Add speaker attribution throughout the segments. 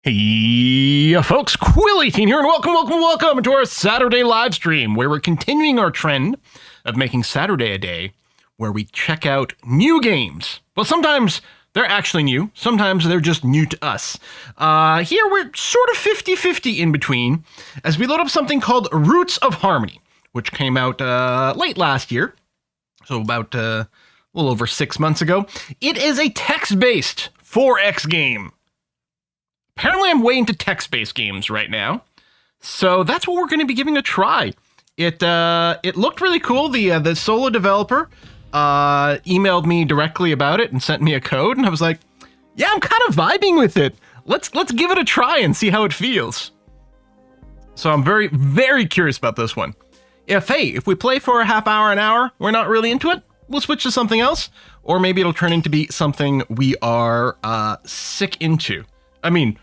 Speaker 1: Hey, folks, Quill18 here, and welcome to our Saturday live stream, where we're continuing our trend of making Saturday a day where we check out new games. Well, sometimes they're actually new, sometimes they're just new to us. Here we're sort of 50-50 in between, as we load up something called Roots of Harmony, which came out late last year, so about a little over 6 months ago. It is a text-based 4X game. Apparently, I'm way into text-based games right now, so that's what we're going to be giving a try. It looked really cool. The solo developer emailed me directly about it and sent me a code, and I was like, yeah, I'm kind of vibing with it. Let's give it a try and see how it feels. So I'm very, very curious about this one. If we play for a half hour, an hour, we're not really into it, we'll switch to something else, or maybe it'll turn into be something we are sick into. I mean,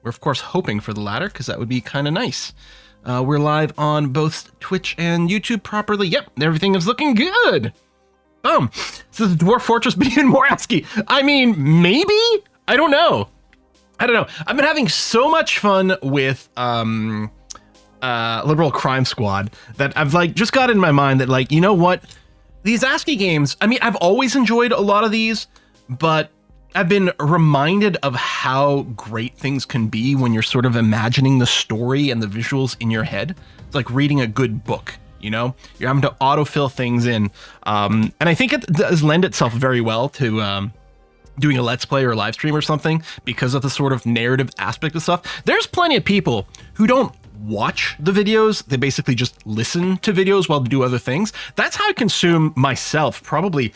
Speaker 1: we're of course hoping for the latter, because that would be kind of nice. We're live on both Twitch and YouTube properly. Yep, everything is looking good. Boom. So the Dwarf Fortress be even more ASCII. I mean, maybe? I don't know. I've been having so much fun with Liberal Crime Squad that I've just got in my mind that you know what? These ASCII games, I mean, I've always enjoyed a lot of these, but I've been reminded of how great things can be when you're sort of imagining the story and the visuals in your head. It's like reading a good book, you know? You're having to autofill things in. And I think it does lend itself very well to doing a Let's Play or a live stream or something because of the sort of narrative aspect of stuff. There's plenty of people who don't watch the videos. They basically just listen to videos while they do other things. That's how I consume myself, probably.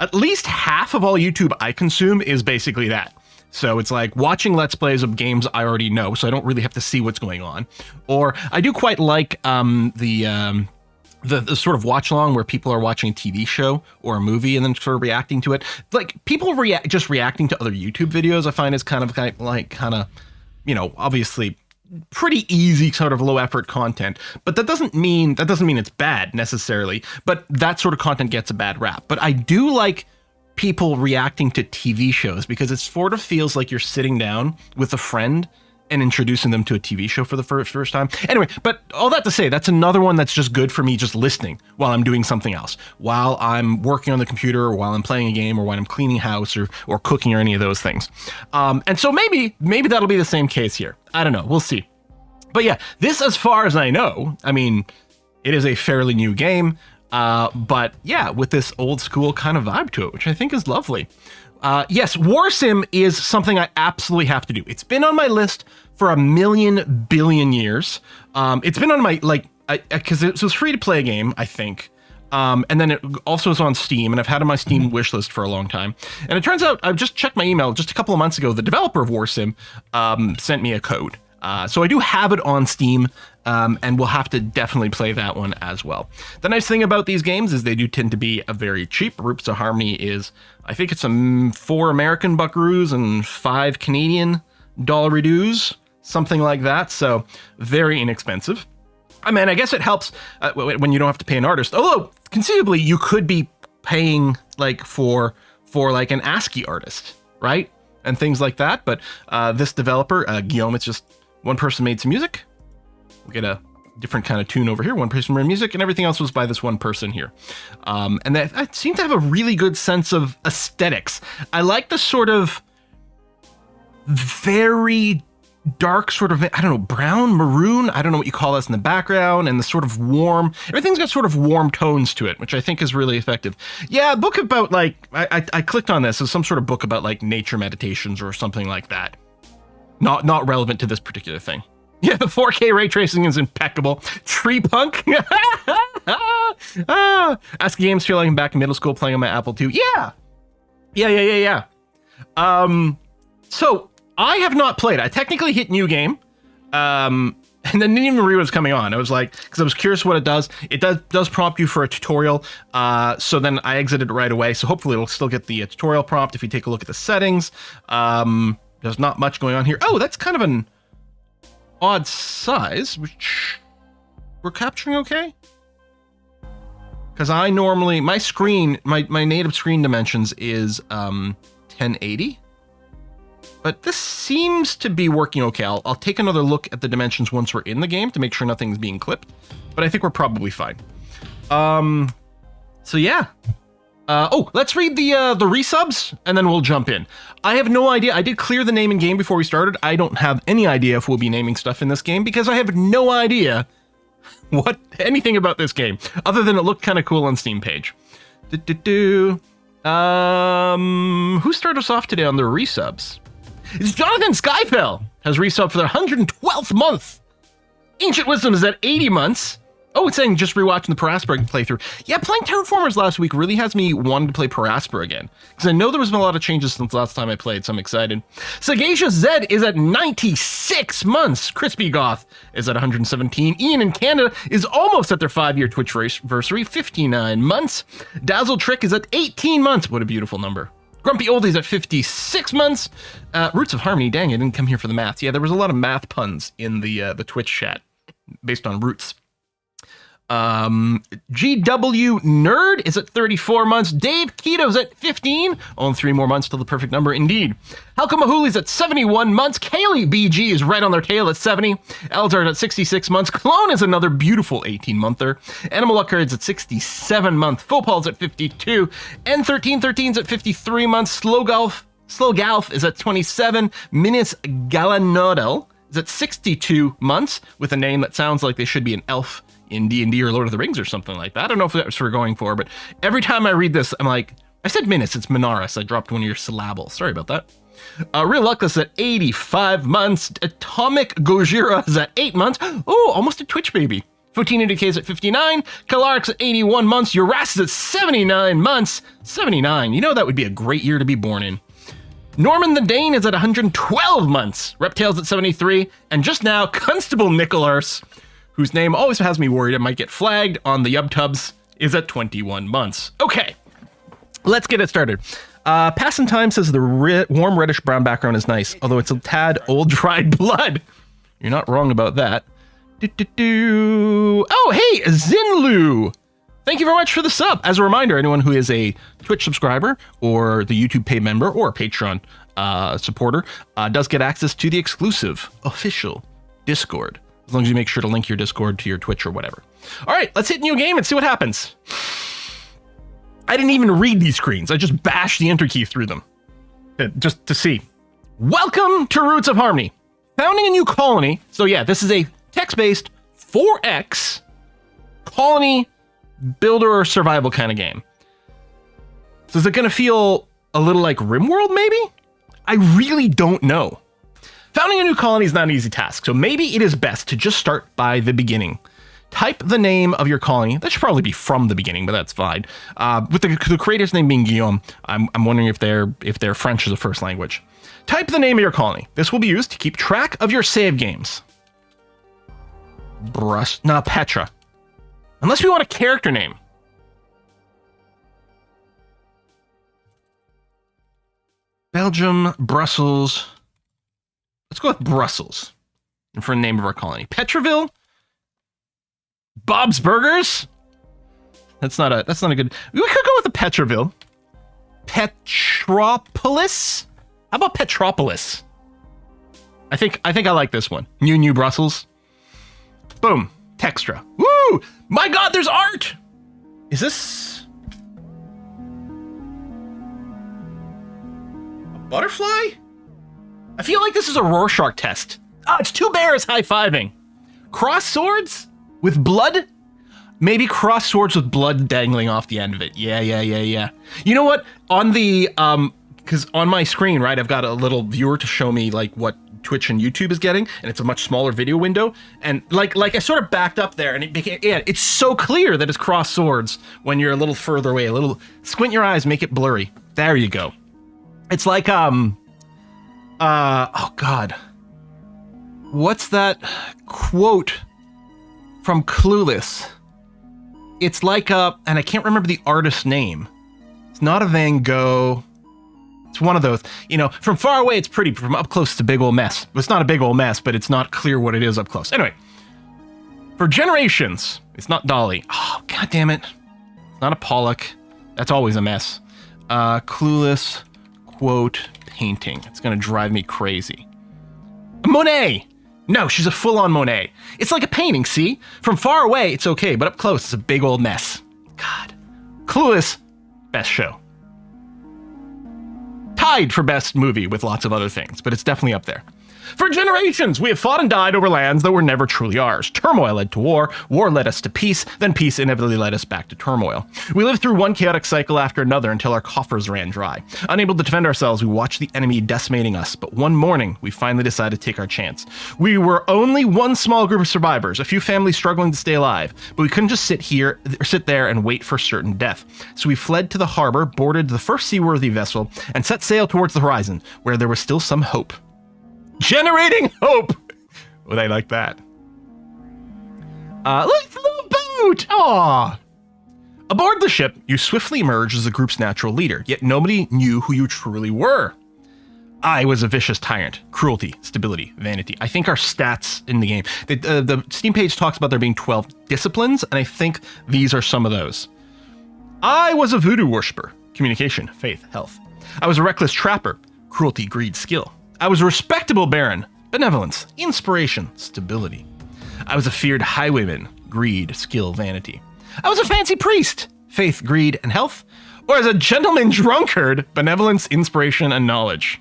Speaker 1: At least half of all YouTube I consume is basically that. So it's like watching Let's Plays of games I already know, so I don't really have to see what's going on. Or I do quite like the sort of watch along where people are watching a TV show or a movie and then sort of reacting to it. Like people just reacting to other YouTube videos, I find is kind of, you know, obviously pretty easy sort of low effort content, but that doesn't mean it's bad necessarily, but that sort of content gets a bad rap. But I do like people reacting to TV shows because it sort of feels like you're sitting down with a friend and introducing them to a TV show for the first time. Anyway, but all that to say, that's another one that's just good for me just listening while I'm doing something else, while I'm working on the computer or while I'm playing a game or when I'm cleaning house or cooking or any of those things. And so maybe that'll be the same case here. I don't know. We'll see. But yeah, this, as far as I know, I mean, it is a fairly new game, but yeah, with this old school kind of vibe to it, which I think is lovely. Yes, War Sim is something I absolutely have to do. It's been on my list for a million billion years. It's been on my, because it was free to play game, I think. And then it also is on Steam, and I've had it on my Steam wish list for a long time. And it turns out, I've just checked my email just a couple of months ago, the developer of War Sim sent me a code. So I do have it on Steam, and we'll have to definitely play that one as well. The nice thing about these games is they do tend to be very cheap. Roots of Harmony is, I think it's 4 American buckaroos and 5 Canadian dollaridoos, something like that. So very inexpensive. I mean, I guess it helps when you don't have to pay an artist. Although conceivably you could be paying for an ASCII artist, right? And things like that. But this developer, Guillaume, it's just one person made some music. We'll get a different kind of tune over here. One person made music, and everything else was by this one person here. And I seem to have a really good sense of aesthetics. I like the sort of very dark sort of, I don't know, brown, maroon, I don't know what you call this in the background, and the sort of warm, everything's got sort of warm tones to it, which I think is really effective. Yeah, a book about I clicked on this as some sort of book about nature meditations or something like that. Not relevant to this particular thing. Yeah, the 4K ray tracing is impeccable. Tree punk. ASCII games feel like I'm back in middle school playing on my Apple II. Yeah. So I have not played. I technically hit new game, and then didn't even read what was coming on. I was because I was curious what it does. It does prompt you for a tutorial. So then I exited right away. So hopefully it'll still get the tutorial prompt if you take a look at the settings. There's not much going on here. Oh, that's kind of an odd size, which we're capturing okay. Because I normally, my screen, my native screen dimensions is 1080. But this seems to be working okay. I'll take another look at the dimensions once we're in the game to make sure nothing's being clipped. But I think we're probably fine. So yeah. Let's read the resubs, and then we'll jump in. I have no idea. I did clear the name in game before we started. I don't have any idea if we'll be naming stuff in this game, because I have no idea anything about this game, other than it looked kind of cool on Steam page. Who started us off today on the resubs? It's Jonathan Skyfell has resubbed for their 112th month. Ancient Wisdom is at 80 months. Oh, it's saying just rewatching the Paraspora playthrough. Yeah, playing Terraformers last week really has me wanting to play Paraspora again, because I know there was been a lot of changes since last time I played, so I'm excited. Sagacious Zed is at 96 months. Crispy Goth is at 117. Ian in Canada is almost at their 5-year Twitch anniversary, 59 months. Dazzle Trick is at 18 months. What a beautiful number. Grumpy Oldie's at 56 months. Roots of Harmony, dang, I didn't come here for the math. Yeah, there was a lot of math puns in the Twitch chat based on roots. GW Nerd is at 34 months. Dave Keto's at 15. Only 3 more months till the perfect number, indeed. Halkamahuli's at 71 months. Kaylee BG is right on their tail at 70. Eldar at 66 months. Clone is another beautiful 18-monther. Animal Luckard's at 67 months. Fopal's at 52. N1313's at 53 months. Slow Galf is at 27. Minis Galanodel is at 62 months, with a name that sounds like they should be an elf in D&D or Lord of the Rings or something like that. I don't know if that's what we're going for, but every time I read this, I'm like, I said minutes, it's Minaris. I dropped one of your syllables. Sorry about that. Real Luckless at 85 months. Atomic Gojira is at 8 months. Oh, almost a Twitch baby. 14 indicators at 59. Kalarik's at 81 months. Uras is at 79 months. 79. You know, that would be a great year to be born in. Norman the Dane is at 112 months. Reptile's at 73. And just now, Constable Nicolars, whose name always has me worried it might get flagged on the YubTubs, is at 21 months. Okay, let's get it started. Passing Time says the warm reddish brown background is nice, although it's a tad old dried blood. You're not wrong about that. Oh, hey, Zinlu! Thank you very much for the sub. As a reminder, anyone who is a Twitch subscriber or the YouTube paid member or Patreon supporter does get access to the exclusive official Discord, as long as you make sure to link your Discord to your Twitch or whatever. All right, let's hit new game and see what happens. I didn't even read these screens. I just bashed the enter key through them just to see. Welcome to Roots of Harmony. Founding a new colony. So yeah, this is a text-based 4X colony builder or survival kind of game. So is it going to feel a little like RimWorld maybe? I really don't know. Founding a new colony is not an easy task, so maybe it is best to just start by the beginning. Type the name of your colony. That should probably be from the beginning, but that's fine. With the creator's name being Guillaume, I'm wondering if they're French as a first language. Type the name of your colony. This will be used to keep track of your save games. Petra. Unless we want a character name. Belgium, Brussels. Let's go with Brussels for the name of our colony. Petraville? Bob's Burgers? That's not a good. We could go with a Petraville. Petropolis? How about Petropolis? I think I like this one. New Brussels. Boom. Textra. Woo! My God, there's art! Is this a butterfly? I feel like this is a Rorschach test. Oh, it's 2 bears high-fiving. Cross swords with blood? Maybe cross swords with blood dangling off the end of it. Yeah. You know what? On the, because on my screen, right, I've got a little viewer to show me, like, what Twitch and YouTube is getting, and it's a much smaller video window. And, like I sort of backed up there, and it became, yeah, it's so clear that it's cross swords when you're a little further away. A little, squint your eyes, make it blurry. There you go. It's like, oh God. What's that quote from Clueless? It's like and I can't remember the artist's name. It's not a Van Gogh. It's one of those. You know, from far away, it's pretty. From up close, it's a big old mess. It's not a big old mess, but it's not clear what it is up close. Anyway, for generations, it's not Dolly. Oh, God damn it. It's not a Pollock. That's always a mess. Clueless quote painting. It's going to drive me crazy. Monet! No, she's a full-on Monet. It's like a painting, see? From far away, it's okay, but up close, it's a big old mess. God. Clueless, best show. Tied for best movie with lots of other things, but it's definitely up there. For generations, we have fought and died over lands that were never truly ours. Turmoil led to war led us to peace, then peace inevitably led us back to turmoil. We lived through one chaotic cycle after another until our coffers ran dry. Unable to defend ourselves, we watched the enemy decimating us, but one morning, we finally decided to take our chance. We were only one small group of survivors, a few families struggling to stay alive, but we couldn't just sit there and wait for certain death. So we fled to the harbor, boarded the first seaworthy vessel, and set sail towards the horizon, where there was still some hope. Generating hope. Would I like that? Look, the little boat. Aww. Aboard the ship, you swiftly emerged as the group's natural leader, yet nobody knew who you truly were. I was a vicious tyrant. Cruelty, stability, vanity. I think our stats in the game. The Steam page talks about there being 12 disciplines, and I think these are some of those. I was a voodoo worshiper. Communication, faith, health. I was a reckless trapper. Cruelty, greed, skill. I was a respectable baron, benevolence, inspiration, stability. I was a feared highwayman, greed, skill, vanity. I was a fancy priest, faith, greed, and health. Or as a gentleman drunkard, benevolence, inspiration, and knowledge.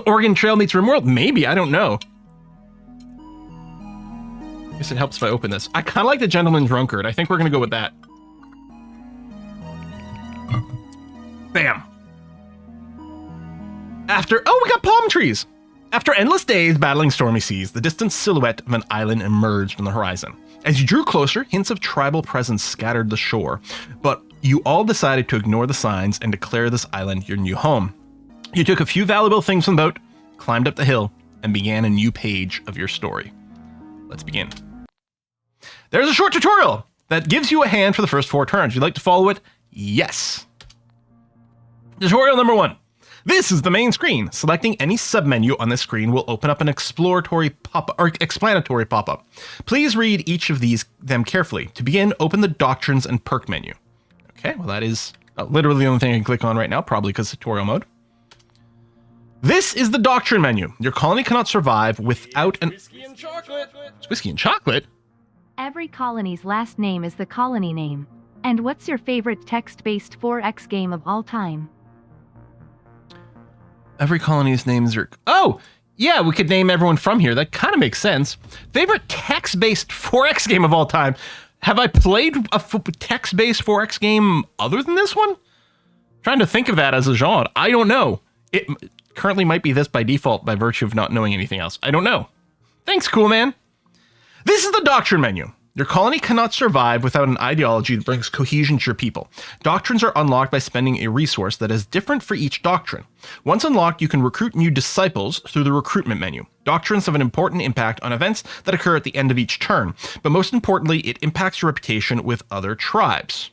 Speaker 1: Oregon Trail meets RimWorld? Maybe, I don't know. I guess it helps if I open this. I kind of like the gentleman drunkard. I think we're going to go with that. Bam. We got palm trees. After endless days battling stormy seas, the distant silhouette of an island emerged from the horizon. As you drew closer, hints of tribal presence scattered the shore, but you all decided to ignore the signs and declare this island your new home. You took a few valuable things from the boat, climbed up the hill, and began a new page of your story. Let's begin. There's a short tutorial that gives you a hand for the first 4 turns. You'd like to follow it? Yes. Tutorial number 1. This is the main screen. Selecting any submenu on this screen will open up an explanatory pop-up. Please read each of them carefully. To begin, open the Doctrines and Perk menu. Okay, well that is literally the only thing I can click on right now, probably because tutorial mode. This is the Doctrine menu. Your colony cannot survive without an... Whiskey and chocolate! It's whiskey and chocolate?
Speaker 2: Every colony's last name is the colony name. And what's your favorite text-based 4X game of all time?
Speaker 1: Every colony's names are... Oh, yeah, we could name everyone from here. That kind of makes sense. Favorite text-based 4X game of all time. Have I played a text-based 4X game other than this one? I'm trying to think of that as a genre. I don't know. It currently might be this by default by virtue of not knowing anything else. I don't know. Thanks, cool man. This is the Doctrine menu. Your colony cannot survive without an ideology that brings cohesion to your people. Doctrines are unlocked by spending a resource that is different for each doctrine. Once unlocked, you can recruit new disciples through the recruitment menu. Doctrines have an important impact on events that occur at the end of each turn, but most importantly, it impacts your reputation with other tribes.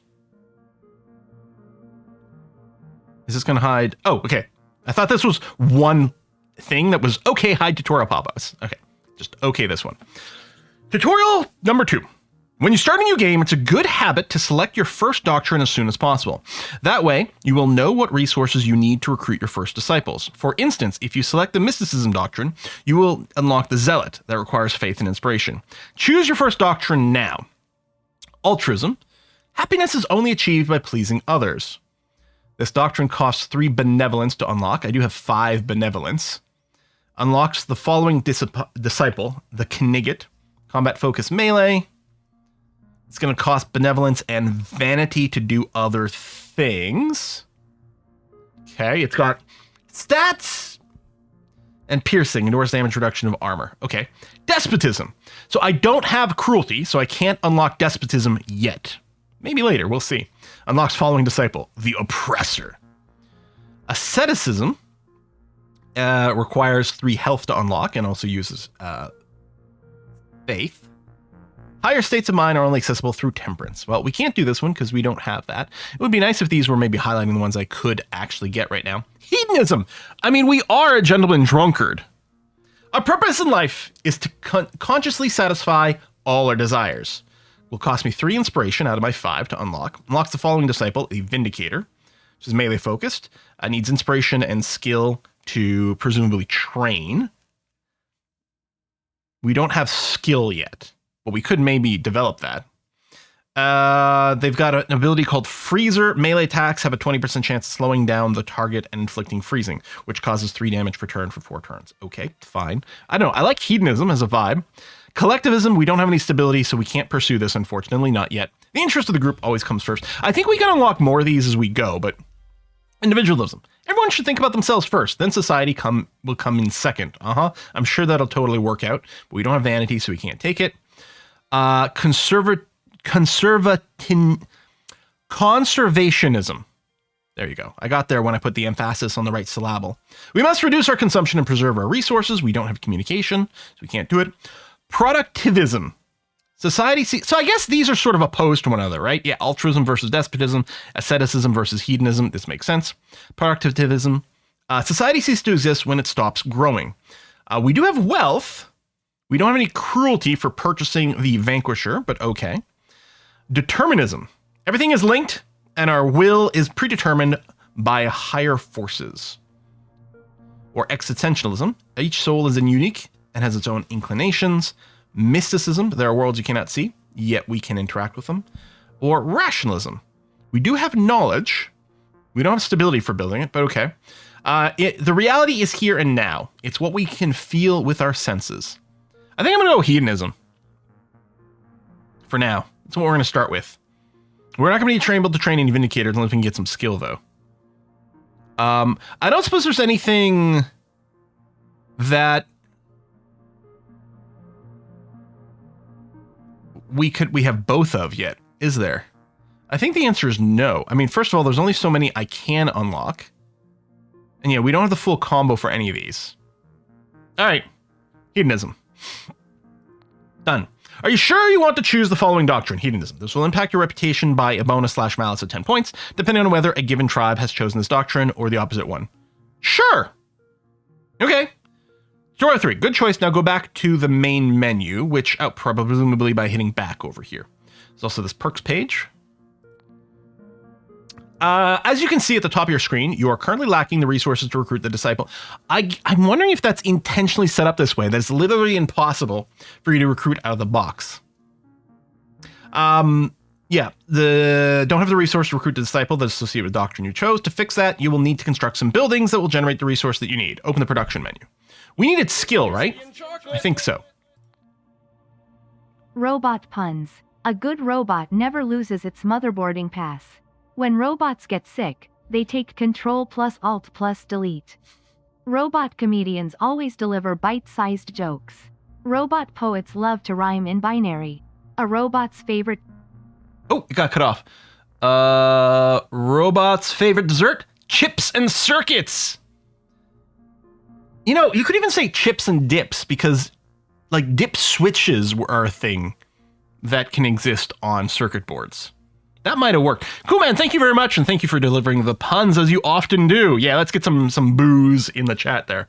Speaker 1: Is this going to hide? Oh, okay. I thought this was one thing that was okay, hide tutorial pop-ups. Okay, just okay this one. Tutorial number 2. When you start a new game, it's a good habit to select your first doctrine as soon as possible. That way, you will know what resources you need to recruit your first disciples. For instance, if you select the Mysticism doctrine, you will unlock the Zealot that requires faith and inspiration. Choose your first doctrine now. Altruism. Happiness is only achieved by pleasing others. This doctrine costs 3 benevolence to unlock. I do have 5 benevolence. Unlocks the following disciple, the Knigget. Combat focus melee. It's going to cost benevolence and vanity to do other things. Okay, it's got stats and piercing, endures damage reduction of armor. Okay, despotism. So I don't have cruelty, so I can't unlock despotism yet. Maybe later, we'll see. Unlocks following disciple, the oppressor. Asceticism requires 3 health to unlock and also uses faith. Higher states of mind are only accessible through temperance. Well, we can't do this one because we don't have that. It would be nice if these were maybe highlighting the ones I could actually get right now. Hedonism. I mean, we are a gentleman drunkard. Our purpose in life is to consciously satisfy all our desires. Will cost me 3 inspiration out of my 5 to unlock. Unlocks the following disciple, a vindicator. which is melee focused. Needs inspiration and skill to presumably train. We don't have skill yet, but we could maybe develop that. They've got an ability called Freezer. Melee attacks have a 20% chance of slowing down the target and inflicting freezing, which causes 3 damage per turn for 4 turns. Okay, fine. I don't know. I like hedonism as a vibe. Collectivism, we don't have any stability, so we can't pursue this, unfortunately, not yet. The interest of the group always comes first. I think we can unlock more of these as we go, but individualism. Everyone should think about themselves first, then society will come in second. I'm sure that'll totally work out, but we don't have vanity, so we can't take it. Conservationism. There you go. I got there when I put the emphasis on the right syllable. We must reduce our consumption and preserve our resources. We don't have communication, so we can't do it. Productivism. Society. So I guess these are sort of opposed to one another, right? Yeah, altruism versus despotism, asceticism versus hedonism. This makes sense. Productivism. Society ceases to exist when it stops growing. We do have wealth. We don't have any cruelty for purchasing the vanquisher, but okay. Determinism. Everything is linked, and our will is predetermined by higher forces. Or existentialism. Each soul is unique and has its own inclinations. Mysticism. There are worlds you cannot see, yet we can interact with them. Or rationalism. We do have knowledge. We don't have stability for building it, but okay. The reality is here and now. It's what we can feel with our senses. I think I'm going to go hedonism. For now. That's what we're going to start with. We're not going to be able to train any vindicators unless we can get some skill, though. I don't suppose there's anything that we have both of yet, is there? I think the answer is no. I mean, first of all, there's only so many I can unlock. And yeah, we don't have the full combo for any of these. All right. Hedonism. Done. Are you sure you want to choose the following doctrine? Hedonism. This will impact your reputation by a bonus/malice of 10 points, depending on whether a given tribe has chosen this doctrine or the opposite one. Sure. Okay. Story 3. Good choice. Now go back to the main menu, which presumably by hitting back over here. There's also this perks page. As you can see at the top of your screen, you are currently lacking the resources to recruit the disciple. I'm wondering if that's intentionally set up this way. That it's literally impossible for you to recruit out of the box. Yeah, don't have the resource to recruit the disciple that's associated with the doctrine you chose. To fix that, you will need to construct some buildings that will generate the resource that you need. Open the production menu. We needed skill, right? I think so.
Speaker 2: Robot puns. A good robot never loses its motherboarding pass. When robots get sick, they take Control+Alt+Delete. Robot comedians always deliver bite-sized jokes. Robot poets love to rhyme in binary. A robot's favorite...
Speaker 1: Oh, it got cut off. Robot's favorite dessert? Chips and circuits! You know, you could even say chips and dips, because, like, dip switches are a thing that can exist on circuit boards. That might have worked. Cool, man. Thank you very much, and thank you for delivering the puns as you often do. Yeah, let's get some booze in the chat there.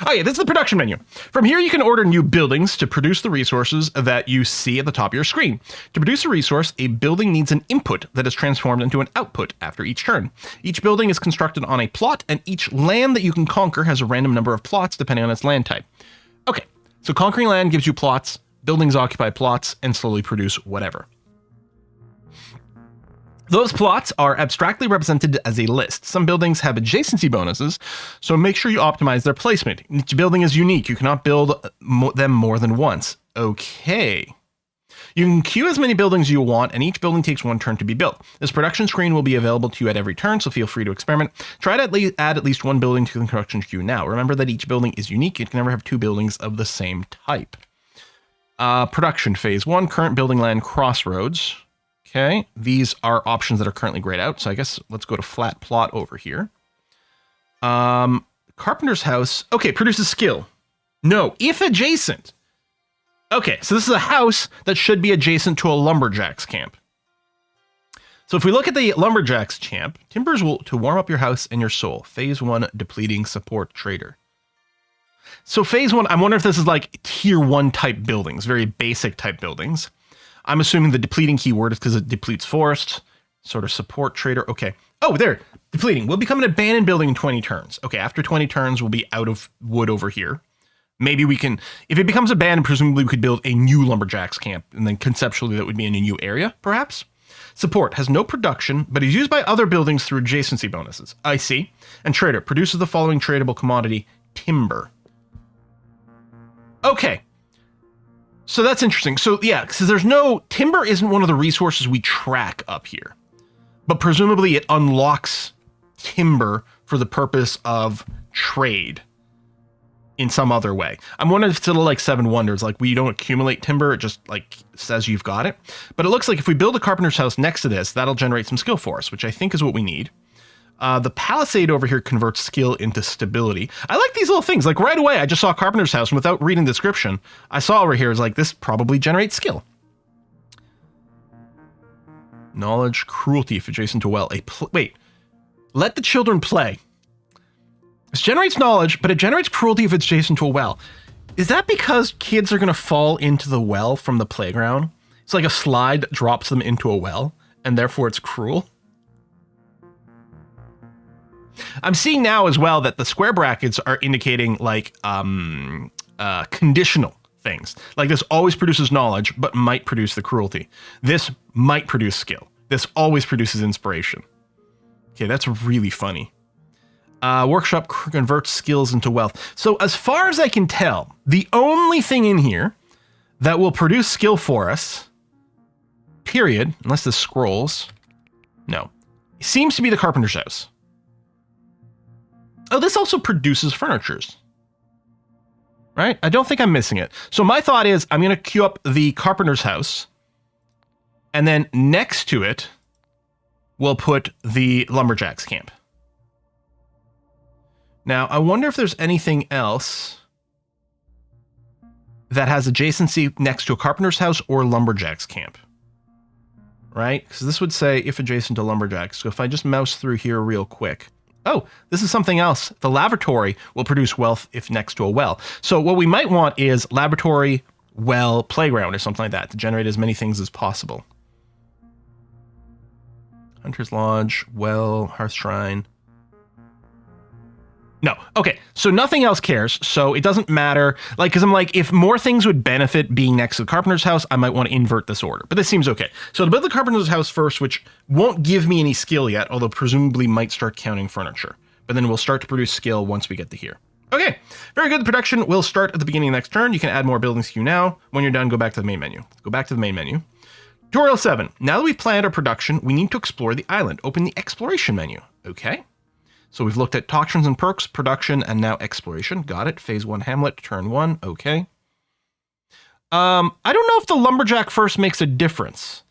Speaker 1: Oh yeah, this is the production menu. From here, you can order new buildings to produce the resources that you see at the top of your screen. To produce a resource, a building needs an input that is transformed into an output after each turn. Each building is constructed on a plot, and each land that you can conquer has a random number of plots depending on its land type. Okay, so conquering land gives you plots, buildings occupy plots, and slowly produce whatever. Those plots are abstractly represented as a list. Some buildings have adjacency bonuses, so make sure you optimize their placement. Each building is unique. You cannot build them more than once. Okay. You can queue as many buildings as you want, and each building takes 1 turn to be built. This production screen will be available to you at every turn, so feel free to experiment. Try to add at least 1 building to the construction queue now. Remember that each building is unique. You can never have 2 buildings of the same type. Production phase 1, current building land crossroads. Okay, these are options that are currently grayed out, so I guess let's go to flat plot over here. Carpenter's house. Okay, produces skill. No, if adjacent. Okay, so this is a house that should be adjacent to a lumberjack's camp. So if we look at the lumberjack's camp, timbers will to warm up your house and your soul. Phase 1, depleting support trader. So phase 1, I wonder if this is like tier 1 type buildings, very basic type buildings. I'm assuming the depleting keyword is because it depletes forest, sort of support trader. Okay. Oh, there. Depleting. We'll become an abandoned building in 20 turns. Okay, after 20 turns, we'll be out of wood over here. Maybe we can, if it becomes abandoned, presumably we could build a new lumberjacks camp, and then conceptually that would be in a new area, perhaps. Support has no production, but is used by other buildings through adjacency bonuses. I see. And trader produces the following tradable commodity: timber. Okay. So that's interesting. So yeah, because there's no, timber isn't one of the resources we track up here, but presumably it unlocks timber for the purpose of trade in some other way. I'm wondering if it's still like Seven Wonders, like we don't accumulate timber, it just like says you've got it. But it looks like if we build a carpenter's house next to this, that'll generate some skill for us, which I think is what we need. The palisade over here converts skill into stability. I like these little things. Like right away, I just saw a carpenter's house, and without reading the description, I saw over here is like, this probably generates skill. Knowledge, cruelty if adjacent to a well. Wait, let the children play. This generates knowledge, but it generates cruelty if it's adjacent to a well. Is that because kids are going to fall into the well from the playground? It's like a slide that drops them into a well, and therefore it's cruel. I'm seeing now as well that the square brackets are indicating like conditional things. Like this always produces knowledge, but might produce the cruelty. This might produce skill. This always produces inspiration. Okay, that's really funny. Workshop converts skills into wealth. So as far as I can tell, the only thing in here that will produce skill for us, period, unless this scrolls, no, seems to be the carpenter's house. Oh, this also produces furnitures, right? I don't think I'm missing it. So my thought is I'm going to queue up the carpenter's house, and then next to it, we'll put the lumberjacks camp. Now, I wonder if there's anything else that has adjacency next to a carpenter's house or lumberjacks camp, right? Because this would say if adjacent to lumberjacks. So if I just mouse through here real quick. Oh, this is something else. The laboratory will produce wealth if next to a well. So what we might want is laboratory, well, playground or something like that to generate as many things as possible. Hunter's Lodge, well, Hearth Shrine. No. Okay. So nothing else cares. So it doesn't matter. Like, because I'm like, if more things would benefit being next to the carpenter's house, I might want to invert this order. But this seems okay. So to build the carpenter's house first, which won't give me any skill yet, although presumably might start counting furniture. But then we'll start to produce skill once we get to here. Okay. Very good. The production will start at the beginning of the next turn. You can add more buildings to you now. When you're done, go back to the main menu. Go back to the main menu. Tutorial 7. Now that we've planned our production, we need to explore the island. Open the exploration menu. Okay. So we've looked at doctrines and perks, production, and now exploration. Got it. Phase 1 Hamlet, turn 1. Okay. I don't know if the lumberjack first makes a difference,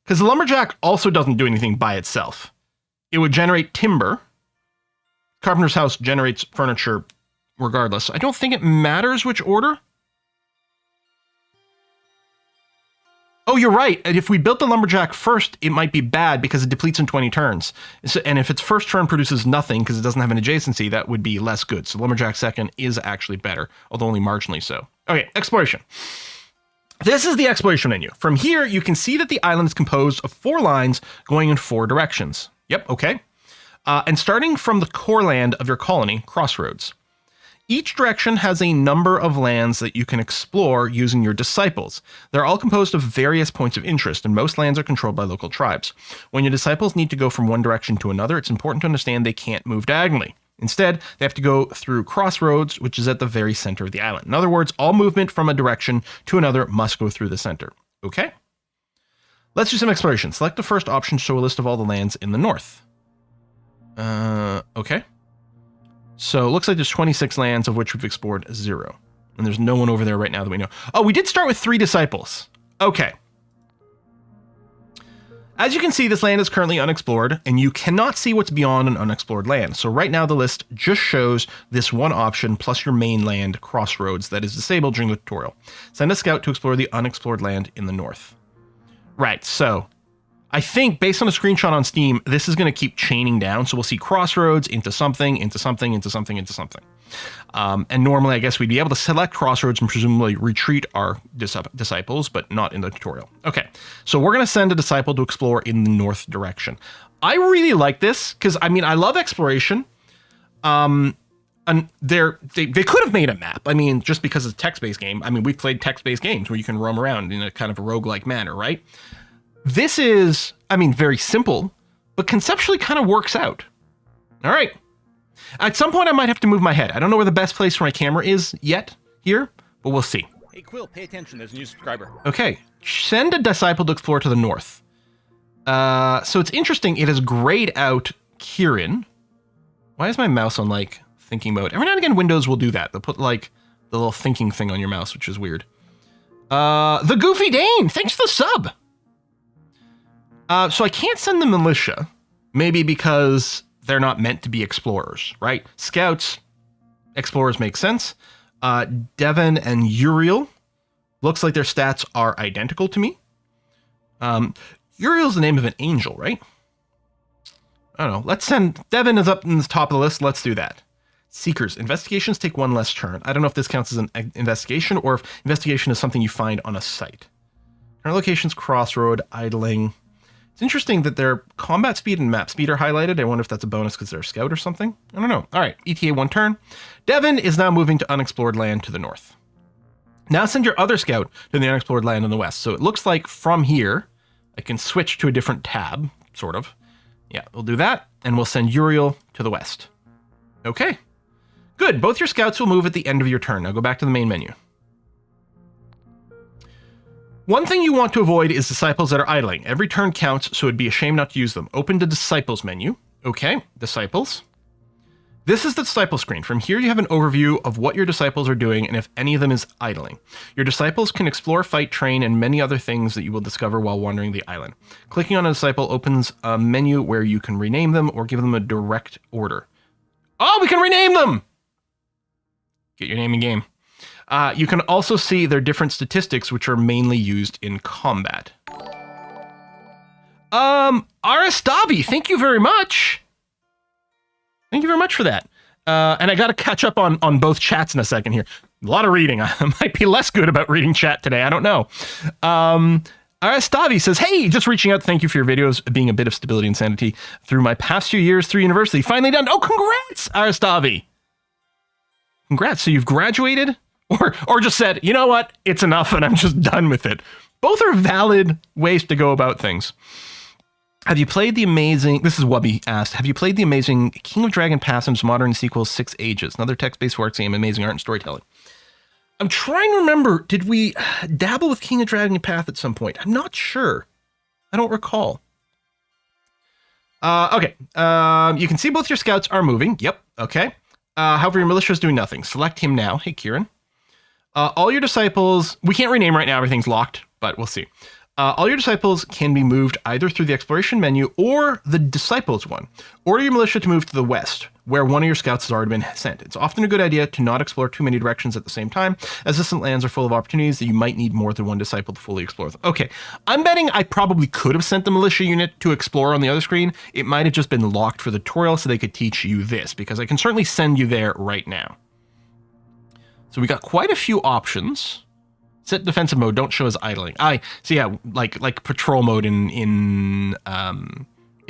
Speaker 1: because the lumberjack also doesn't do anything by itself. It would generate timber. Carpenter's house generates furniture regardless. I don't think it matters which order. Oh, you're right. And if we built the lumberjack first, it might be bad because it depletes in 20 turns. And if its first turn produces nothing because it doesn't have an adjacency, that would be less good. So lumberjack second is actually better, although only marginally so. Okay, exploration. This is the exploration menu. From here, you can see that the island is composed of 4 lines going in 4 directions. Yep, okay. And starting from the core land of your colony, Crossroads. Each direction has a number of lands that you can explore using your disciples. They're all composed of various points of interest, and most lands are controlled by local tribes. When your disciples need to go from one direction to another, it's important to understand they can't move diagonally. Instead, they have to go through Crossroads, which is at the very center of the island. In other words, all movement from a direction to another must go through the center. Okay? Let's do some exploration. Select the first option to show a list of all the lands in the north. Okay. So it looks like there's 26 lands, of which we've explored 0. And there's no one over there right now that we know. Oh, we did start with 3 disciples. Okay. As you can see, this land is currently unexplored, and you cannot see what's beyond an unexplored land. So right now the list just shows this one option plus your main land, Crossroads, that is disabled during the tutorial. Send a scout to explore the unexplored land in the north. Right, so I think based on a screenshot on Steam, this is going to keep chaining down. So we'll see Crossroads into something, into something, into something, into something. And normally, I guess we'd be able to select Crossroads and presumably retreat our disciples, but not in the tutorial. Okay, so we're going to send a disciple to explore in the north direction. I really like this because, I mean, I love exploration. And they could have made a map. I mean, just because it's a text-based game. I mean, we've played text-based games where you can roam around in a kind of a roguelike manner, right? This is, I mean, very simple, but conceptually kind of works out. All right. At some point, I might have to move my head. I don't know where the best place for my camera is yet here, but we'll see.
Speaker 3: Hey, Quill, pay attention. There's a new subscriber.
Speaker 1: Okay. Send a disciple to explore to the north. So it's interesting. It has grayed out Kieran. Why is my mouse on, like, thinking mode? Every now and again, Windows will do that. They'll put, like, the little thinking thing on your mouse, which is weird. The Goofy Dane! Thanks for the sub! So I can't send the militia. Maybe because they're not meant to be explorers, right? Scouts, explorers make sense. Devin and Uriel. Looks like their stats are identical to me. Uriel's the name of an angel, right? I don't know. Let's send... Devin is up in the top of the list. Let's do that. Seekers. Investigations take one less turn. I don't know if this counts as an investigation or if investigation is something you find on a site. Current locations, crossroad, idling. It's interesting that their combat speed and map speed are highlighted. I wonder if that's a bonus because they're a scout or something. I don't know. All right. ETA 1 turn. Devin is now moving to unexplored land to the north. Now send your other scout to the unexplored land in the west. So it looks like from here, I can switch to a different tab, sort of. Yeah, we'll do that. And we'll send Uriel to the west. Okay. Good. Both your scouts will move at the end of your turn. Now go back to the main menu. One thing you want to avoid is disciples that are idling. Every turn counts, so it'd be a shame not to use them. Open the disciples menu. Okay, disciples. This is the disciple screen. From here, you have an overview of what your disciples are doing and if any of them is idling. Your disciples can explore, fight, train, and many other things that you will discover while wandering the island. Clicking on a disciple opens a menu where you can rename them or give them a direct order. Oh, we can rename them! Get your name in game. You can also see their different statistics, which are mainly used in combat. Aristavi, thank you very much. Thank you very much for that. And I got to catch up on both chats in a second here. A lot of reading. I might be less good about reading chat today. I don't know. Aristavi says, hey, just reaching out. Thank you for your videos, being a bit of stability and sanity through my past few years through university. Finally done. Oh, congrats, Aristavi. Congrats. So you've graduated? Or just said, you know what, it's enough and I'm just done with it. Both are valid ways to go about things. Have you played the amazing, this is Wubby asked, have you played the amazing King of Dragon Passage modern sequel 6 Ages? Another text-based work game, amazing art and storytelling. I'm trying to remember, did we dabble with King of Dragon Path at some point? I'm not sure. I don't recall. Okay, you can see both your scouts are moving. Yep, okay. However, your militia is doing nothing. Select him now. Hey, Kieran. All your disciples, we can't rename right now, everything's locked, but we'll see. All your disciples can be moved either through the exploration menu or the disciples one. Order your militia to move to the west, where one of your scouts has already been sent. It's often a good idea to not explore too many directions at the same time, as distant lands are full of opportunities that you might need more than one disciple to fully explore them. Okay, I'm betting I probably could have sent the militia unit to explore on the other screen. It might have just been locked for the tutorial so they could teach you this, because I can certainly send you there right now. So we got quite a few options. Set defensive mode, don't show as idling. So yeah, like patrol mode in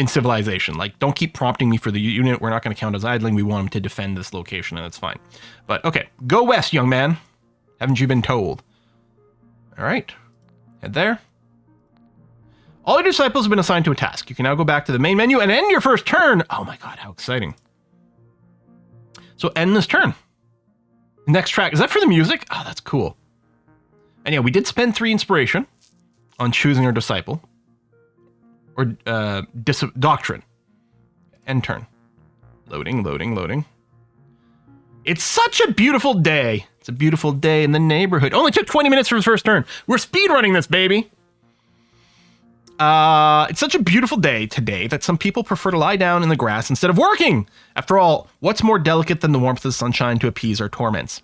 Speaker 1: Civilization. Like, don't keep prompting me for the unit. We're not going to count as idling. We want them to defend this location, and that's fine. But okay, go west, young man. Haven't you been told? All right, head there. All your disciples have been assigned to a task. You can now go back to the main menu and end your first turn. Oh my god, how exciting. So end this turn. Next track, is that for the music? Oh, that's cool. And yeah, we did spend 3 inspiration on choosing our disciple. Or doctrine. End turn. Loading, loading, loading. It's such a beautiful day. It's a beautiful day in the neighborhood. Only took 20 minutes for his first turn. We're speedrunning this, baby. It's such a beautiful day today that some people prefer to lie down in the grass instead of working. After all, what's more delicate than the warmth of the sunshine to appease our torments?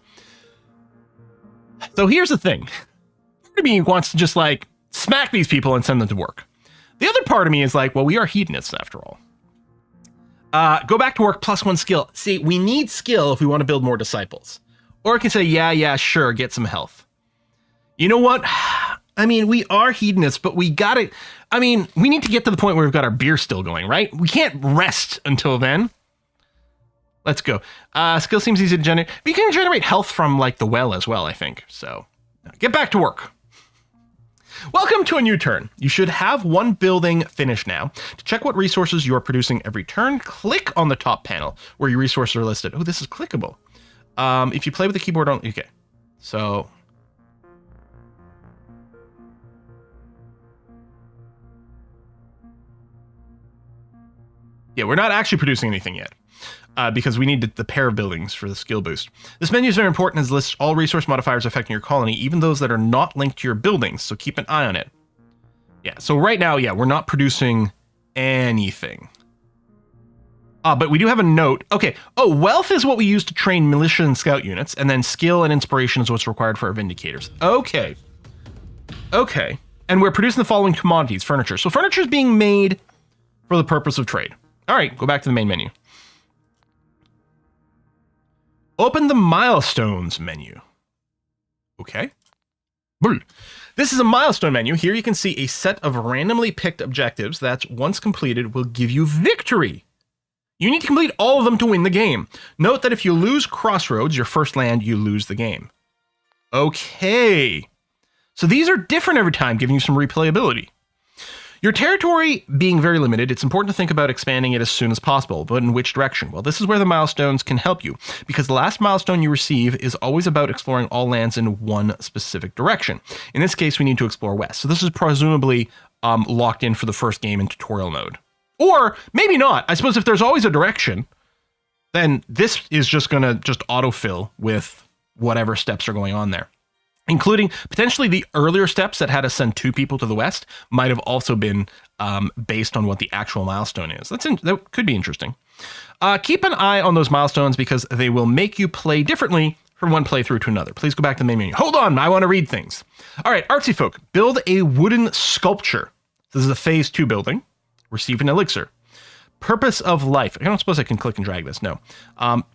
Speaker 1: So here's the thing. Part of me wants to just like smack these people and send them to work. The other part of me is like, well, we are hedonists after all. Go back to work +1 skill. See, we need skill if we want to build more disciples. Or I can say, yeah, sure, get some health. You know what? I mean, we are hedonists, but we got it. I mean, we need to get to the point where we've got our beer still going, right? We can't rest until then. Let's go. Skill seems easy to generate. But you can generate health from, like, the well as well, I think. So, get back to work. Welcome to a new turn. You should have one building finished now. To check what resources you are producing every turn, click on the top panel where your resources are listed. Oh, this is clickable. If you play with the keyboard on... Okay. So... Yeah, we're not actually producing anything yet. Because we need the pair of buildings for the skill boost. This menu is very important as it lists all resource modifiers affecting your colony, even those that are not linked to your buildings, so keep an eye on it. Yeah, so right now, yeah, we're not producing anything. But we do have a note. Okay, oh, wealth is what we use to train militia and scout units, and then skill and inspiration is what's required for our vindicators. Okay. Okay, and we're producing the following commodities, furniture. So furniture is being made for the purpose of trade. All right, go back to the main menu. Open the milestones menu. Okay. This is a milestone menu. Here you can see a set of randomly picked objectives that, once completed, will give you victory. You need to complete all of them to win the game. Note that if you lose Crossroads, your first land, you lose the game. Okay. So these are different every time, giving you some replayability. Your territory being very limited, it's important to think about expanding it as soon as possible, but in which direction? Well, this is where the milestones can help you, because the last milestone you receive is always about exploring all lands in one specific direction. In this case, we need to explore west. So this is presumably locked in for the first game in tutorial mode. Or maybe not. I suppose if there's always a direction, then this is just going to just autofill with whatever steps are going on there. Including potentially the earlier steps that had us send 2 people to the west might have also been based on what the actual milestone is. That could be interesting. Keep an eye on those milestones because they will make you play differently from one playthrough to another. Please go back to the main menu. Hold on, I want to read things. All right, artsy folk, build a wooden sculpture. This is a phase 2 building. Receive an elixir. Purpose of life. I don't suppose I can click and drag this. No.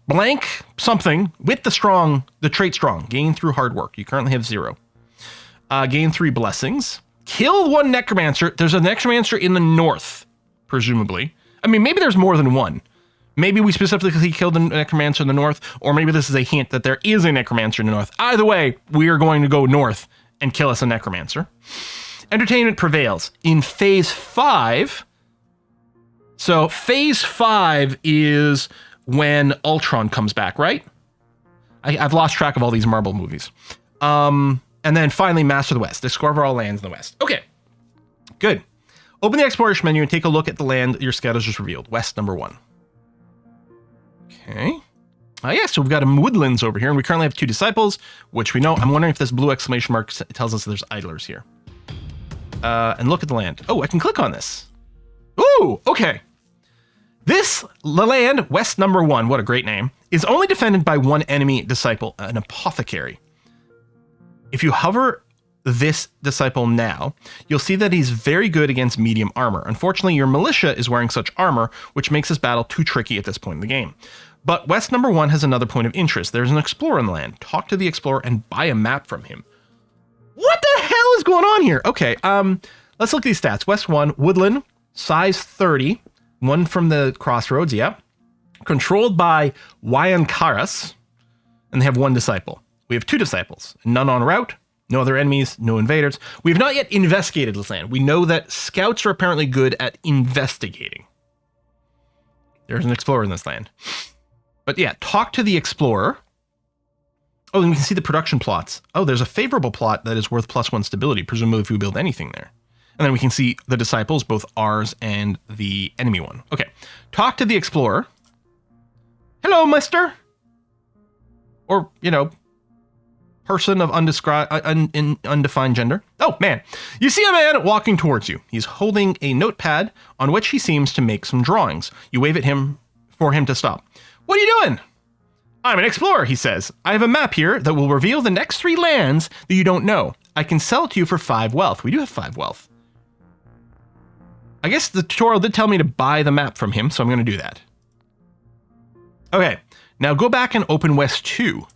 Speaker 1: Blank something with the trait strong. Gain through hard work. You currently have 0. Gain 3 blessings. Kill 1 necromancer. There's a necromancer in the north, presumably. I mean, maybe there's more than one. Maybe we specifically killed a necromancer in the north, or maybe this is a hint that there is a necromancer in the north. Either way, we are going to go north and kill us a necromancer. Entertainment prevails. In phase 5... So phase 5 is when Ultron comes back, right? I've lost track of all these Marvel movies. And then finally, Master of the West. Discover all lands in the West. Okay, good. Open the exploration menu and take a look at the land your scout has just revealed. West number 1. Okay. Yeah, so we've got woodlands over here, and we currently have 2 disciples, which we know. I'm wondering if this blue exclamation mark tells us there's idlers here. And look at the land. Oh, I can click on this. Ooh, okay. The land, West number 1, what a great name, is only defended by 1 enemy disciple, an apothecary. If you hover this disciple now, you'll see that he's very good against medium armor. Unfortunately, your militia is wearing such armor, which makes this battle too tricky at this point in the game. But West number 1 has another point of interest. There's an explorer in the land. Talk to the explorer and buy a map from him. What the hell is going on here? Okay, let's look at these stats. West 1, woodland, size 30. 1 from the crossroads, yep. Controlled by Wyankaras, and they have 1 disciple. We have 2 disciples, none en route, no other enemies, no invaders. We have not yet investigated this land. We know that scouts are apparently good at investigating. There's an explorer in this land. But yeah, talk to the explorer. Oh, and we can see the production plots. Oh, there's a favorable plot that is worth +1 stability, presumably if we build anything there. And then we can see the disciples, both ours and the enemy one. Okay, talk to the explorer. Hello, mister. Or, you know, person of undefined gender. Oh, man. You see a man walking towards you. He's holding a notepad on which he seems to make some drawings. You wave at him for him to stop. What are you doing? I'm an explorer, he says. I have a map here that will reveal the next 3 lands that you don't know. I can sell it to you for 5 wealth. We do have 5 wealth. I guess the tutorial did tell me to buy the map from him, so I'm going to do that. Okay, now go back and open West 2.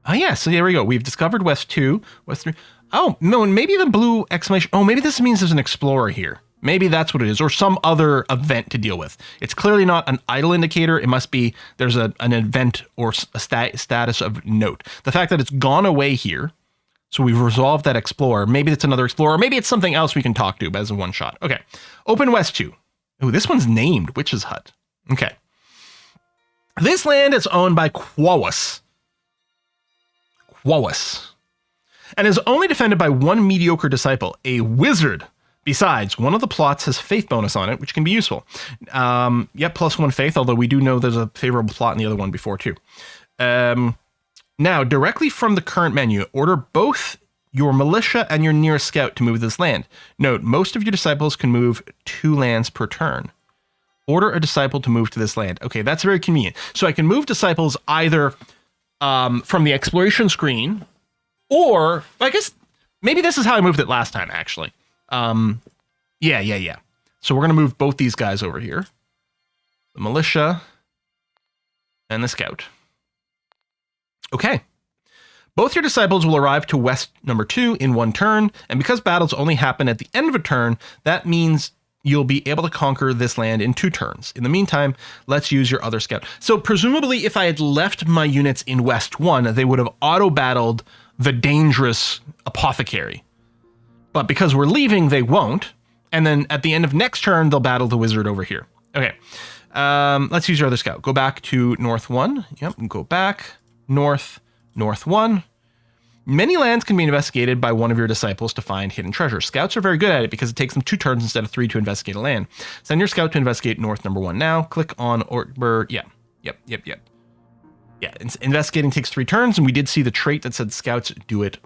Speaker 1: Oh yeah, so there we go. We've discovered West 2, West 3. Oh, no, and maybe the blue exclamation. Oh, maybe this means there's an explorer here. Maybe that's what it is, or some other event to deal with. It's clearly not an idle indicator. It must be there's an event or a status of note. The fact that it's gone away here, so we've resolved that explorer. Maybe it's another explorer. Maybe it's something else we can talk to, but as a one shot. Okay, open West 2. Ooh, this one's named Witch's Hut. Okay. This land is owned by Quawus. And is only defended by one mediocre disciple, a wizard. Besides, one of the plots has faith bonus on it, which can be useful. Yep, +1 faith, although we do know there's a favorable plot in the other one before too. Now, directly from the current menu, order both your militia and your nearest scout to move this land. Note, most of your disciples can move 2 lands per turn. Order a disciple to move to this land. Okay, that's very convenient. So I can move disciples either from the exploration screen, or I guess maybe this is how I moved it last time, actually. Yeah. So we're going to move both these guys over here. The militia and the scout. Okay. Both your disciples will arrive to West number 2 in 1 turn, and because battles only happen at the end of a turn, that means you'll be able to conquer this land in 2 turns. In the meantime, let's use your other scout. So presumably if I had left my units in West 1, they would have auto-battled the dangerous apothecary. But because we're leaving, they won't. And then at the end of next turn, they'll battle the wizard over here. Okay, let's use your other scout. Go back to North 1. Yep, and go back, North 1. Many lands can be investigated by one of your disciples to find hidden treasure. Scouts are very good at it because it takes them 2 turns instead of 3 to investigate a land. Send your scout to investigate North number 1 now. Click on Orber. Yep. Yeah, investigating takes 3 turns, and we did see the trait that said scouts do it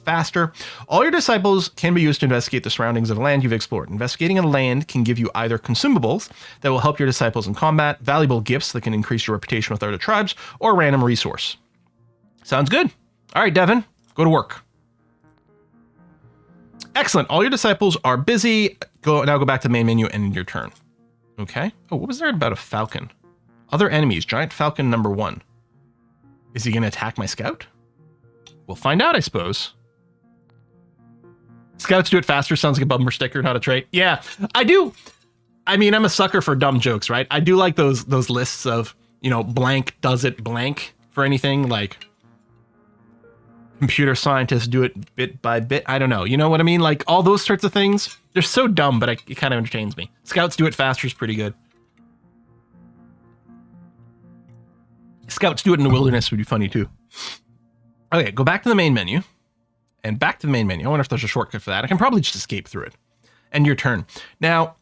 Speaker 1: faster. All your disciples can be used to investigate the surroundings of a land you've explored. Investigating a land can give you either consumables that will help your disciples in combat, valuable gifts that can increase your reputation with other tribes, or a random resource. Sounds good. All right, Devin, go to work. Excellent. All your disciples are busy. Now go back to the main menu and end your turn. Okay. Oh, what was there about a falcon? Other enemies. Giant falcon number 1. Is he going to attack my scout? We'll find out, I suppose. Scouts do it faster sounds like a bumper sticker, not a trait. Yeah, I do. I mean, I'm a sucker for dumb jokes, right? I do like those lists of, blank does it blank for anything, like computer scientists do it bit by bit. I don't know. You know what I mean? Like all those sorts of things. They're so dumb, but it kind of entertains me. Scouts do it faster is pretty good. Scouts do it in the wilderness would be funny too. Okay, go back to the main menu. And back to the main menu. I wonder if there's a shortcut for that. I can probably just escape through it. End your turn. Now,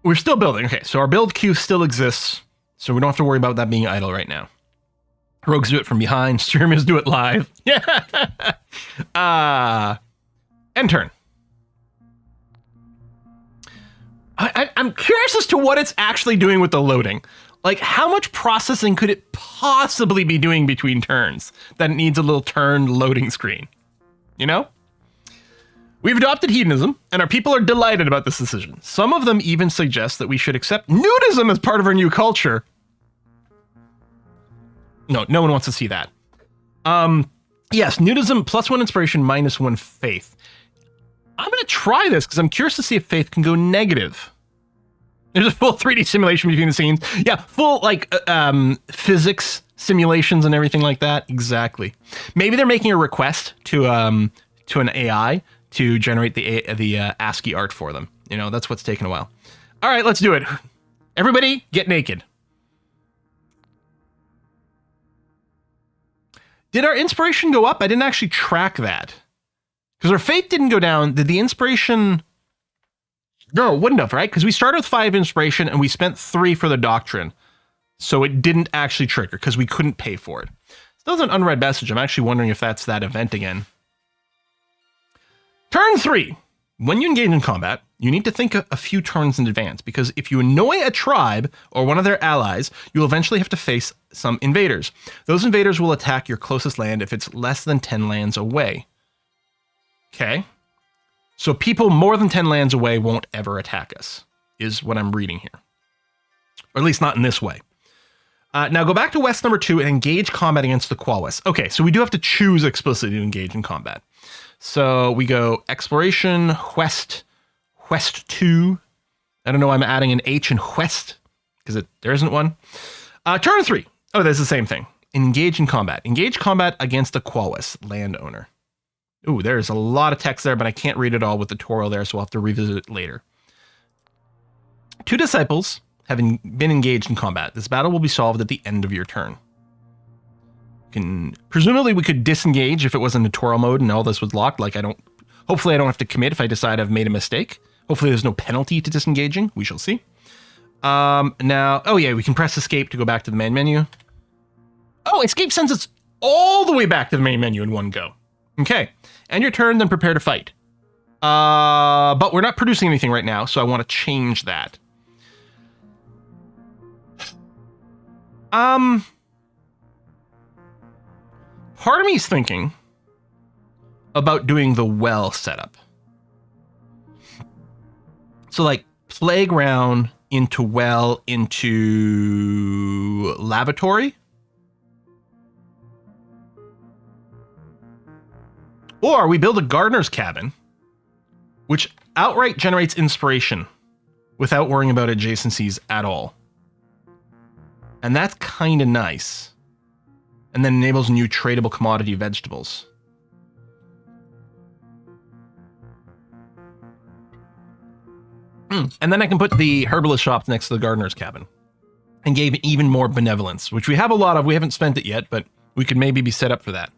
Speaker 1: we're still building. Okay, so our build queue still exists, so we don't have to worry about that being idle right now. Rogues do it from behind. Streamers do it live. Yeah. End turn. I'm curious as to what it's actually doing with the loading. Like, how much processing could it possibly be doing between turns that it needs a little turn loading screen? We've adopted hedonism, and our people are delighted about this decision. Some of them even suggest that we should accept nudism as part of our new culture. No one wants to see that. Yes, nudism +1 inspiration, -1 faith. I'm going to try this because I'm curious to see if faith can go negative. There's a full 3D simulation between the scenes. Yeah, full physics simulations and everything like that. Exactly. Maybe they're making a request to an AI to generate the ASCII art for them. That's what's taken a while. All right, let's do it. Everybody, get naked. Did our inspiration go up? I didn't actually track that because our faith didn't go down. Did the inspiration? No, it wouldn't have, right? Because we started with 5 inspiration and we spent 3 for the doctrine. So it didn't actually trigger because we couldn't pay for it. Still an unread message. I'm actually wondering if that's that event again. Turn 3. When you engage in combat, you need to think a few turns in advance because if you annoy a tribe or one of their allies, you'll eventually have to face some invaders. Those invaders will attack your closest land if it's less than 10 lands away. Okay. So people more than 10 lands away won't ever attack us, is what I'm reading here. Or at least not in this way. Now go back to West number 2 and engage combat against the Quawus. Okay, so we do have to choose explicitly to engage in combat. So we go Exploration, West Quest 2. I don't know why I'm adding an H in Quest, because there isn't one. Turn 3. Oh, that's the same thing. Engage in combat. Engage combat against the Qualwis landowner. Ooh, there's a lot of text there, but I can't read it all with the tutorial there, so we'll have to revisit it later. 2 disciples have been engaged in combat. This battle will be solved at the end of your turn. Presumably we could disengage if it was in tutorial mode and all this was locked. Hopefully I don't have to commit if I decide I've made a mistake. Hopefully there's no penalty to disengaging. We shall see. Now, oh yeah, we can press escape to go back to the main menu. Oh, escape sends us all the way back to the main menu in one go. Okay, and your turn, then prepare to fight. But we're not producing anything right now, so I want to change that. Part of me is thinking about doing the well setup. So like playground into well into lavatory. Or we build a gardener's cabin, which outright generates inspiration without worrying about adjacencies at all. And that's kind of nice. And then enables new tradable commodity vegetables. And then I can put the herbalist shop next to the gardener's cabin. And gave even more benevolence, which we have a lot of. We haven't spent it yet, but we could maybe be set up for that.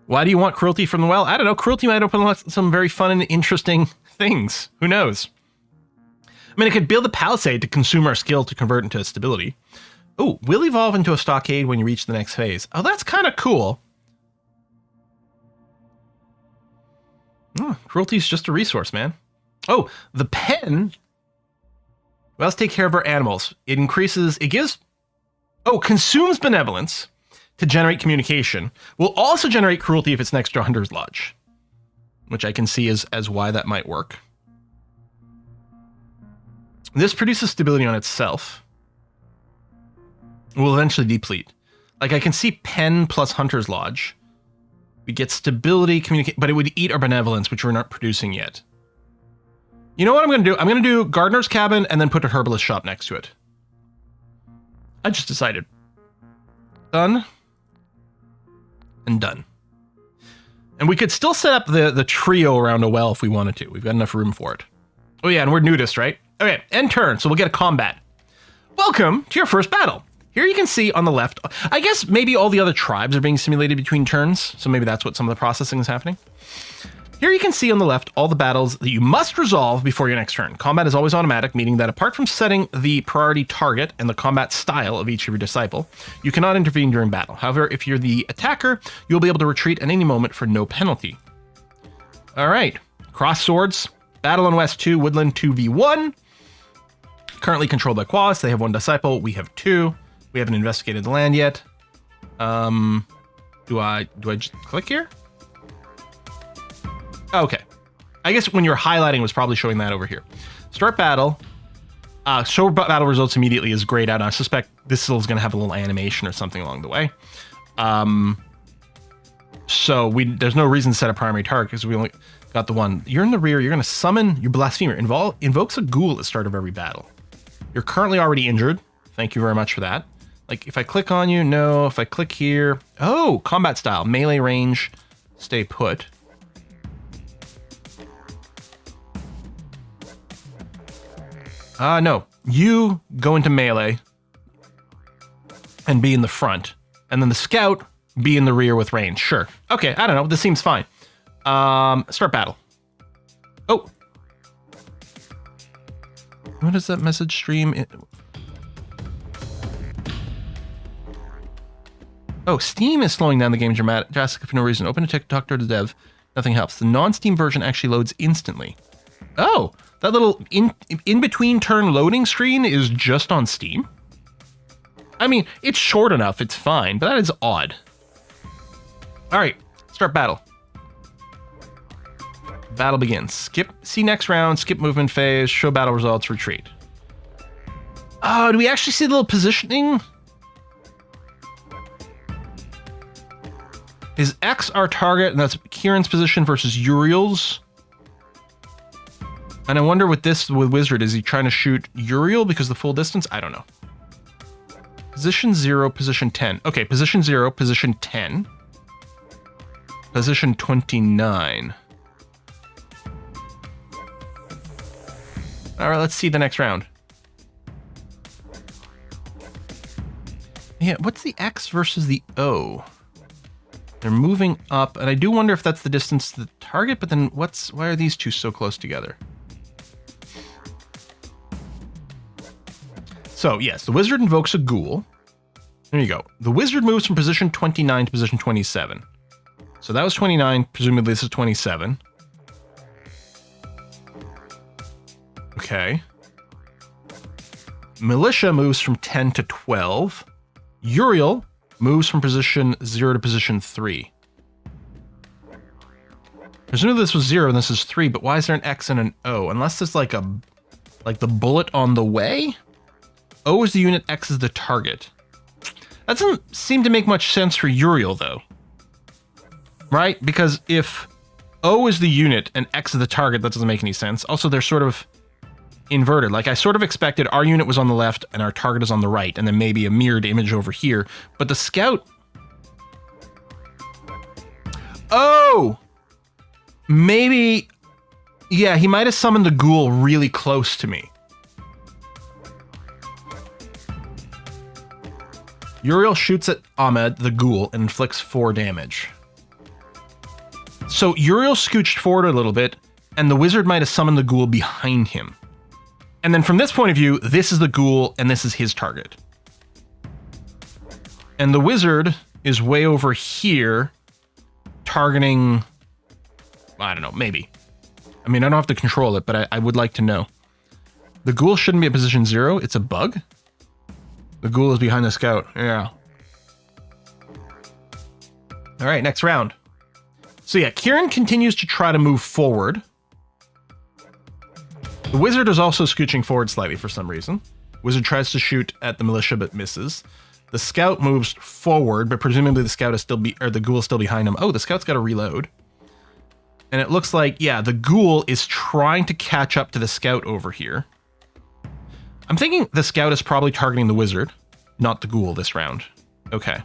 Speaker 1: Why do you want cruelty from the well? I don't know. Cruelty might open up some very fun and interesting things. Who knows? I mean, it could build a palisade to consume our skill to convert into stability. Oh, will evolve into a stockade when you reach the next phase. Oh, that's kind of cool. Oh, cruelty is just a resource, man. Oh, the pen. Well, let's take care of our animals. It consumes benevolence to generate communication. Will also generate cruelty if it's next to a hunter's lodge, which I can see as why that might work. This produces stability on itself. Will eventually deplete. Like I can see pen plus hunter's lodge. We get stability, communicate, but it would eat our benevolence, which we're not producing yet. You know what I'm going to do? I'm going to do gardener's cabin and then put a herbalist shop next to it. I just decided. Done. And done. And we could still set up the trio around a well if we wanted to. We've got enough room for it. Oh yeah, and we're nudist, right? Okay, end turn, so we'll get a combat. Welcome to your first battle. Here you can see on the left, I guess maybe all the other tribes are being simulated between turns, so maybe that's what some of the processing is happening. Here you can see on the left all the battles that you must resolve before your next turn. Combat is always automatic, meaning that apart from setting the priority target and the combat style of each of your disciple, you cannot intervene during battle. However, if you're the attacker, you'll be able to retreat at any moment for no penalty. All right, cross swords, battle in West 2, Woodland 2v1. Currently controlled by Quas. They have 1 disciple, we have 2. We haven't investigated the land yet. Do I just click here? Okay. I guess when you're highlighting was probably showing that over here. Start battle. Show battle results immediately is grayed out. I suspect this is going to have a little animation or something along the way. So there's no reason to set a primary target because we only got the one. You're in the rear. You're going to summon your blasphemer. Invokes a ghoul at the start of every battle. You're currently already injured. Thank you very much for that. Like if I click on you, no. If I click here, oh, combat style, melee range, stay put. No, you go into melee and be in the front, and then the scout be in the rear with range. Sure. Okay, I don't know. This seems fine. Start battle. Oh. What is that message stream? Oh, Steam is slowing down the game drastically for no reason. Open a ticket, talk to the dev. Nothing helps. The non-Steam version actually loads instantly. Oh, that little in-between turn loading screen is just on Steam? I mean, it's short enough, it's fine, but that is odd. All right, start battle. Battle begins. See next round, skip movement phase, show battle results, retreat. Oh, do we actually see the little positioning? Is X our target, and that's Kieran's position versus Uriel's? And I wonder with Wizard, is he trying to shoot Uriel because the full distance? I don't know. Position 0, position 10. Okay, position 0, position 10. Position 29. All right, let's see the next round. Yeah, what's the X versus the O? They're moving up, and I do wonder if that's the distance to the target, but then why are these two so close together? So, yes, the Wizard invokes a ghoul. There you go. The Wizard moves from position 29 to position 27. So that was 29, presumably this is 27. Okay. Militia moves from 10 to 12. Uriel moves from position 0 to position 3. Presumably this was 0 and this is 3, but why is there an X and an O? Unless there's like the bullet on the way? O is the unit, X is the target. That doesn't seem to make much sense for Uriel, though. Right? Because if O is the unit and X is the target, that doesn't make any sense. Also, they're sort of inverted. Like, I sort of expected our unit was on the left and our target is on the right, and then maybe a mirrored image over here. But the scout... Oh! Maybe... Yeah, he might have summoned the ghoul really close to me. Uriel shoots at Ahmed, the ghoul, and inflicts 4 damage. So Uriel scooched forward a little bit, and the wizard might have summoned the ghoul behind him. And then from this point of view, this is the ghoul, and this is his target. And the wizard is way over here, targeting... I don't know, maybe. I mean, I don't have to control it, but I would like to know. The ghoul shouldn't be at position 0, it's a bug? The ghoul is behind the scout. Yeah. All right, next round. So yeah, Kieran continues to try to move forward. The wizard is also scooching forward slightly for some reason. Wizard tries to shoot at the militia but misses. The scout moves forward, but presumably the scout is still the ghoul is still behind him. Oh, the scout's got to reload. And it looks like, yeah, the ghoul is trying to catch up to the scout over here. I'm thinking the scout is probably targeting the wizard, not the ghoul this round. Okay.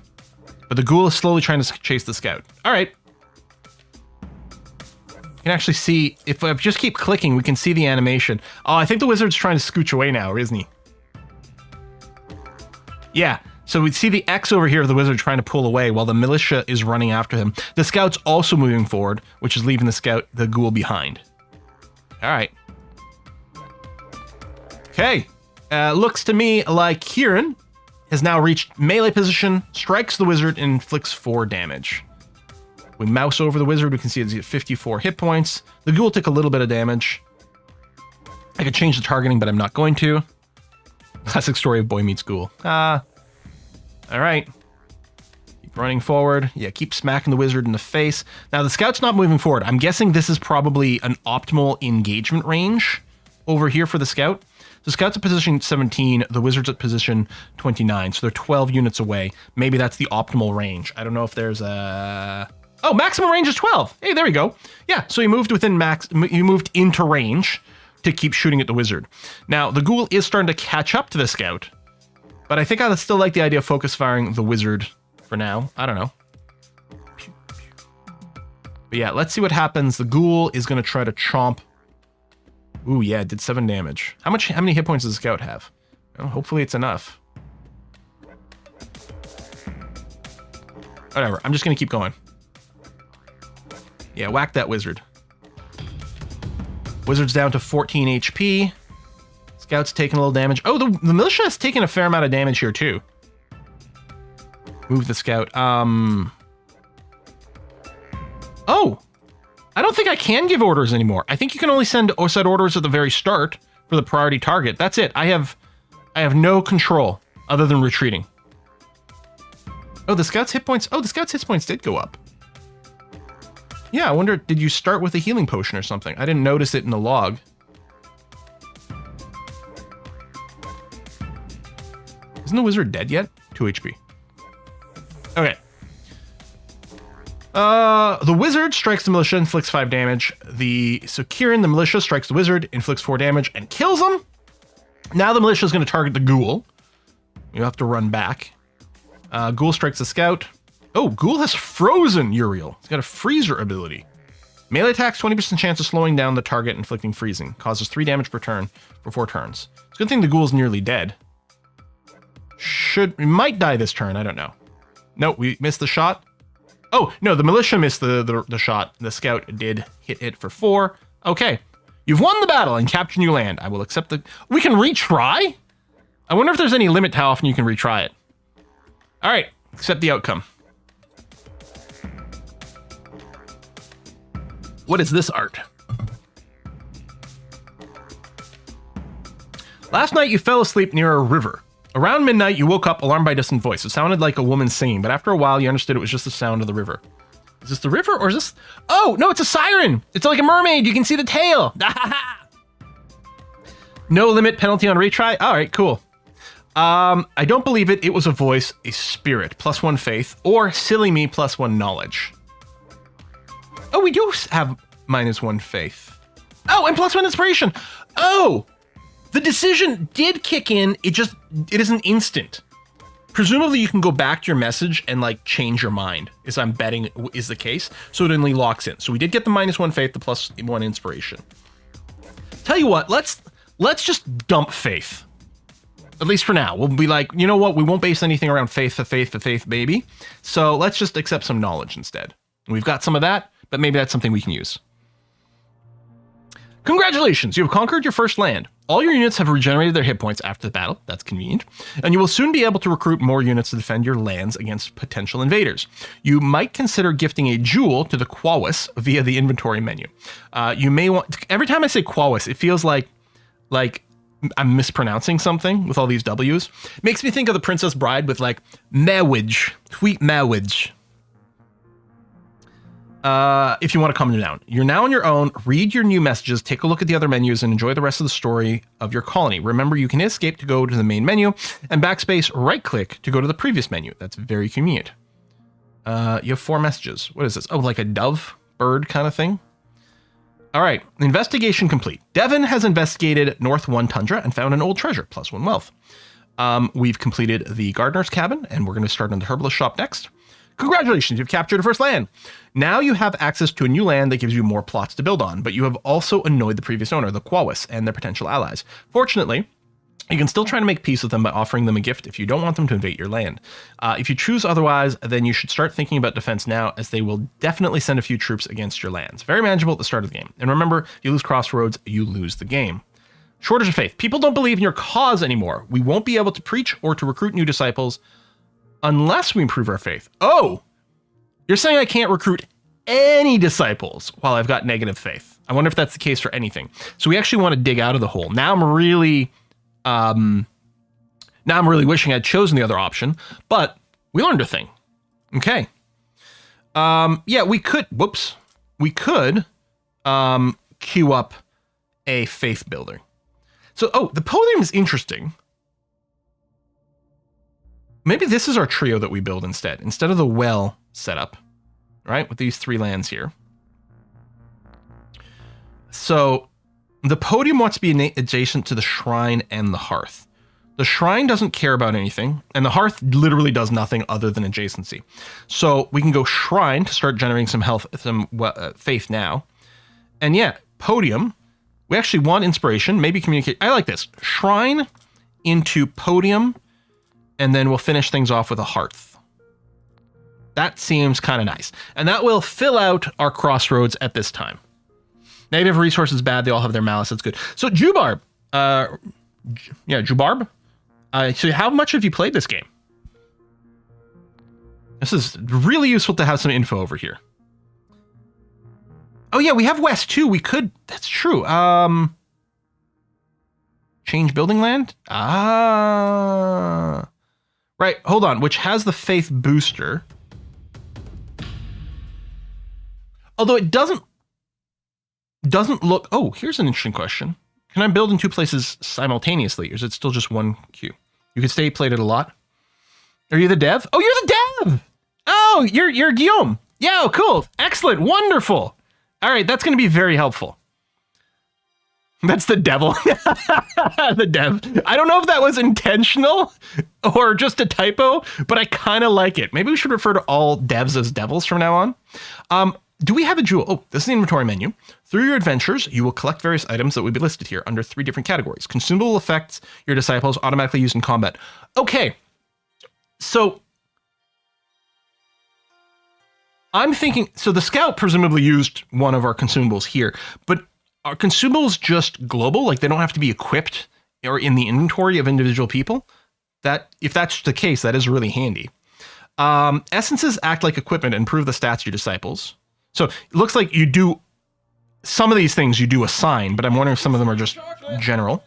Speaker 1: But the ghoul is slowly trying to chase the scout. All right. You can actually see, if I just keep clicking, we can see the animation. Oh, I think the wizard's trying to scooch away now, isn't he? Yeah. So we see the X over here of the wizard trying to pull away while the militia is running after him. The scout's also moving forward, which is leaving the ghoul behind. All right. Okay. Looks to me like Kieran has now reached melee position, strikes the wizard, and inflicts 4 damage. We mouse over the wizard, we can see it's at 54 hit points. The ghoul took a little bit of damage. I could change the targeting, but I'm not going to. Classic story of boy meets ghoul. All right. Keep running forward. Yeah, keep smacking the wizard in the face. Now, the scout's not moving forward. I'm guessing this is probably an optimal engagement range over here for the scout. The scout's at position 17, the wizard's at position 29, so they're 12 units away. Maybe that's the optimal range. I don't know if there's a... Oh, maximum range is 12. Hey, there we go. Yeah, so he moved he moved into range to keep shooting at the wizard. Now, the ghoul is starting to catch up to the scout, but I think I would still like the idea of focus firing the wizard for now. I don't know. But yeah, let's see what happens. The ghoul is going to try to chomp. Ooh, yeah, it did 7 damage. How many hit points does the scout have? Well, hopefully it's enough. Whatever, I'm just going to keep going. Yeah, whack that wizard. Wizard's down to 14 HP. Scout's taking a little damage. Oh, the militia has taken a fair amount of damage here, too. Move the scout. Oh! I don't think I can give orders anymore. I think you can only set orders at the very start for the priority target. That's it. I have no control other than retreating. Oh, the scout's hit points. Oh, the scout's hit points did go up. Yeah, I wonder, did you start with a healing potion or something? I didn't notice it in the log. Isn't the wizard dead yet? 2 HP. Okay. The wizard strikes the militia, inflicts 5 damage. So Kieran, the militia, strikes the wizard, inflicts 4 damage, and kills him. Now the militia is going to target the ghoul. You have to run back. Ghoul strikes the scout. Oh, ghoul has frozen Uriel. He's got a freezer ability. Melee attacks, 20% chance of slowing down the target, inflicting freezing. Causes 3 damage per turn for 4 turns. It's a good thing the ghoul's nearly dead. We might die this turn, I don't know. No, we missed the shot. Oh, no, the militia missed the shot. The scout did hit it for 4. Okay. You've won the battle and captured new land. I will accept the... We can retry? I wonder if there's any limit to how often you can retry it. All right, accept the outcome. What is this art? Last night you fell asleep near a river. Around midnight you woke up alarmed by a distant voice. It sounded like a woman singing, but after a while you understood it was just the sound of the river. Is this the river or is this... Oh, no, it's a siren. It's like a mermaid. You can see the tail. No limit penalty on retry. All right, cool. I don't believe it. It was a voice, a spirit, +1 faith, or silly me, +1 knowledge. Oh, we do have -1 faith. Oh, and +1 inspiration. Oh, the decision did kick in. It isn't instant. Presumably you can go back to your message and like change your mind, as I'm betting is the case. So it only locks in. So we did get the -1 faith, the +1 inspiration. Tell you what, let's just dump faith. At least for now. We'll be like, you know what? We won't base anything around faith, baby. So let's just accept some knowledge instead. And we've got some of that, but maybe that's something we can use. Congratulations, you have conquered your first land. All your units have regenerated their hit points after the battle. That's convenient. And you will soon be able to recruit more units to defend your lands against potential invaders. You might consider gifting a jewel to the Quawis via the inventory menu. You may want... Every time I say Quawis, it feels like I'm mispronouncing something with all these W's. Makes me think of the Princess Bride with like marriage, sweet marriage. If you want to calm down, you're now on your own. Read your new messages, take a look at the other menus, and enjoy the rest of the story of your colony. Remember, you can escape to go to the main menu, and backspace right-click to go to the previous menu. That's very convenient. You have 4 messages. What is this? Oh, like a dove bird kind of thing. All right, investigation complete. Devon has investigated North 1 Tundra and found an old treasure, +1 wealth. We've completed the gardener's cabin, and we're going to start on the herbalist shop next. Congratulations, you've captured a first land. Now you have access to a new land that gives you more plots to build on, but you have also annoyed the previous owner, the Quawis, and their potential allies. Fortunately, you can still try to make peace with them by offering them a gift if you don't want them to invade your land. If you choose otherwise, then you should start thinking about defense now, as they will definitely send a few troops against your lands. Very manageable at the start of the game. And remember, if you lose Crossroads, you lose the game. Shortage of faith. People don't believe in your cause anymore. We won't be able to preach or to recruit new disciples unless we improve our faith. Oh, you're saying I can't recruit any disciples while I've got negative faith. I wonder if that's the case for anything. So we actually want to dig out of the hole. Now I'm really wishing I'd chosen the other option, but we learned a thing. Okay. Yeah, we could queue up a faith builder. So, the podium is interesting. Maybe this is our trio that we build instead of the well setup, right? With these 3 lands here. So the podium wants to be adjacent to the shrine and the hearth. The shrine doesn't care about anything, and the hearth literally does nothing other than adjacency. So we can go shrine to start generating some faith now. And yeah, podium, we actually want inspiration, maybe communicate. I like this. Shrine into podium, and then we'll finish things off with a hearth. That seems kind of nice. And that will fill out our crossroads at this time. Negative resources bad. They all have their malice. That's good. So Jubarb. Jubarb. So how much have you played this game? This is really useful to have some info over here. Oh yeah, we have West too. We could, that's true. Change building land? Right, hold on, which has the faith booster. Although it doesn't look, oh, here's an interesting question. Can I build in 2 places simultaneously, or is it still just 1 queue? You can played it a lot. Are you the dev? Oh, you're the dev! Oh, you're Guillaume. Yeah, oh, cool. Excellent. Wonderful. All right, that's going to be very helpful. That's the devil. The dev. I don't know if that was intentional or just a typo, but I kind of like it. Maybe we should refer to all devs as devils from now on. Do we have a jewel? Oh, this is the inventory menu. Through your adventures, you will collect various items that would be listed here under 3 different categories. Consumable effects your disciples automatically use in combat. Okay, so I'm thinking, so the scout presumably used one of our consumables here, but are consumables just global? Like they don't have to be equipped or in the inventory of individual people? That, if that's the case, that is really handy. Essences act like equipment and improve the stats of your disciples. So it looks like you do, some of these things you do assign, but I'm wondering if some of them are just general.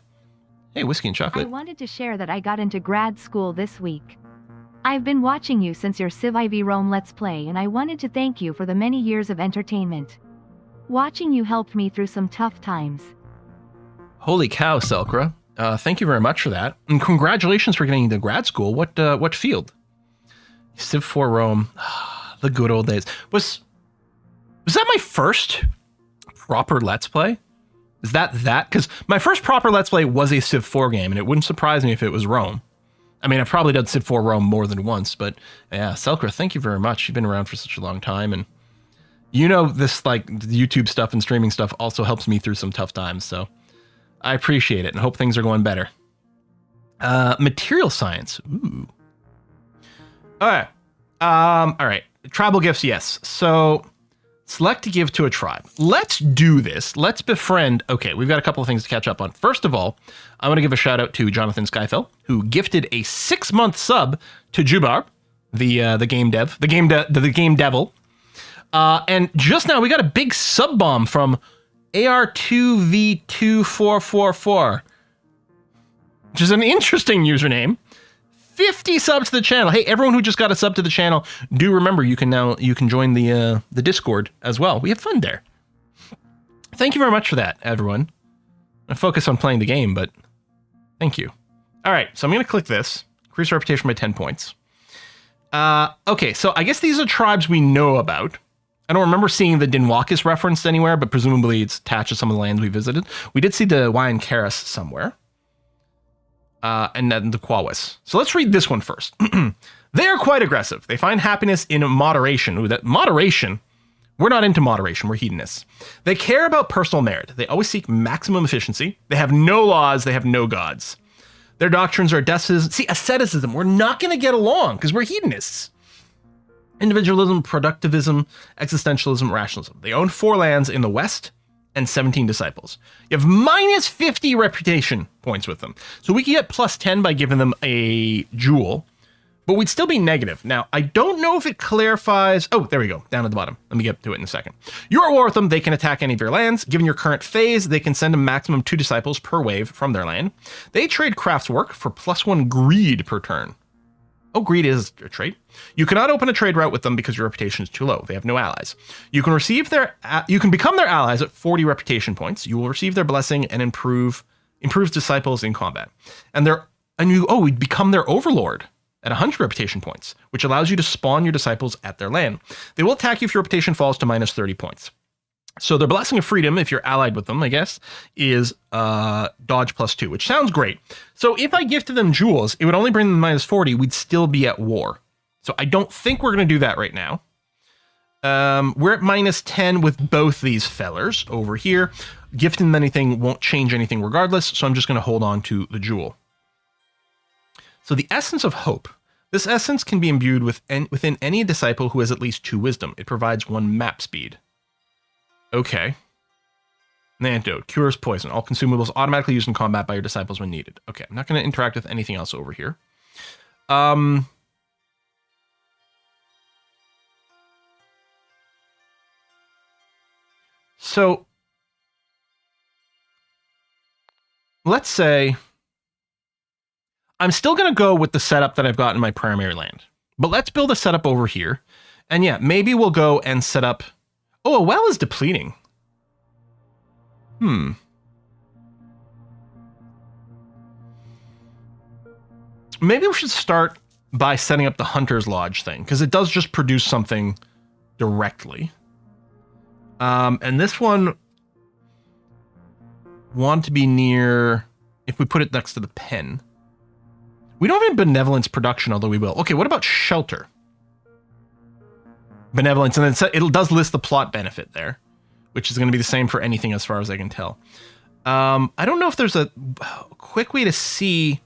Speaker 1: Hey, whiskey and chocolate.
Speaker 2: I wanted to share that I got into grad school this week. I've been watching you since your Civ IV Rome Let's Play, and I wanted to thank you for the many years of entertainment. Watching you helped me through some tough times.
Speaker 1: Holy cow, Selkra. Thank you very much for that. And congratulations for getting into grad school. What field? Civ 4 Rome. The good old days. Was that my first proper Let's Play? Is that? Because my first proper Let's Play was a Civ 4 game, and it wouldn't surprise me if it was Rome. I mean, I've probably done Civ 4 Rome more than once, but yeah, Selkra, thank you very much. You've been around for such a long time, and you know this, like, YouTube stuff and streaming stuff also helps me through some tough times, so I appreciate it and hope things are going better. Material science. Ooh. All right. All right. Tribal gifts, yes. So select to give to a tribe. Let's do this. Let's befriend. Okay, we've got a couple of things to catch up on. First of all, I want to give a shout out to Jonathan Skyfell, who gifted a 6-month sub to Jubar, the game dev, the game devil. And just now we got a big sub bomb from AR2V2444, which is an interesting username. 50 subs to the channel. Hey, everyone who just got a sub to the channel, do remember you can join the Discord as well. We have fun there. Thank you very much for that, everyone. I focus on playing the game, but thank you. All right, so I'm going to click this. Increase reputation by 10 points. Okay, so I guess these are tribes we know about. I don't remember seeing the Dinwakis referenced anywhere, but presumably it's attached to some of the lands we visited. We did see the Wayan Karas somewhere. And then the Quawis. So let's read this one first. They are quite aggressive. They find happiness in moderation. Ooh, that moderation. We're not into moderation. We're hedonists. They care about personal merit. They always seek maximum efficiency. They have no laws. They have no gods. Their doctrines are asceticism. We're not going to get along because we're hedonists. Individualism, productivism, existentialism, rationalism. They own 4 lands in the West and 17 disciples. You have minus 50 reputation points with them. So we can get plus 10 by giving them a jewel, but we'd still be negative. Now, I don't know if it clarifies. Oh, there we go, down at the bottom. Let me get to it in a second. You're at war with them. They can attack any of your lands. Given your current phase, they can send a maximum 2 disciples per wave from their land. They trade crafts work for +1 greed per turn. Oh, greed is a trait. You cannot open a trade route with them because your reputation is too low. They have no allies. You can become their allies at 40 reputation points. You will receive their blessing and improves disciples in combat. We become their overlord at 100 reputation points, which allows you to spawn your disciples at their land. They will attack you if your reputation falls to minus 30 points. So their blessing of freedom, if you're allied with them, I guess, is dodge +2, which sounds great. So if I gifted them jewels, it would only bring them minus 40. We'd still be at war. So I don't think we're going to do that right now. We're at minus 10 with both these fellers over here. Gifting them anything won't change anything regardless, so I'm just going to hold on to the jewel. So the essence of hope. This essence can be imbued within any disciple who has at least 2 wisdom. It provides 1 map speed. Okay. An antidote. Cures poison. All consumables automatically used in combat by your disciples when needed. Okay, I'm not going to interact with anything else over here. So, let's say I'm still going to go with the setup that I've got in my primary land. But let's build a setup over here. And yeah, maybe we'll go and set up... Oh, a well is depleting. Maybe we should start by setting up the Hunter's Lodge thing, because it does just produce something directly. And this one want to be near, if we put it next to the pen. We don't have any benevolence production, although we will. Okay, what about shelter? Benevolence, and then it does list the plot benefit there, which is going to be the same for anything as far as I can tell. I don't know if there's a quick way to see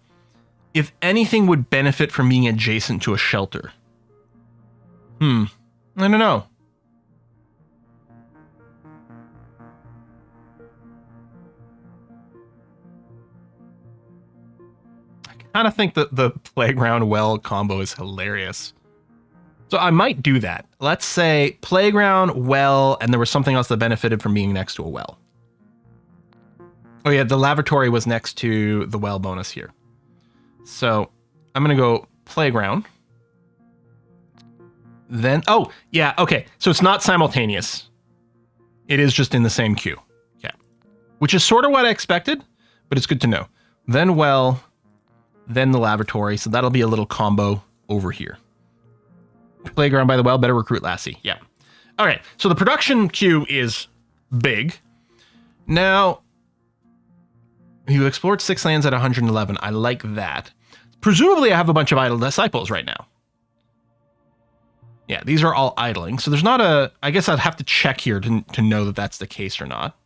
Speaker 1: if anything would benefit from being adjacent to a shelter. I don't know. I kind of think that the playground well combo is hilarious. So I might do that. Let's say playground, well, and there was something else that benefited from being next to a well. Oh yeah, the lavatory was next to the well bonus here. So I'm going to go playground. Then, oh, yeah, okay. So it's not simultaneous. It is just in the same queue. Yeah. Which is sort of what I expected, but it's good to know. Then well, then the lavatory. So that'll be a little combo over here. Playground by the well, better recruit Lassie. Yeah. All right. So the production queue is big. Now, you explored 6 lands at 111. I like that. Presumably, I have a bunch of idle disciples right now. Yeah, these are all idling. So there's not a... I guess I'd have to check here to know that that's the case or not.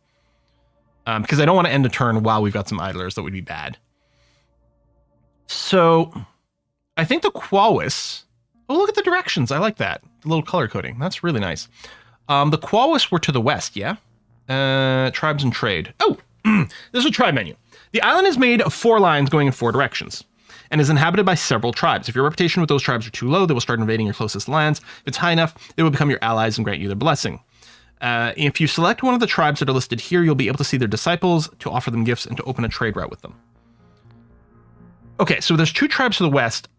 Speaker 1: Because I don't want to end a turn while we've got some idlers. That would be bad. So I think the Quawis... Oh, look at the directions. I like that. The little color coding. That's really nice. The Quawis were to the west, yeah? Tribes and trade. Oh, this is a tribe menu. The island is made of 4 lines going in 4 directions and is inhabited by several tribes. If your reputation with those tribes are too low, they will start invading your closest lands. If it's high enough, they will become your allies and grant you their blessing. If you select one of the tribes that are listed here, you'll be able to see their disciples, to offer them gifts, and to open a trade route with them. Okay, so there's 2 tribes to the west.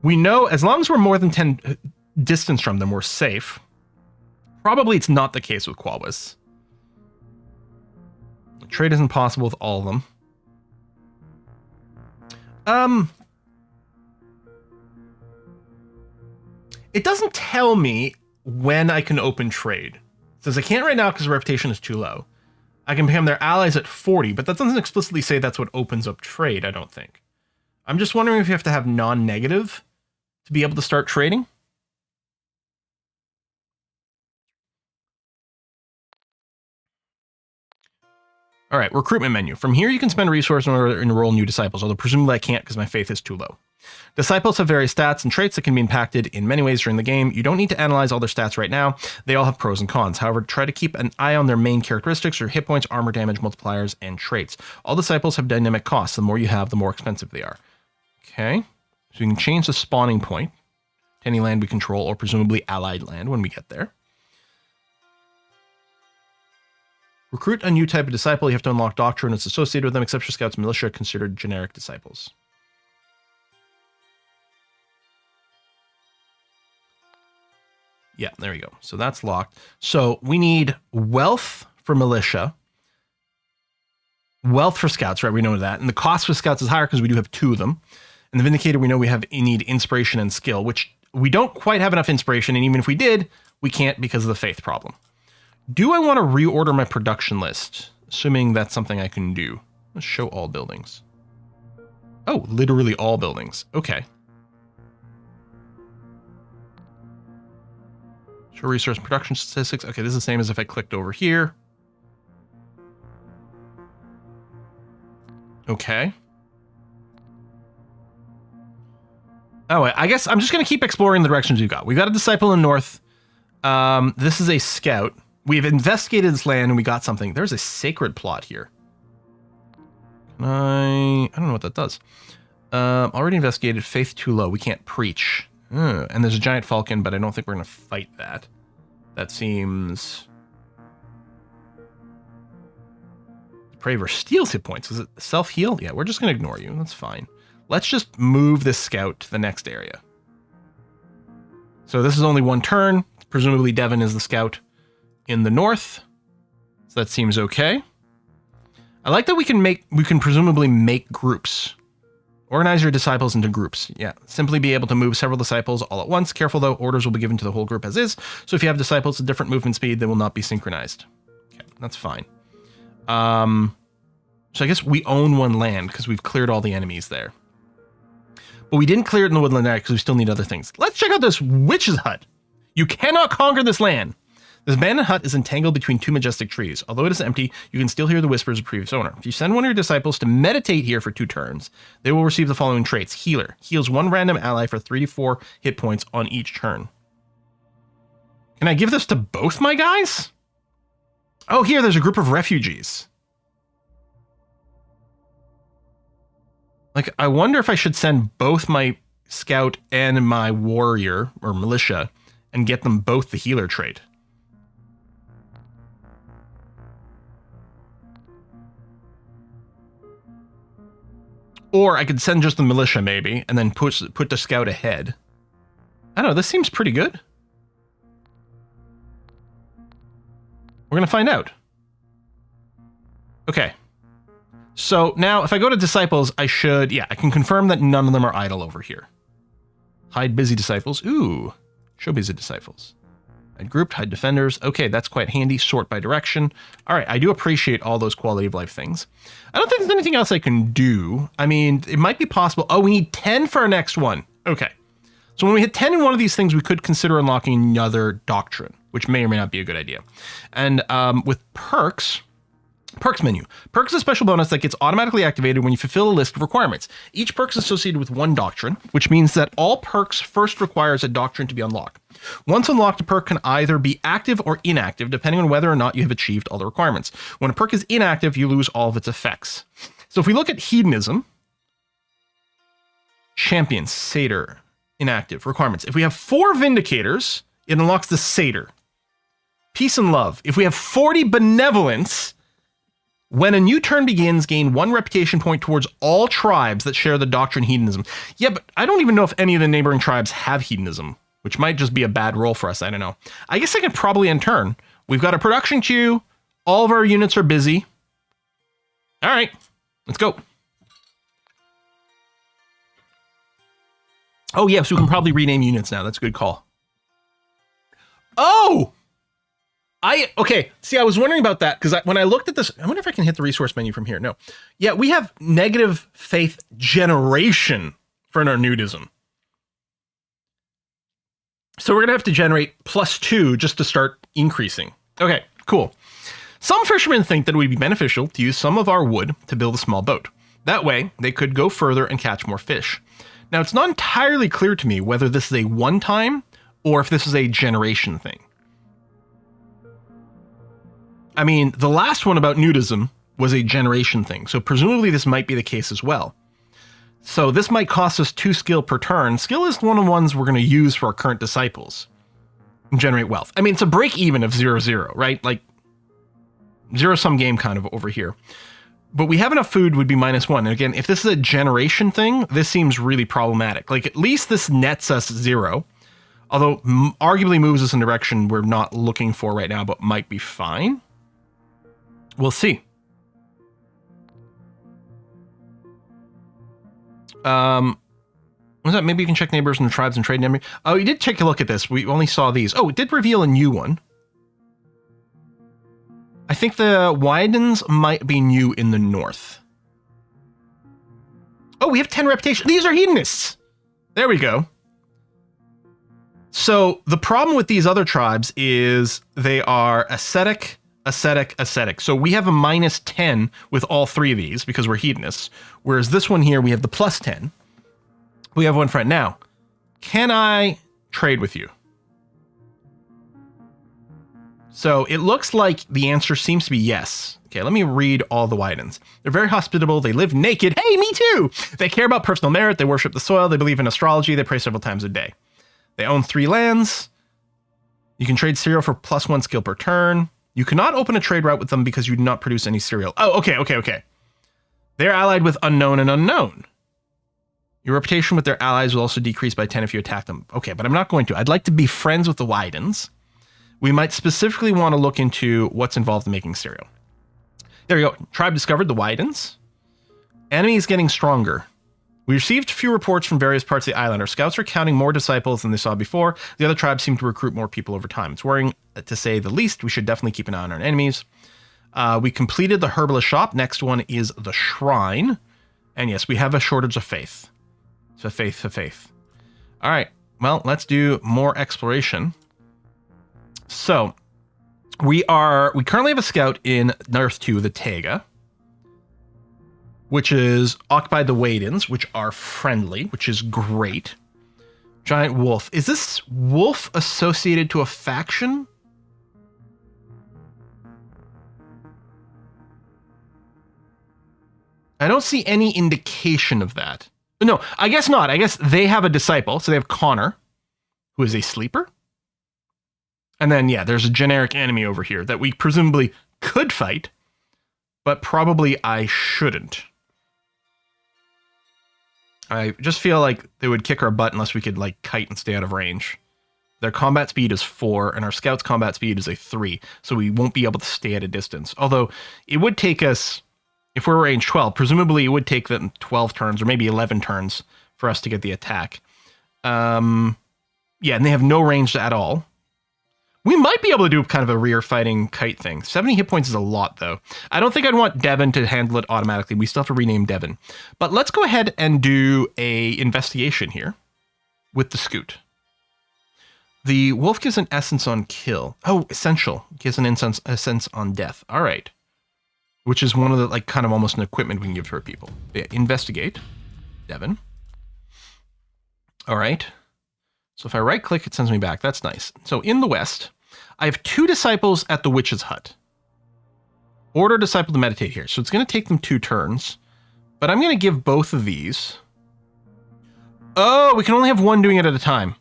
Speaker 1: We know as long as we're more than 10 distance from them, we're safe. Probably it's not the case with Quawis. Trade isn't possible with all of them. It doesn't tell me when I can open trade. It says I can't right now because the reputation is too low. I can become their allies at 40, but that doesn't explicitly say that's what opens up trade, I don't think. I'm just wondering if you have to have non-negative to be able to start trading. All right, recruitment menu. From here, you can spend resources in order to enroll new disciples, although presumably I can't because my faith is too low. Disciples have various stats and traits that can be impacted in many ways during the game. You don't need to analyze all their stats right now. They all have pros and cons. However, try to keep an eye on their main characteristics or hit points, armor damage, multipliers, and traits. All disciples have dynamic costs. The more you have, the more expensive they are. Okay, so you can change the spawning point to any land we control or presumably allied land when we get there. Recruit a new type of disciple. You have to unlock doctrine that's associated with them, except for scouts and militia considered generic disciples. Yeah, there we go. So that's locked. So we need wealth for militia. Wealth for scouts, right? We know that. And the cost for scouts is higher because we do have 2 of them. And the Vindicator, we know we need inspiration and skill, which we don't quite have enough inspiration. And even if we did, we can't because of the faith problem. Do I want to reorder my production list? Assuming that's something I can do. Let's show all buildings. Oh, literally all buildings. Okay. Show resource production statistics. Okay, this is the same as if I clicked over here. Okay. Oh, I guess I'm just going to keep exploring the directions we've got. We've got a disciple in the north. This is a scout. We've investigated this land and we got something. There's a sacred plot here. I don't know what that does. Already investigated. Faith too low. We can't preach. And there's a giant falcon, but I don't think we're going to fight that. That seems... Depraver steals hit points. Is it self-heal? Yeah, we're just going to ignore you. That's fine. Let's just move this scout to the next area. So this is only 1 turn. Presumably Devon is the scout in the north. So that seems okay. I like that we can presumably make groups Organize your disciples into groups. Yeah, simply be able to move several disciples all at once. Careful though, orders will be given to the whole group as is. So if you have disciples with different movement speed, they will not be synchronized. Okay, that's fine. So I guess we own one land because we've cleared all the enemies there. But we didn't clear it in the woodland area because we still need other things. Let's check out this witch's hut. You cannot conquer this land. This abandoned hut is entangled between two majestic trees. Although it is empty, you can still hear the whispers of previous owner. If you send one of your disciples to meditate here for 2 turns, they will receive the following traits. Healer. Heals 1 random ally for 3 to 4 hit points on each turn. Can I give this to both my guys? Oh, here, there's a group of refugees. Like, I wonder if I should send both my scout and my warrior, or militia, and get them both the healer trait. Or I could send just the militia, maybe, and then put the scout ahead. I don't know, this seems pretty good. We're gonna find out. Okay. So now, if I go to disciples, I should, yeah, I can confirm that none of them are idle over here. Hide busy disciples. Ooh, show busy disciples. Hide grouped, hide defenders. Okay, that's quite handy. Sort by direction. All right, I do appreciate all those quality of life things. I don't think there's anything else I can do. I mean, it might be possible. Oh, we need 10 for our next one. Okay. So when we hit 10 in one of these things, we could consider unlocking another doctrine, which may or may not be a good idea. And with perks... Perks menu. Perks is a special bonus that gets automatically activated when you fulfill a list of requirements. Each perk is associated with 1 doctrine, which means that all perks first requires a doctrine to be unlocked. Once unlocked, a perk can either be active or inactive, depending on whether or not you have achieved all the requirements. When a perk is inactive, you lose all of its effects. So if we look at hedonism, champion, satyr, inactive, requirements. If we have 4 vindicators, it unlocks the satyr. Peace and love. If we have 40 benevolence, when a new turn begins, gain 1 reputation point towards all tribes that share the doctrine hedonism. Yeah, but I don't even know if any of the neighboring tribes have hedonism, which might just be a bad roll for us. I don't know. I guess I could probably end turn. We've got a production queue. All of our units are busy. All right, let's go. Oh, yeah, so we can probably rename units now. That's a good call. Oh! Okay, see, I was wondering about that, because when I looked at this, I wonder if I can hit the resource menu from here. No. Yeah, we have negative faith generation for our nudism. So we're going to have to generate +2 just to start increasing. Okay, cool. Some fishermen think that it would be beneficial to use some of our wood to build a small boat. That way, they could go further and catch more fish. Now, it's not entirely clear to me whether this is a one-time or if this is a generation thing. I mean, the last one about nudism was a generation thing, so presumably this might be the case as well. So this might cost us 2 skill per turn. Skill is one of the ones we're going to use for our current disciples and generate wealth. I mean, it's a break even of 0-0, right? Like zero-sum game kind of over here. But we have enough food would be -1. And again, if this is a generation thing, this seems really problematic. Like at least this nets us 0. Although arguably moves us in a direction we're not looking for right now, but might be fine. We'll see. Was that maybe you can check neighbors and tribes and trade memory? Oh, you did take a look at this. We only saw these. Oh, it did reveal a new one. I think the Widens might be new in the north. Oh, we have 10 reputation. These are hedonists. There we go. So the problem with these other tribes is they are ascetic, ascetic, ascetic. So we have a -10 with all 3 of these because we're hedonists. Whereas this one here, we have the +10. We have one friend. Now, can I trade with you? So it looks like the answer seems to be yes. Okay, let me read all the Widens. They're very hospitable. They live naked. Hey, me too. They care about personal merit. They worship the soil. They believe in astrology. They pray several times a day. They own 3 lands. You can trade cereal for +1 skill per turn. You cannot open a trade route with them because you do not produce any cereal. Oh, okay. They're allied with unknown and unknown. Your reputation with their allies will also decrease by 10 if you attack them. Okay, but I'm not going to. I'd like to be friends with the Widens. We might specifically want to look into what's involved in making cereal. There we go. Tribe discovered, the Widens. Enemy is getting stronger. We received few reports from various parts of the island. Our scouts are counting more disciples than they saw before. The other tribes seem to recruit more people over time. It's worrying, to say the least. We should definitely keep an eye on our enemies. We completed the herbalist shop. Next one is the shrine. And yes, we have a shortage of faith. So faith. All right. Well, let's do more exploration. So we currently have a scout in North 2, the Taiga, which is occupied the Wadens, which are friendly, which is great. Giant wolf. Is this wolf associated to a faction? I don't see any indication of that. No, I guess not. I guess they have a disciple. So they have Connor, who is a sleeper. And then, yeah, there's a generic enemy over here that we presumably could fight, but probably I shouldn't. I just feel like they would kick our butt unless we could, like, kite and stay out of range. Their combat speed is 4, and our scout's combat speed is a 3, so we won't be able to stay at a distance. Although, it would take us, if we're range 12, presumably it would take them 12 turns, or maybe 11 turns, for us to get the attack. Yeah, and they have no range at all. We might be able to do kind of a rear fighting kite thing. 70 hit points is a lot, though. I don't think I'd want Devon to handle it automatically. We still have to rename Devon. But let's go ahead and do a investigation here with the scoot. The wolf gives an essence on kill. Oh, essential. Gives an essence on death. All right. Which is one of the, like, kind of almost an equipment we can give to our people. Yeah, investigate. Devon. All right. So if I right click, it sends me back. That's nice. So in the west, I have 2 disciples at the witch's hut. Order a disciple to meditate here. So it's going to take them 2 turns. But I'm going to give both of these. Oh, we can only have one doing it at a time.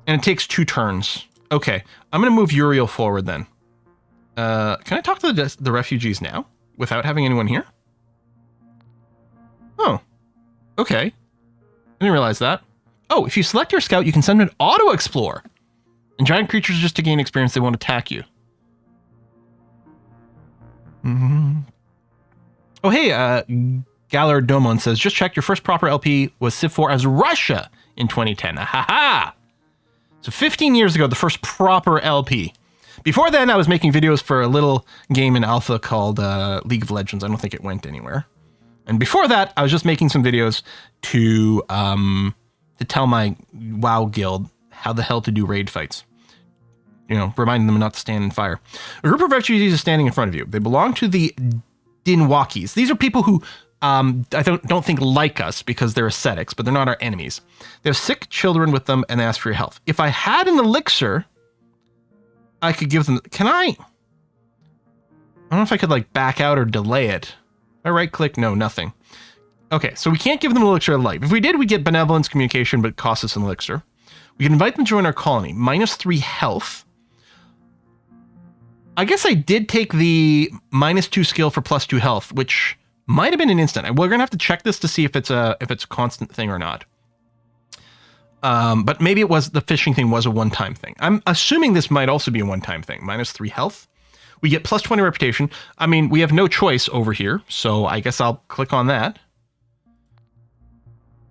Speaker 1: And it takes 2 turns. Okay, I'm going to move Uriel forward then. Can I talk to the refugees now without having anyone here? Oh, okay. I didn't realize that. Oh, if you select your scout, you can send an auto-explore. And giant creatures, just to gain experience, they won't attack you. Mm-hmm. Oh, hey, Galar Domon says, just check your first proper LP was Civ 4 as Russia in 2010. Ha! So 15 years ago, the first proper LP. Before then, I was making videos for a little game in alpha called League of Legends. I don't think it went anywhere. And before that, I was just making some videos to tell my WoW guild how the hell to do raid fights. You know, reminding them not to stand in fire. A group of refugees is standing in front of you. They belong to the Dinwakis. These are people who I don't think like us because they're ascetics, but they're not our enemies. They have sick children with them and they ask for your health. If I had an elixir, I could give them... Can I? I don't know if I could like back out or delay it. If I right click, no, nothing. Okay, so we can't give them an elixir of life. If we did, we get benevolence communication, but it costs us an elixir. We can invite them to join our colony. -3 health. I guess I did take the -2 skill for +2 health, which might have been an instant. We're gonna have to check this to see if it's a constant thing or not. But maybe it was the fishing thing was a one-time thing. I'm assuming this might also be a one-time thing. -3 health. We get +20 reputation. I mean, we have no choice over here, so I guess I'll click on that.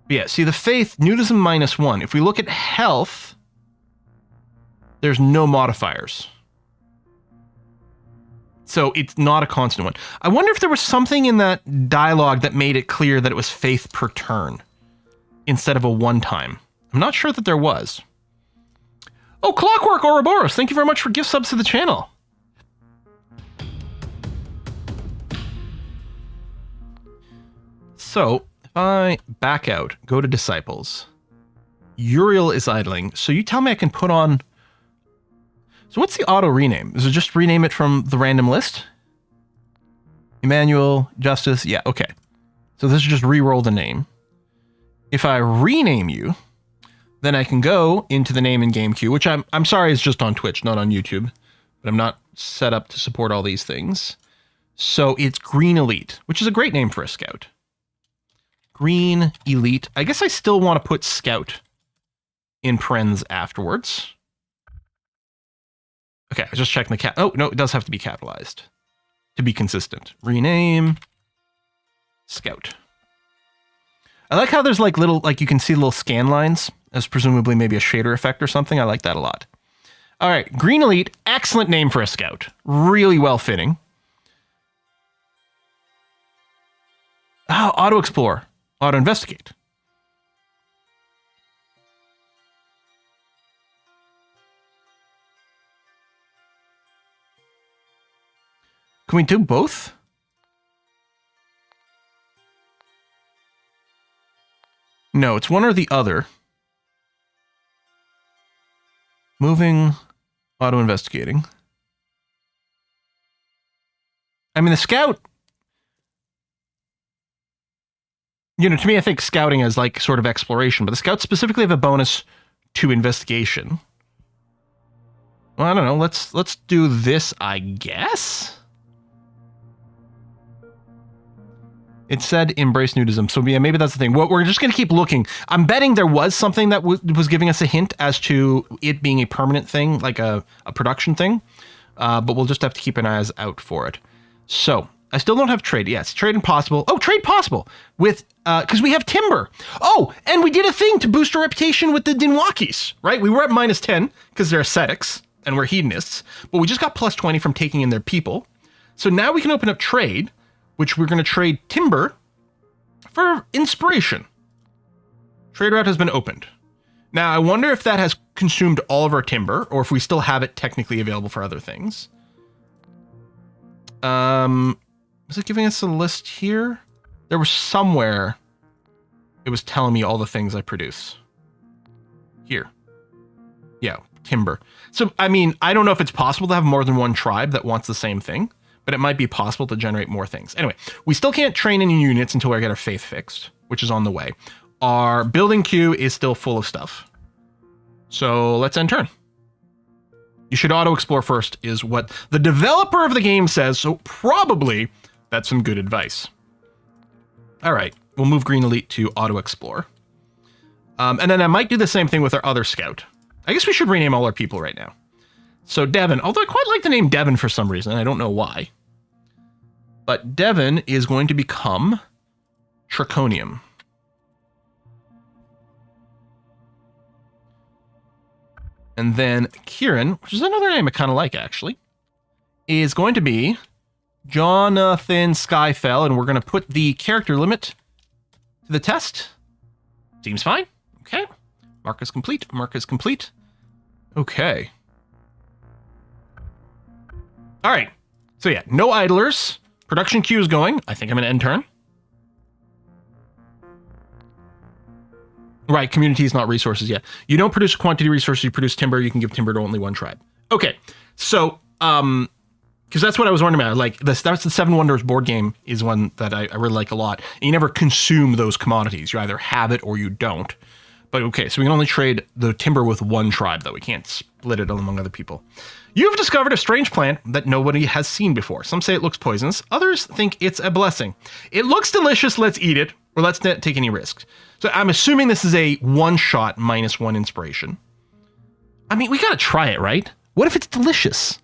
Speaker 1: But yeah, see the faith, nudism -1. If we look at health, there's no modifiers. So it's not a constant one. I wonder if there was something in that dialogue that made it clear that it was faith per turn instead of a one-time. I'm not sure that there was. Oh, Clockwork Ouroboros, thank you very much for gift subs to the channel. So if I back out, go to disciples, Uriel is idling. So you tell me I can put on... So what's the auto rename? Is it just rename it from the random list? Emmanuel, Justice, yeah, okay. So this is just re-roll the name. If I rename you, then I can go into the name in game queue, which I'm sorry is just on Twitch, not on YouTube. But I'm not set up to support all these things. So it's Green Elite, which is a great name for a scout. Green Elite. I guess I still want to put Scout in parens afterwards. Okay, I was just checking the cap. Oh, no, it does have to be capitalized. to be consistent. Rename Scout. I like how there's like little, like you can see little scan lines as presumably maybe a shader effect or something. I like that a lot. All right, Green Elite, excellent name for a scout. Really well fitting. Oh, Auto Explore, Auto Investigate. Can we do both? No, it's one or the other. Moving, auto investigating. I mean, the scout, you know, to me, I think scouting is like sort of exploration, but the scouts specifically have a bonus to investigation. Well, I don't know. Let's do this, I guess. It said embrace nudism. So yeah, maybe that's the thing. Well, we're just going to keep looking. I'm betting there was something that was giving us a hint as to it being a permanent thing, like a production thing. But we'll just have to keep an eye out for it. So I still don't have trade. Yes, trade impossible. Oh, trade possible with, because we have timber. Oh, and we did a thing to boost our reputation with the Dinwakis, right? We were at -10 because they're ascetics and we're hedonists, but we just got +20 from taking in their people. So now we can open up trade, which we're going to trade timber for inspiration. Trade route has been opened. Now, I wonder if that has consumed all of our timber, or if we still have it technically available for other things. Is it giving us a list here? There was somewhere it was telling me all the things I produce. Here. Yeah, timber. So, I mean, I don't know if it's possible to have more than one tribe that wants the same thing, but it might be possible to generate more things. Anyway, we still can't train any units until we get our faith fixed, which is on the way. Our building queue is still full of stuff. So let's end turn. You should auto-explore first, is what the developer of the game says, so probably that's some good advice. All right, we'll move Green Elite to auto-explore. And then I might do the same thing with our other scout. I guess we should rename all our people right now. So Devon, although I quite like the name Devon for some reason, I don't know why. But Devon is going to become Triconium. And then Kieran, which is another name I kind of like actually, is going to be Jonathan Skyfell, and we're going to put the character limit to the test. Seems fine. Okay. Mark is complete. Mark is complete. Okay. All right. So yeah, no idlers. Production queue is going. I think I'm going to end turn. Right, community is not resources yet. You don't produce quantity resources, you produce timber, you can give timber to only one tribe. Okay, so, because that's what I was wondering about. Like, that's the Seven Wonders board game is one that I really like a lot. And you never consume those commodities. You either have it or you don't. But okay, so we can only trade the timber with one tribe, though. We can't split it among other people. You've discovered a strange plant that nobody has seen before. Some say it looks poisonous. Others think it's a blessing. It looks delicious, let's eat it, or let's not take any risks. So I'm assuming this is a one-shot -1 inspiration. I mean, we gotta try it, right? What if it's delicious?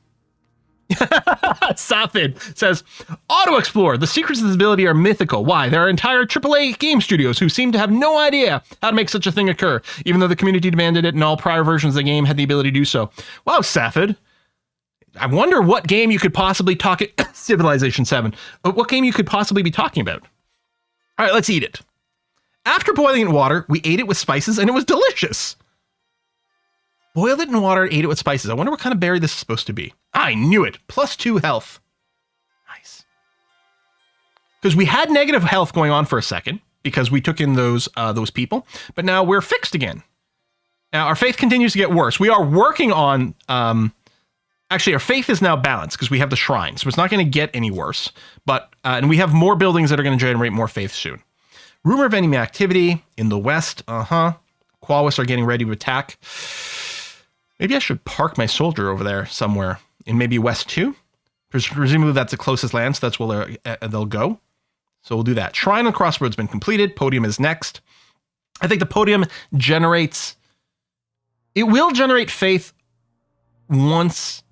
Speaker 1: Safid says, Auto-explore. The secrets of this ability are mythical. Why? There are entire AAA game studios who seem to have no idea how to make such a thing occur, even though the community demanded it and all prior versions of the game had the ability to do so. Wow, Safid. I wonder what game you could possibly talk it. Civilization 7. What game you could possibly be talking about? All right, let's eat it. After boiling it in water, we ate it with spices and it was delicious. Boiled it in water, ate it with spices. I wonder what kind of berry this is supposed to be. I knew it. +2 health. Nice. Because we had negative health going on for a second because we took in those people, but now we're fixed again. Now our faith continues to get worse. We are working on, actually our faith is now balanced because we have the shrine, so it's not going to get any worse. But, and we have more buildings that are going to generate more faith soon. Rumor of enemy activity in the west. Quawis are getting ready to attack. Maybe I should park my soldier over there somewhere in maybe west 2. Presumably that's the closest land, so that's where they'll go. So we'll do that. Shrine and Crossroads been completed. Podium is next. I think the podium generates... It will generate faith once...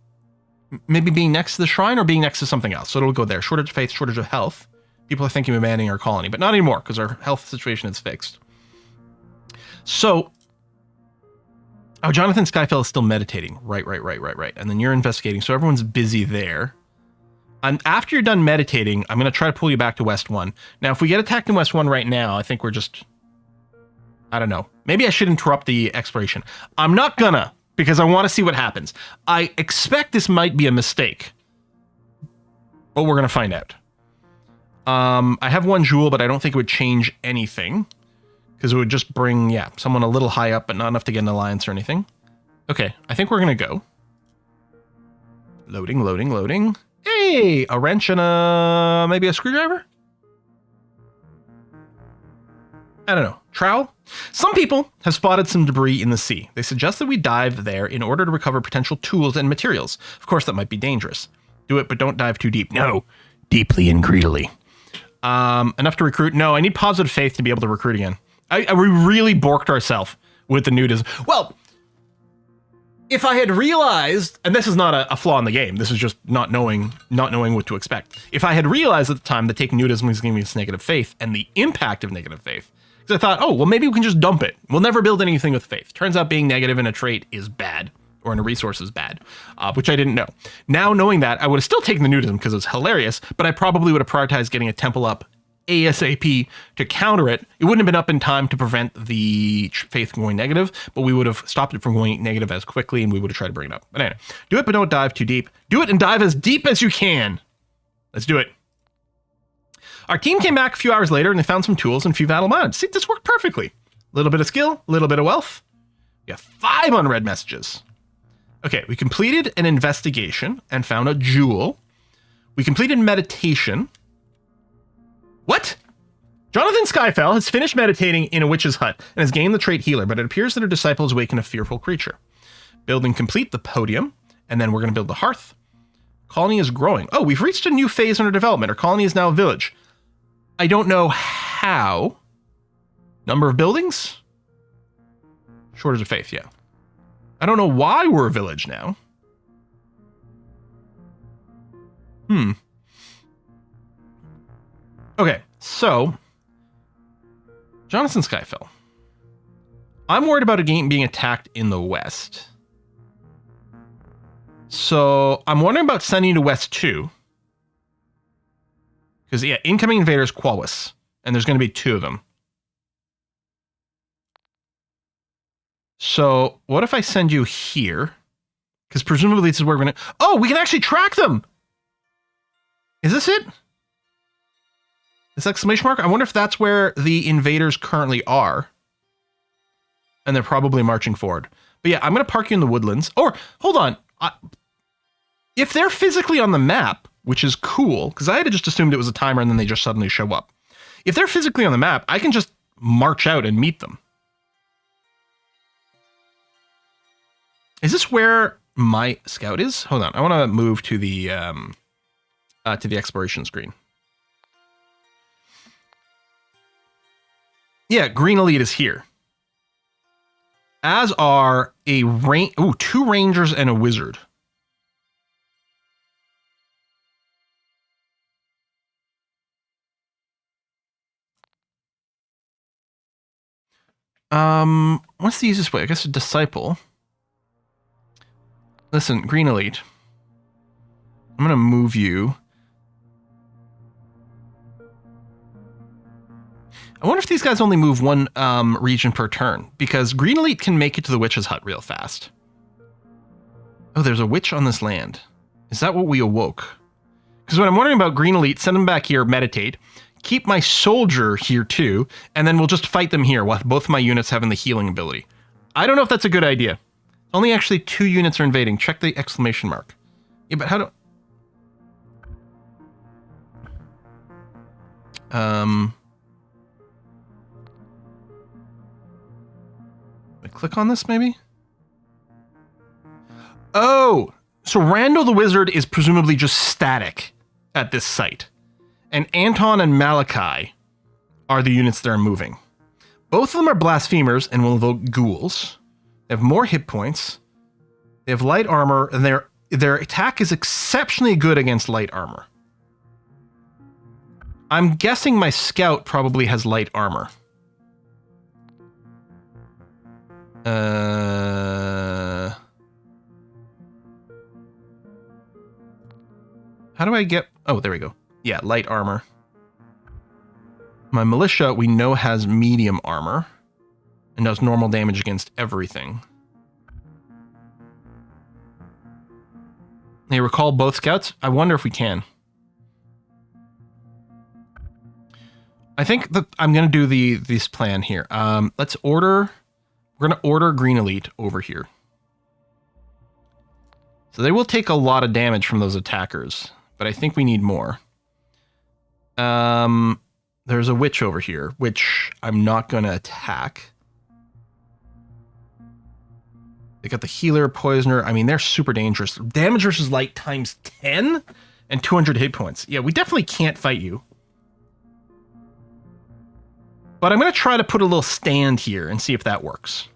Speaker 1: maybe being next to the shrine or being next to something else. So it'll go there. Shortage of faith, shortage of health. People are thinking of abandoning our colony, but not anymore because our health situation is fixed. So, oh, Jonathan Skyfell is still meditating. Right. And then you're investigating. So everyone's busy there. And after you're done meditating, I'm going to try to pull you back to West 1. Now, if we get attacked in West 1 right now, I think we're just, I don't know. Maybe I should interrupt the exploration. I'm not gonna, because I want to see what happens. I expect this might be a mistake, but we're going to find out. I have 1 jewel, but I don't think it would change anything because it would just bring, someone a little high up, but not enough to get an alliance or anything. Okay, I think we're going to go. Loading. Hey, a wrench and maybe a screwdriver? I don't know. Trowel? Some people have spotted some debris in the sea. They suggest that we dive there in order to recover potential tools and materials. Of course, that might be dangerous. Do it, but don't dive too deep. No, deeply and greedily. Enough to recruit? No, I need positive faith to be able to recruit again. We really borked ourselves with the nudism. Well, if I had realized, and this is not a flaw in the game, this is just not knowing what to expect. If I had realized at the time that taking nudism was giving me this negative faith and the impact of negative faith, because I thought, oh, well, maybe we can just dump it. We'll never build anything with faith. Turns out being negative in a trait is bad, or in a resource is bad, which I didn't know. Now knowing that, I would have still taken the nudism because it's hilarious, but I probably would have prioritized getting a temple up ASAP to counter it. It wouldn't have been up in time to prevent the faith from going negative, but we would have stopped it from going negative as quickly, and we would have tried to bring it up. But anyway, do it, but don't dive too deep. Do it and dive as deep as you can. Let's do it. Our team came back a few hours later, and they found some tools and a few vital mods. See, this worked perfectly. A little bit of skill, a little bit of wealth. We have 5 unread messages. Okay, we completed an investigation and found a jewel. We completed meditation. What? Jonathan Skyfell has finished meditating in a witch's hut and has gained the trait healer, but it appears that her disciple has awakened a fearful creature. Building complete, the podium, and then we're going to build the hearth. Colony is growing. Oh, we've reached a new phase in our development. Our colony is now a village. I don't know how. Number of buildings? Shortage of faith, yeah. I don't know why we're a village now. Okay, so Jonathan Skyfell. I'm worried about a game being attacked in the west. So I'm wondering about sending you to West 2. Because, incoming invaders Qualwis. And there's going to be 2 of them. So what if I send you here? Because presumably this is where we're going to... Oh, we can actually track them! Is this it? This exclamation mark? I wonder if that's where the invaders currently are. And they're probably marching forward. But yeah, I'm going to park you in the woodlands. Or, hold on. If they're physically on the map, which is cool, because I had just assumed it was a timer and then they just suddenly show up. If they're physically on the map, I can just march out and meet them. Is this where my scout is? Hold on. I want to move to the exploration screen. Yeah, Green Elite is here. As are 2 rangers and a wizard. What's the easiest way? I guess a disciple. Listen, Green Elite. I'm gonna move you. I wonder if these guys only move 1 region per turn, because Green Elite can make it to the witch's hut real fast. Oh, there's a witch on this land. Is that what we awoke? Because what I'm wondering about Green Elite, send them back here, meditate, keep my soldier here too, and then we'll just fight them here with both my units having the healing ability. I don't know if that's a good idea. Only actually 2 units are invading. Check the exclamation mark. Yeah, but how do... I click on this, maybe? Oh! So Randall the Wizard is presumably just static at this site. And Anton and Malachi are the units that are moving. Both of them are blasphemers and will invoke ghouls. They have more hit points. They have light armor, and they're their attack is exceptionally good against light armor. I'm guessing my scout probably has light armor. How do I get... Oh, there we go. Yeah, light armor. My militia, we know, has medium armor and does normal damage against everything. They recall both scouts? I wonder if we can. I think that I'm going to do this plan here. Let's order... We're going to order Green Elite over here. So they will take a lot of damage from those attackers, but I think we need more. There's a witch over here, which I'm not going to attack. They got the healer, poisoner. I mean, they're super dangerous. Damage versus light times 10 and 200 hit points. Yeah, we definitely can't fight you. But I'm going to try to put a little stand here and see if that works.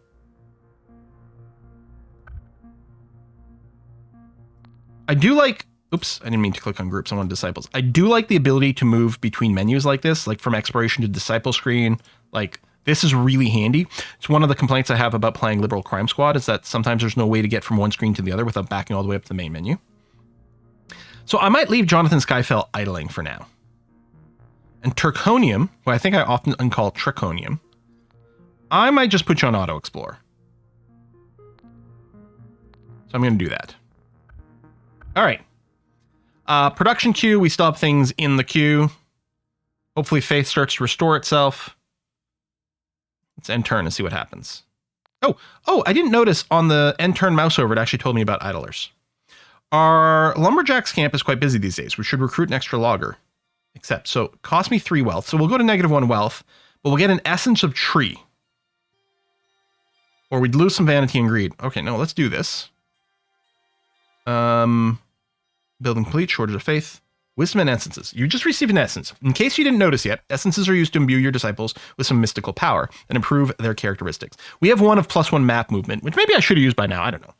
Speaker 1: I do like... Oops, I didn't mean to click on groups. I want disciples. I do like the ability to move between menus like this, like from exploration to disciple screen. Like, this is really handy. It's one of the complaints I have about playing Liberal Crime Squad is that sometimes there's no way to get from one screen to the other without backing all the way up to the main menu. So I might leave Jonathan Skyfell idling for now. And Turconium, who I think I often call Triconium, I might just put you on Auto Explore. So I'm going to do that. All right. Production queue, we still have things in the queue. Hopefully Faith starts to restore itself. Let's end turn and see what happens. Oh, I didn't notice on the end turn mouse over, it actually told me about idlers. Our Lumberjacks camp is quite busy these days. We should recruit an extra logger. Except, so it cost me 3 wealth. So we'll go to -1 wealth, but we'll get an essence of tree. Or we'd lose some vanity and greed. Okay, no, let's do this. Building complete, shortage of faith. Wisdom and essences. You just received an essence. In case you didn't notice yet, essences are used to imbue your disciples with some mystical power and improve their characteristics. We have one of +1 map movement, which maybe I should have used by now. I don't know.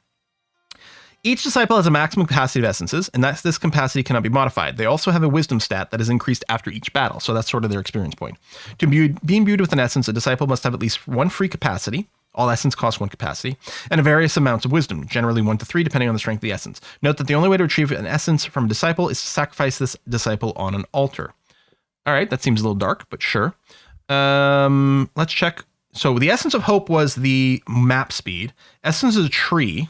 Speaker 1: Each disciple has a maximum capacity of essences, and this capacity cannot be modified. They also have a wisdom stat that is increased after each battle, so that's sort of their experience point. To be imbued with an essence, a disciple must have at least 1 free capacity. All essence costs 1 capacity, and various amounts of wisdom, generally 1 to 3, depending on the strength of the essence. Note that the only way to retrieve an essence from a disciple is to sacrifice this disciple on an altar. All right, that seems a little dark, but sure. Let's check. So the essence of hope was the map speed. Essence of tree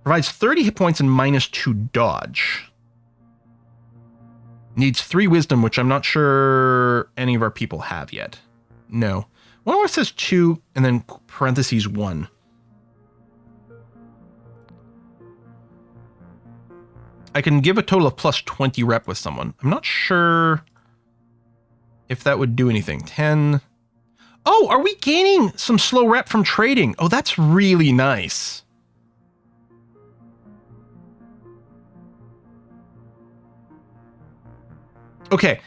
Speaker 1: provides 30 hit points and -2 dodge. Needs 3 wisdom, which I'm not sure any of our people have yet. No. One where it says 2 and then parentheses 1. I can give a total of +20 rep with someone. I'm not sure if that would do anything. 10. Oh, are we gaining some slow rep from trading? Oh, that's really nice. Okay,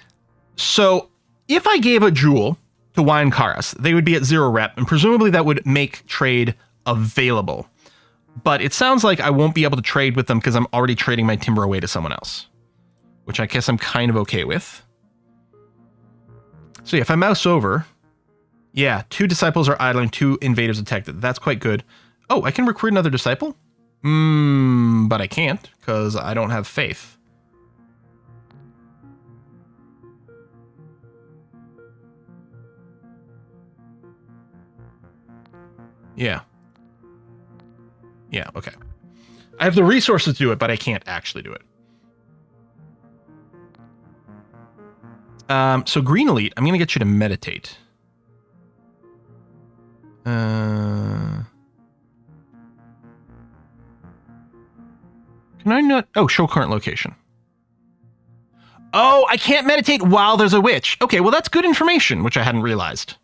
Speaker 1: so if I gave a jewel to Wine Karas, they would be at 0 rep, and presumably that would make trade available. But it sounds like I won't be able to trade with them because I'm already trading my timber away to someone else, which I guess I'm kind of okay with. So yeah, if I mouse over, yeah, 2 disciples are idling, 2 invaders detected. That's quite good. Oh, I can recruit another disciple? But I can't because I don't have faith. Yeah. Yeah, okay. I have the resources to do it, but I can't actually do it. So Green Elite, I'm going to get you to meditate. Can I not? Oh, show current location. Oh, I can't meditate while there's a witch. Okay, well, that's good information, which I hadn't realized.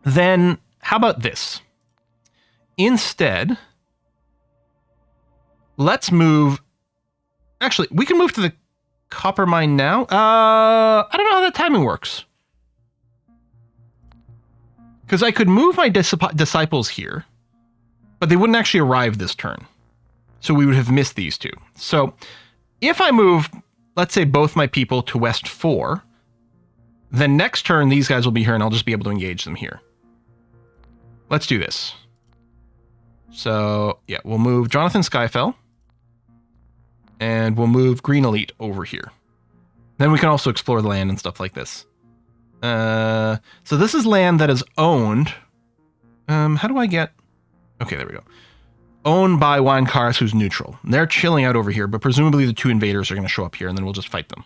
Speaker 1: Then, how about this? Instead, let's move... Actually, we can move to the copper mine now. I don't know how that timing works. Because I could move my disciples here, but they wouldn't actually arrive this turn. So we would have missed these two. So if I move, let's say, both my people to West 4, then next turn these guys will be here and I'll just be able to engage them here. Let's do this. So yeah, we'll move Jonathan Skyfell. And we'll move Green Elite over here. Then we can also explore the land and stuff like this. So this is land that is owned. How do I get... Okay, there we go. Owned by Juan Carlos, who's neutral. They're chilling out over here, but presumably the two invaders are going to show up here, and then we'll just fight them.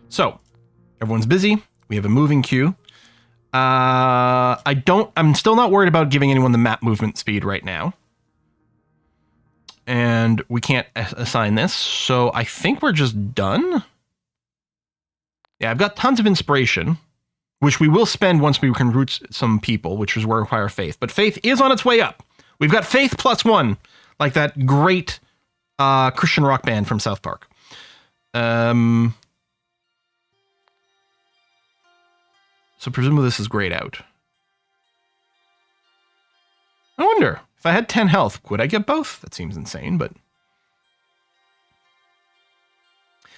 Speaker 1: So, everyone's busy. We have a moving queue. I'm still not worried about giving anyone the map movement speed right now. And we can't assign this, so I think we're just done. Yeah, I've got tons of inspiration, which we will spend once we can root some people, which is where we require faith. But faith is on its way up. We've got faith +1, like that great Christian rock band from South Park. So presumably this is grayed out. I wonder, if I had 10 health, would I get both? That seems insane, but...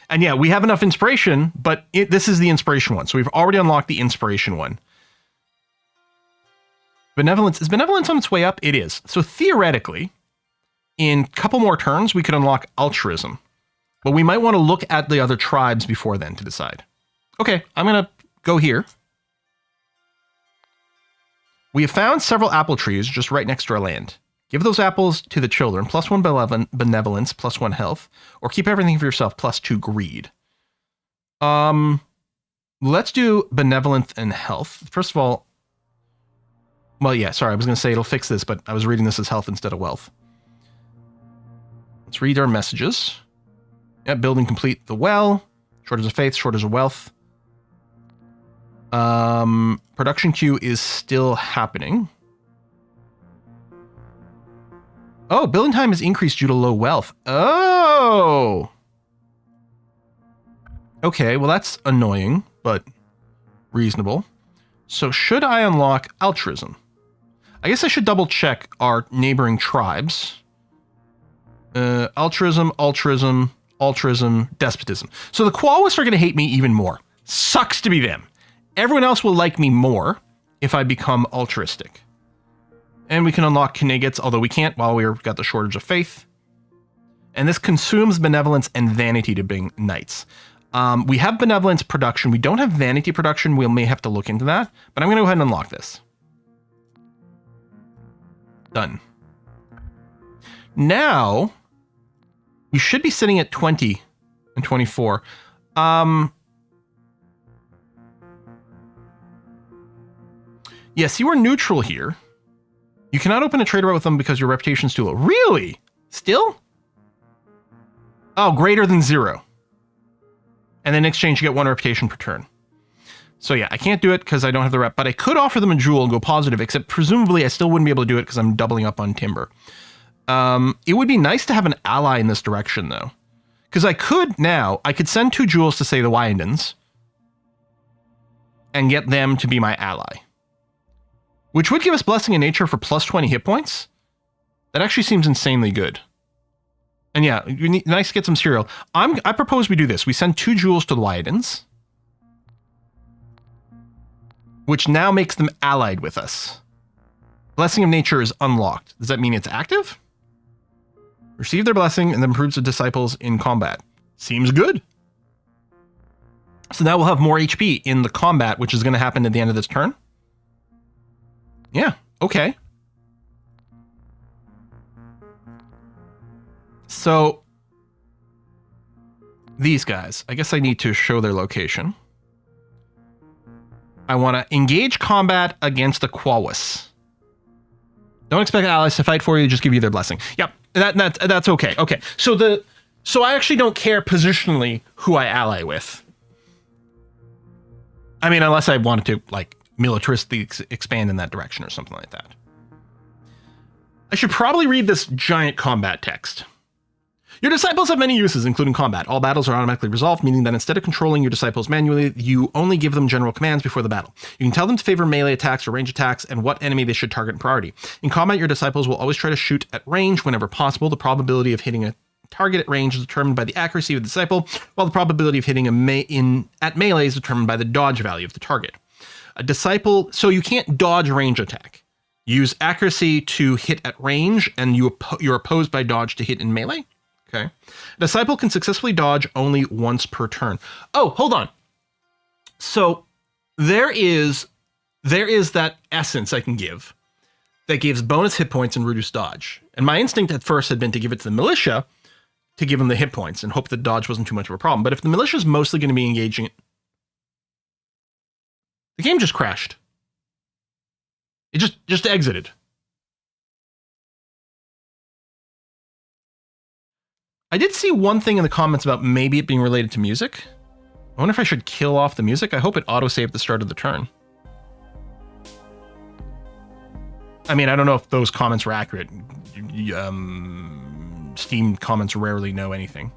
Speaker 1: And yeah, we have enough inspiration, but this is the inspiration one. So we've already unlocked the inspiration one. Benevolence. Is benevolence on its way up? It is. So theoretically, in a couple more turns, we could unlock altruism. But we might want to look at the other tribes before then to decide. Okay, I'm going to go here. We have found several apple trees just right next to our land. Give those apples to the children, +1 benevolence, +1 health, or keep everything for yourself, +2 greed. Let's do benevolence and health. First of all, well, yeah, sorry, I was going to say it'll fix this, but I was reading this as health instead of wealth. Let's read our messages. Yeah, building complete the well, shortage of faith, shortage of wealth. Production queue is still happening. Oh, building time has increased due to low wealth. Oh! Okay, well that's annoying, but reasonable. So should I unlock altruism? I guess I should double check our neighboring tribes. Altruism, despotism. So the Qualis are going to hate me even more. Sucks to be them. Everyone else will like me more if I become altruistic. And we can unlock Knigets, although we can't while we've got the shortage of faith. And this consumes benevolence and vanity to bring knights. We have benevolence production. We don't have vanity production. We may have to look into that. But I'm going to go ahead and unlock this. Done. Now, we should be sitting at 20 and 24. Yeah, see, we're neutral here. You cannot open a trade route with them because your reputation is too low. Really? Still? Oh, greater than 0. And then in exchange, you get 1 reputation per turn. So yeah, I can't do it because I don't have the rep, but I could offer them a jewel and go positive, except presumably I still wouldn't be able to do it because I'm doubling up on timber. It would be nice to have an ally in this direction, though. Because I could send 2 jewels to, say, the Wyandans and get them to be my ally. Which would give us Blessing in Nature for +20 hit points. That actually seems insanely good. And yeah, nice to get some cereal. I propose we do this. We send 2 jewels to the Wyandans, which now makes them allied with us. Blessing of Nature is unlocked. Does that mean it's active? Receive their blessing and then improves the disciples in combat. Seems good. So now we'll have more HP in the combat, which is going to happen at the end of this turn. Yeah, okay. So, these guys, I guess I need to show their location. I want to engage combat against the Qualis. Don't expect allies to fight for you, just give you their blessing. Yep, that's okay. Okay, so I actually don't care positionally who I ally with. I mean, unless I wanted to, like, militaristically expand in that direction or something like that. I should probably read this giant combat text. Your disciples have many uses, including combat. All battles are automatically resolved, meaning that instead of controlling your disciples manually, you only give them general commands before the battle. You can tell them to favor melee attacks or range attacks and what enemy they should target in priority. In combat, your disciples will always try to shoot at range whenever possible. The probability of hitting a target at range is determined by the accuracy of the disciple, while the probability of hitting at melee is determined by the dodge value of the target. A disciple, so you can't dodge a range attack. Use accuracy to hit at range, and you're opposed by dodge to hit in melee. Okay. A disciple can successfully dodge only once per turn. Oh, hold on. So there is that essence I can give that gives bonus hit points and reduced dodge. And my instinct at first had been to give it to the militia to give them the hit points and hope that dodge wasn't too much of a problem. But if the militia is mostly going to be engaging, the game just crashed. It just exited. I did see one thing in the comments about maybe it being related to music. I wonder if I should kill off the music. I hope it autosaved the start of the turn. I mean, I don't know if those comments were accurate. Steam comments rarely know anything.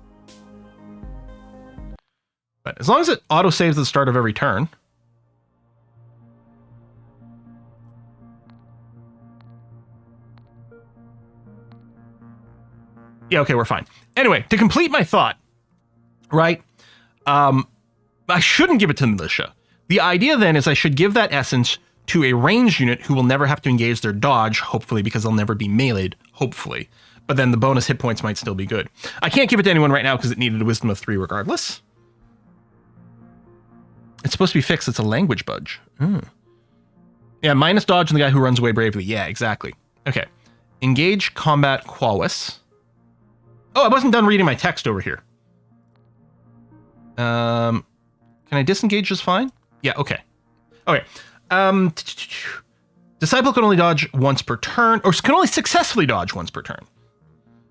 Speaker 1: But as long as it autosaves the start of every turn. Yeah, okay, we're fine. Anyway, to complete my thought, right? I shouldn't give it to the militia. The idea then is I should give that essence to a ranged unit who will never have to engage their dodge, hopefully, because they'll never be meleeed, hopefully. But then the bonus hit points might still be good. I can't give it to anyone right now because it needed a wisdom of 3 regardless. It's supposed to be fixed. It's a language budge. Yeah, minus dodge and the guy who runs away bravely. Yeah, exactly. Okay. Engage combat qualis. Oh, I wasn't done reading my text over here. Can I disengage just fine? Yeah, okay. Okay. Disciple can only dodge once per turn, or can only successfully dodge once per turn.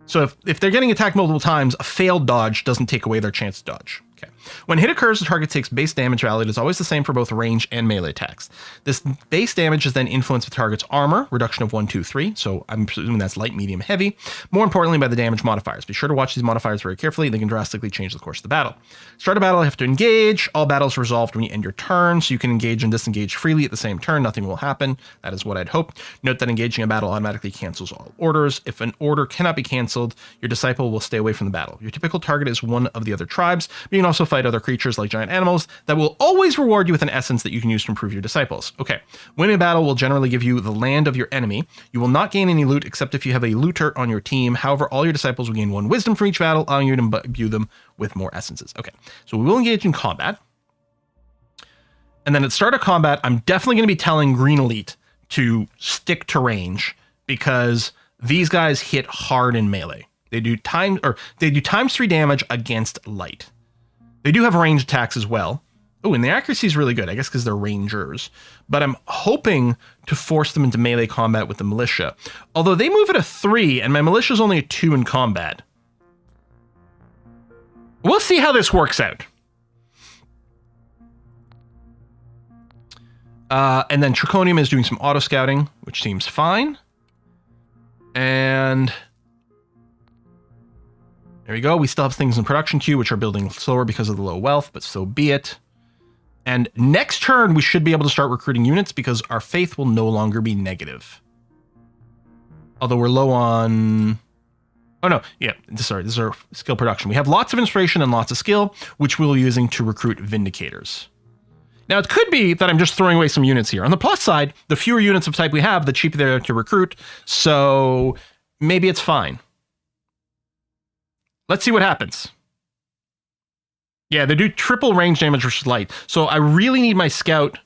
Speaker 1: So if they're getting attacked multiple times, a failed dodge doesn't take away their chance to dodge. Okay. When hit occurs, the target takes base damage value. It is always the same for both range and melee attacks. This base damage is then influenced with the target's armor, reduction of 1, 2, 3. So I'm presuming that's light, medium, heavy. More importantly, by the damage modifiers. Be sure to watch these modifiers very carefully. They can drastically change the course of the battle. Start a battle, you have to engage. All battles are resolved when you end your turn, so you can engage and disengage freely at the same turn. Nothing will happen. That is what I'd hope. Note that engaging a battle automatically cancels all orders. If an order cannot be canceled, your disciple will stay away from the battle. Your typical target is one of the other tribes, but you can also fight other creatures like giant animals that will always reward you with an essence that you can use to improve your disciples. Okay, winning a battle will generally give you the land of your enemy. You will not gain any loot except if you have a looter on your team. However, all your disciples will gain 1 wisdom for each battle, allowing you to imbue them with more essences. Okay, so we will engage in combat. And then at start of combat, I'm definitely going to be telling Green Elite to stick to range because these guys hit hard in melee. They do times 3 damage against light. They do have ranged attacks as well. Oh, and the accuracy is really good, I guess because they're rangers. But I'm hoping to force them into melee combat with the militia. Although they move at a 3, and my militia is only a 2 in combat. We'll see how this works out. And then Triconium is doing some auto-scouting, which seems fine. And there we go. We still have things in production queue, which are building slower because of the low wealth, but so be it. And next turn, we should be able to start recruiting units because our faith will no longer be negative. Although we're low on... Oh, no. Yeah, sorry. This is our skill production. We have lots of inspiration and lots of skill, which we'll be using to recruit Vindicators. Now, it could be that I'm just throwing away some units here. On the plus side, the fewer units of type we have, the cheaper they're to recruit. So maybe it's fine. Let's see what happens. Yeah, they do triple range damage versus light. So I really need my scout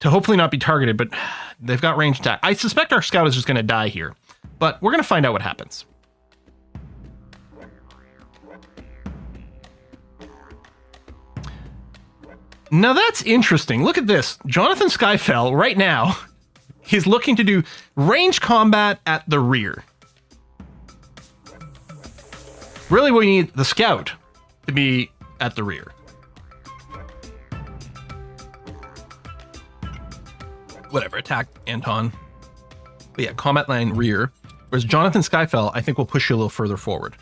Speaker 1: to hopefully not be targeted, but they've got range attack. I suspect our scout is just going to die here, but we're going to find out what happens. Now that's interesting. Look at this. Jonathan Skyfell right now, he's looking to do range combat at the rear. Really, we need the scout to be at the rear. Whatever, attack Anton. But yeah, combat line rear. Whereas Jonathan Skyfell, I think will push you a little further forward.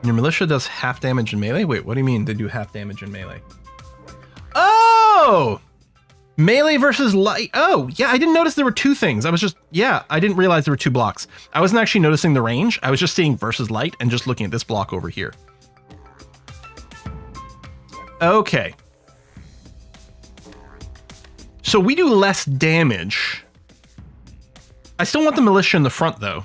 Speaker 1: Your militia does half damage in melee? Wait, what do you mean they do half damage in melee? Oh! Melee versus light. Oh, yeah, I didn't notice there were two things. I didn't realize there were two blocks. I wasn't actually noticing the range. I was just seeing versus light and just looking at this block over here. Okay. So we do less damage. I still want the militia in the front, though.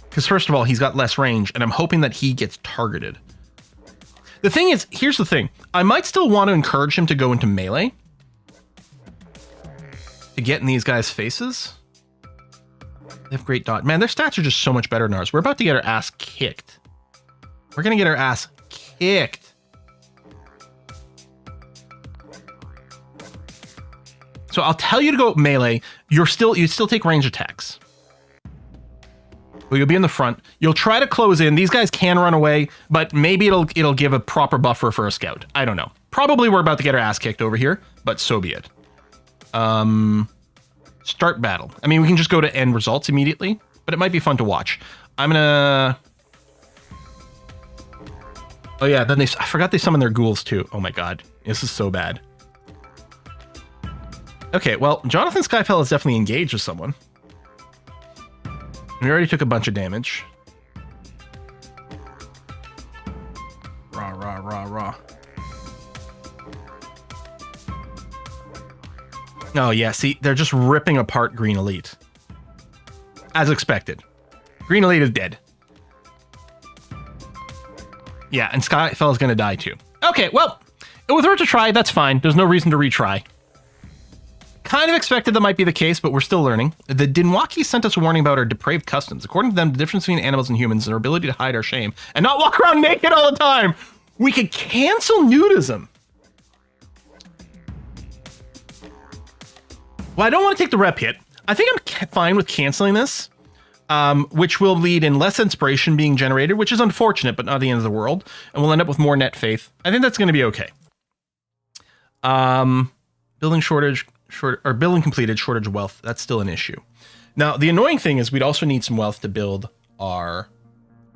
Speaker 1: Because first of all, he's got less range, and I'm hoping that he gets targeted. The thing is, here's the thing. I might still want to encourage him to go into melee. To get in these guys' faces. They have great dodge. Man, their stats are just so much better than ours. We're about to get our ass kicked. We're going to get our ass kicked. So I'll tell you to go melee. You still take range attacks. Well, you'll be in the front. You'll try to close in. These guys can run away, but maybe it'll give a proper buffer for a scout. I don't know. Probably we're about to get our ass kicked over here, but so be it. Start battle. I mean, we can just go to end results immediately, but it might be fun to watch. I'm gonna... Oh yeah, then I forgot they summoned their ghouls too. Oh my god, this is so bad. Okay, well, Jonathan Skyfell is definitely engaged with someone. We already took a bunch of damage. Rah, rah, rah, rah. Oh, yeah, see, they're just ripping apart Green Elite. As expected. Green Elite is dead. Yeah, and Skyfell is going to die too. Okay, well, it was worth a try. That's fine. There's no reason to retry. Kind of expected that might be the case, but we're still learning. The Dinwaki sent us a warning about our depraved customs. According to them, the difference between animals and humans is our ability to hide our shame and not walk around naked all the time. We could cancel nudism. Well, I don't want to take the rep hit. I think I'm fine with canceling this, which will lead in less inspiration being generated, which is unfortunate, but not the end of the world. And we'll end up with more net faith. I think that's going to be okay. Building shortage... building completed, shortage of wealth. That's still an issue. Now, the annoying thing is we'd also need some wealth to build our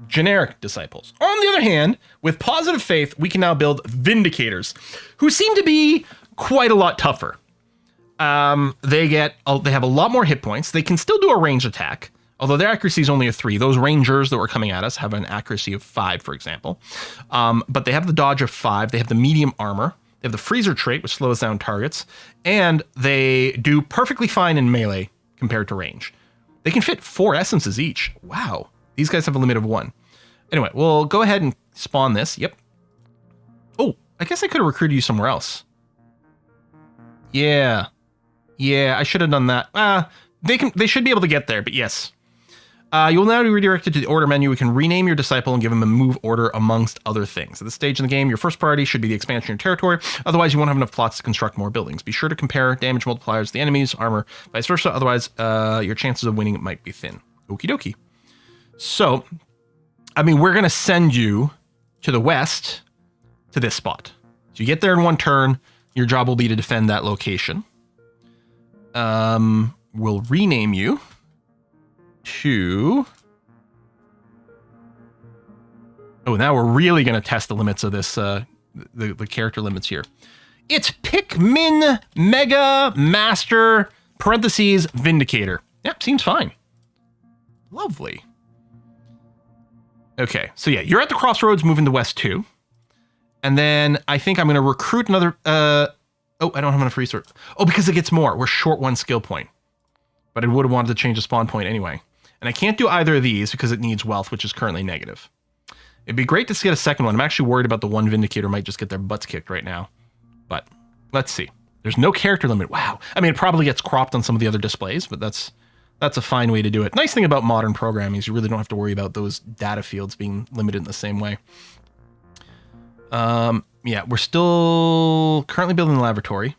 Speaker 1: generic disciples. On the other hand, with positive faith, we can now build vindicators, who seem to be quite a lot tougher. They have a lot more hit points. They can still do a range attack, although their accuracy is only a 3. Those rangers that were coming at us have an accuracy of 5, for example. But they have the dodge of 5. They have the medium armor. They have the freezer trait, which slows down targets, and they do perfectly fine in melee compared to range. They can fit 4 essences each. Wow. These guys have a limit of 1. Anyway, we'll go ahead and spawn this. Yep. Oh, I guess I could have recruited you somewhere else. Yeah. Yeah, I should have done that. They should be able to get there, but yes. You will now be redirected to the order menu. We can rename your disciple and give him a move order amongst other things. At this stage in the game, your first priority should be the expansion of your territory. Otherwise, you won't have enough plots to construct more buildings. Be sure to compare damage multipliers to the enemies, armor, vice versa. Otherwise, your chances of winning might be thin. Okie dokie. So, I mean, we're going to send you to the west to this spot. So you get there in 1 turn. Your job will be to defend that location. We'll rename you to... Oh, now we're really going to test the limits of this, the character limits here. It's Pikmin Mega Master, parentheses, Vindicator. Yep, seems fine. Lovely. Okay, so yeah, you're at the crossroads moving to West 2. And then I think I'm going to recruit another... Oh, I don't have enough resources. Oh, because it gets more. We're short 1 skill point. But I would have wanted to change the spawn point anyway. And I can't do either of these because it needs wealth, which is currently negative. It'd be great to get a second one. I'm actually worried about the one Vindicator might just get their butts kicked right now. But let's see. There's no character limit. Wow. I mean, it probably gets cropped on some of the other displays, but that's a fine way to do it. Nice thing about modern programming is you really don't have to worry about those data fields being limited in the same way. Yeah, we're still currently building the laboratory.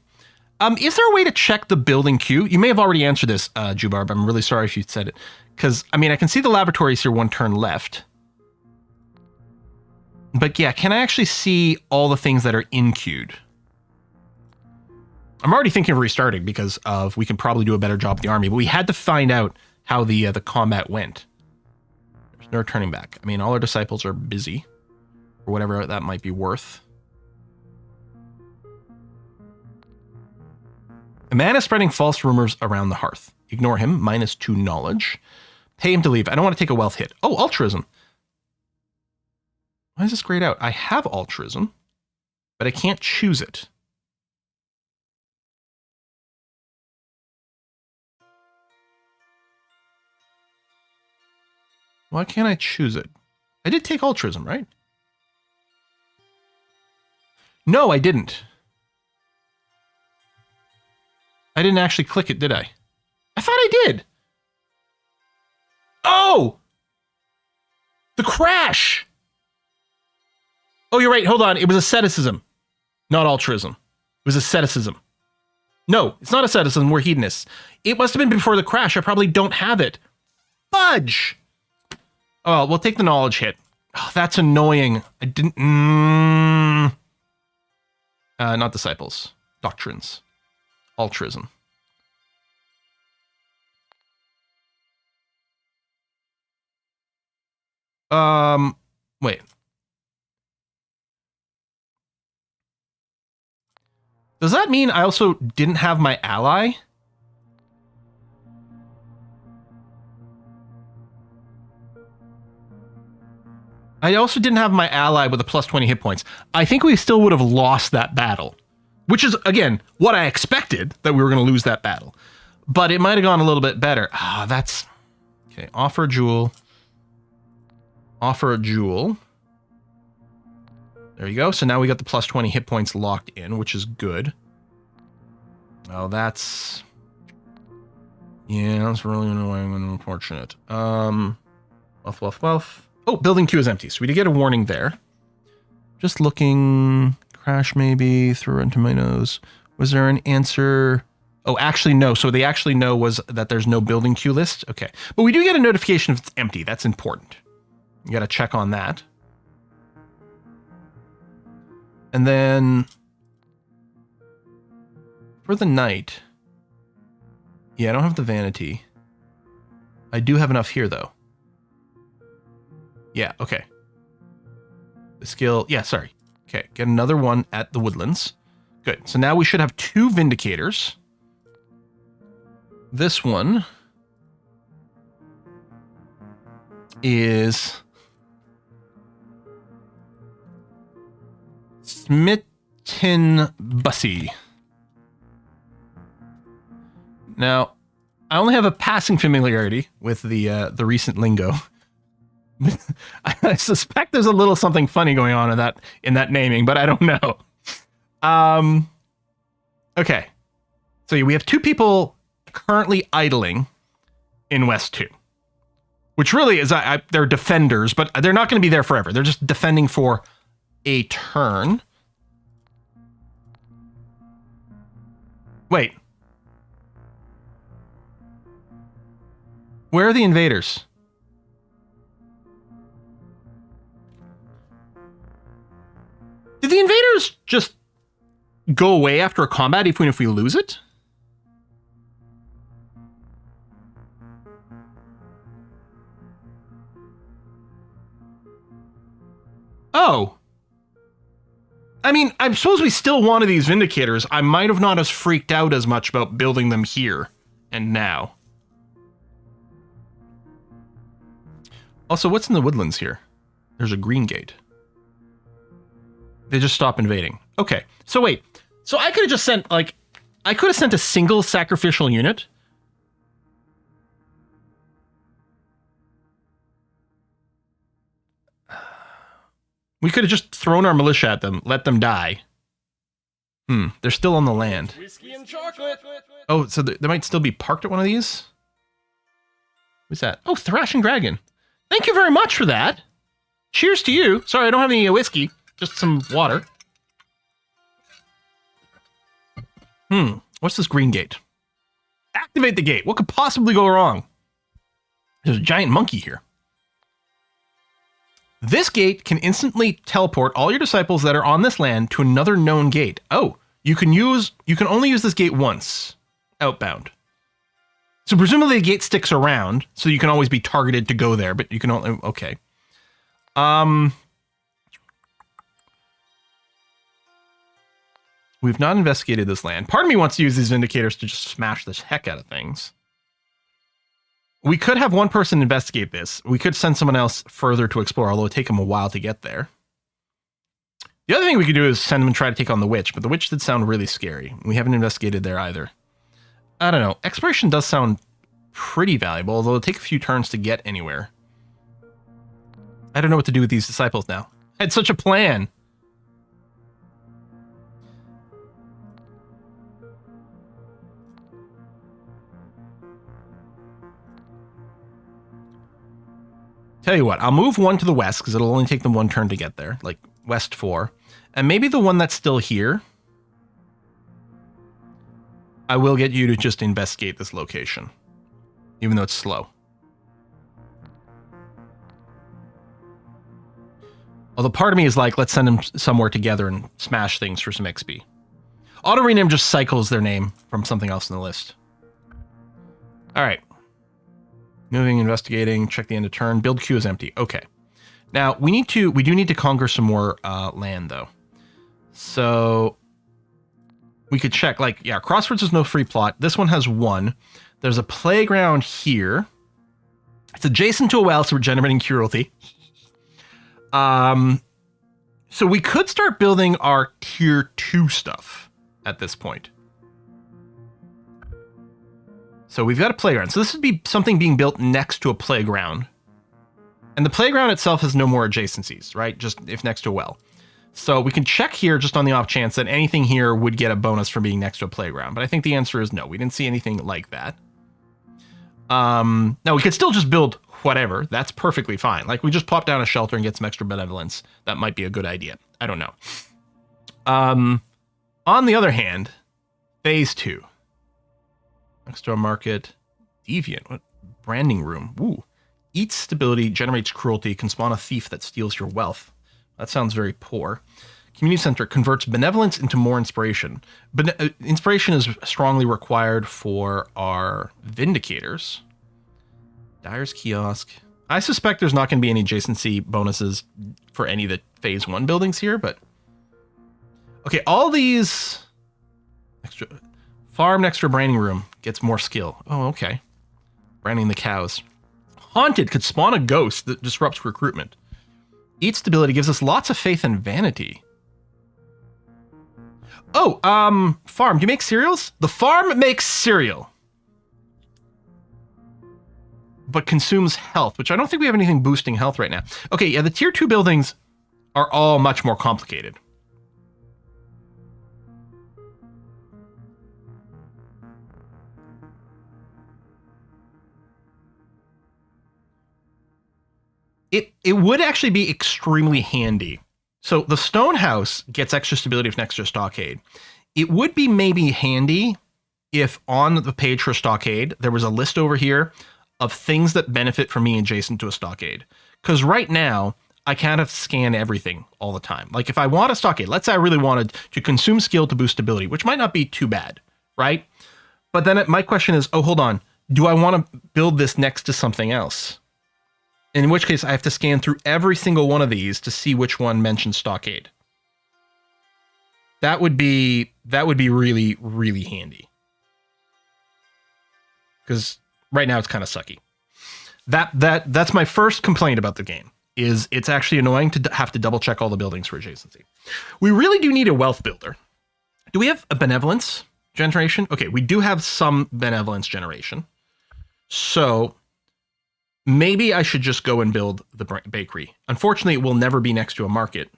Speaker 1: Is there a way to check the building queue? You may have already answered this, Jubarb. I'm really sorry if you said it. Because, I mean, I can see the laboratories here 1 turn left. But yeah, can I actually see all the things that are in queued? I'm already thinking of restarting because of we can probably do a better job with the army, but we had to find out how the combat went. No turning back. I mean, all our disciples are busy, or whatever that might be worth. A man is spreading false rumors around the hearth. Ignore him, -2 knowledge. Pay him to leave. I don't want to take a wealth hit. Oh, altruism. Why is this grayed out? I have altruism, but I can't choose it. Why can't I choose it? I did take altruism, right? No, I didn't. I didn't actually click it, did I? I thought I did. Oh! The crash! Oh, you're right. Hold on. It was asceticism, not altruism. It was asceticism. No, it's not asceticism. We're hedonists. It must have been before the crash. I probably don't have it. Fudge! Oh, we'll take the knowledge hit. Oh, that's annoying. I didn't... not disciples. Doctrines. Altruism. Wait. Does that mean I also didn't have my ally? I also didn't have my ally with a +20 hit points. I think we still would have lost that battle. Which is, again, what I expected, that we were going to lose that battle. But it might have gone a little bit better. Ah, that's... Okay, offer a jewel. Offer a jewel. There you go. So now we got the +20 hit points locked in, which is good. Oh, that's... Yeah, that's really annoying and unfortunate. Wealth. Oh, building 2 is empty, so we did get a warning there. Just looking... Crash maybe, throw it into my nose. Was there an answer? Oh, actually, no. So they actually know was that there's no building queue list. Okay. But we do get a notification if it's empty. That's important. You got to check on that. And then for the night, yeah, I don't have the vanity. I do have enough here, though. Yeah, okay. The skill, yeah, sorry. Okay, get another one at the Woodlands. Good. So now we should have 2 Vindicators. This one is Smitten Bussy. Now, I only have a passing familiarity with the recent lingo. I suspect there's a little something funny going on in that naming, but I don't know. Okay. So we have 2 people currently idling in West 2. Which really is, they're defenders, but they're not going to be there forever. They're just defending for a turn. Wait. Where are the invaders? Did the invaders just go away after a combat even if we lose it? Oh. I mean, I suppose we still wanted these Vindicators. I might have not as freaked out as much about building them here and now. Also, what's in the Woodlands here? There's a green gate. They just stop invading. Okay, so wait. So I could have just sent, like... I could have sent a single sacrificial unit. We could have just thrown our militia at them, let them die. They're still on the land.
Speaker 3: Whiskey and chocolate.
Speaker 1: Oh, so they might still be parked at one of these? What's that? Oh, Thrashing Dragon. Thank you very much for that. Cheers to you. Sorry, I don't have any whiskey. Just some water. What's this green gate? Activate the gate. What could possibly go wrong? There's a giant monkey here. This gate can instantly teleport all your disciples that are on this land to another known gate. Oh, you can only use this gate once. Outbound. So presumably the gate sticks around, so you can always be targeted to go there, but you can only... Okay. We've not investigated this land. Part of me wants to use these indicators to just smash the heck out of things. We could have one person investigate this. We could send someone else further to explore, although it would take them a while to get there. The other thing we could do is send them and try to take on the witch, but the witch did sound really scary. We haven't investigated there either. I don't know. Exploration does sound pretty valuable, although it'll take a few turns to get anywhere. I don't know what to do with these disciples now. I had such a plan. Tell you what, I'll move one to the west because it'll only take them one turn to get there, like west 4. And maybe the one that's still here, I will get you to just investigate this location, even though it's slow. Although part of me is like, let's send them somewhere together and smash things for some XP. Auto rename just cycles their name from something else in the list. All right. Moving, investigating, check the end of turn. Build queue is empty. Okay. Now we do need to conquer some more land though. So we could check, like, yeah, Crossroads is no free plot. This one has 1. There's a playground here. It's adjacent to a well, so we're generating cruelty. So we could start building our tier 2 stuff at this point. So we've got a playground. So this would be something being built next to a playground. And the playground itself has no more adjacencies, right? Just if next to a well. So we can check here just on the off chance that anything here would get a bonus for being next to a playground. But I think the answer is no. We didn't see anything like that. Now we could still just build whatever. That's perfectly fine. Like we just plop down a shelter and get some extra benevolence. That might be a good idea. I don't know. On the other hand, phase 2. Next door market, deviant, what? Branding room. Ooh. Eats stability, generates cruelty, can spawn a thief that steals your wealth. That sounds very poor. Community center converts benevolence into more inspiration. But inspiration is strongly required for our vindicators. Dyer's kiosk. I suspect there's not going to be any adjacency bonuses for any of the phase 1 buildings here, but okay, all these extra farm next to a branding room gets more skill. Oh, okay. Branding the cows. Haunted could spawn a ghost that disrupts recruitment. Eat stability gives us lots of faith and vanity. Oh, farm, do you make cereals? The farm makes cereal, but consumes health, which I don't think we have anything boosting health right now. Okay, yeah, the tier 2 buildings are all much more complicated. It would actually be extremely handy. So the stone house gets extra stability if next to a stockade. It would be maybe handy if on the page for stockade, there was a list over here of things that benefit from being adjacent to a stockade. Because right now, I can't have to scan everything all the time. Like if I want a stockade, let's say I really wanted to consume skill to boost stability, which might not be too bad, right? But then my question is, oh, hold on. Do I want to build this next to something else? In which case I have to scan through every single one of these to see which one mentions stockade. That would be really, really handy. Because right now it's kind of sucky. That's my first complaint about the game, is it's actually annoying to have to double check all the buildings for adjacency. We really do need a wealth builder. Do we have a benevolence generation? Okay, we do have some benevolence generation. So maybe I should just go and build the bakery. Unfortunately, it will never be next to a market.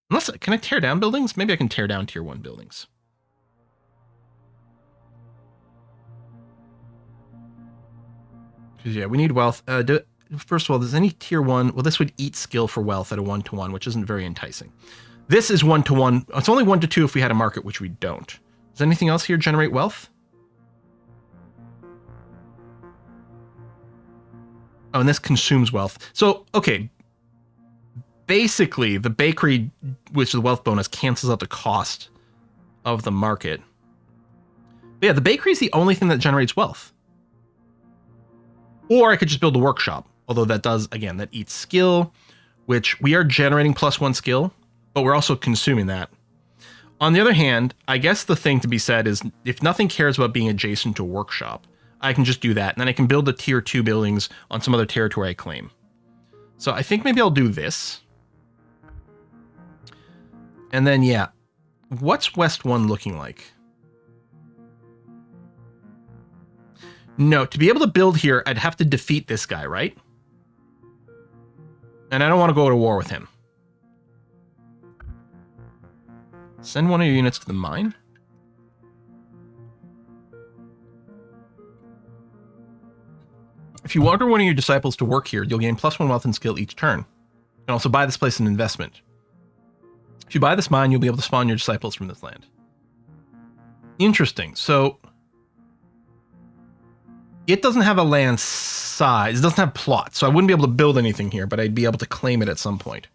Speaker 1: Unless, can I tear down buildings? Maybe I can tear down tier 1 buildings. Because yeah, we need wealth. First of all, does any tier 1? Well, this would eat skill for wealth at a 1-to-1, which isn't very enticing. This is 1-to-1. It's only 1-to-2 if we had a market, which we don't. Does anything else here generate wealth? Oh, and this consumes wealth. So, okay. Basically, the bakery, which is the wealth bonus, cancels out the cost of the market. But yeah, the bakery is the only thing that generates wealth. Or I could just build a workshop, although that does, again, that eats skill, which we are generating +1 skill, but we're also consuming that. On the other hand, I guess the thing to be said is if nothing cares about being adjacent to a workshop, I can just do that, and then I can build the tier 2 buildings on some other territory I claim. So I think maybe I'll do this. And then, yeah, what's West 1 looking like? No, to be able to build here, I'd have to defeat this guy, right? And I don't want to go to war with him. Send one of your units to the mine. If you order one of your disciples to work here, you'll gain +1 wealth and skill each turn. You can also buy this place an investment. If you buy this mine, you'll be able to spawn your disciples from this land. Interesting. So it doesn't have a land size. It doesn't have plots, so I wouldn't be able to build anything here, but I'd be able to claim it at some point.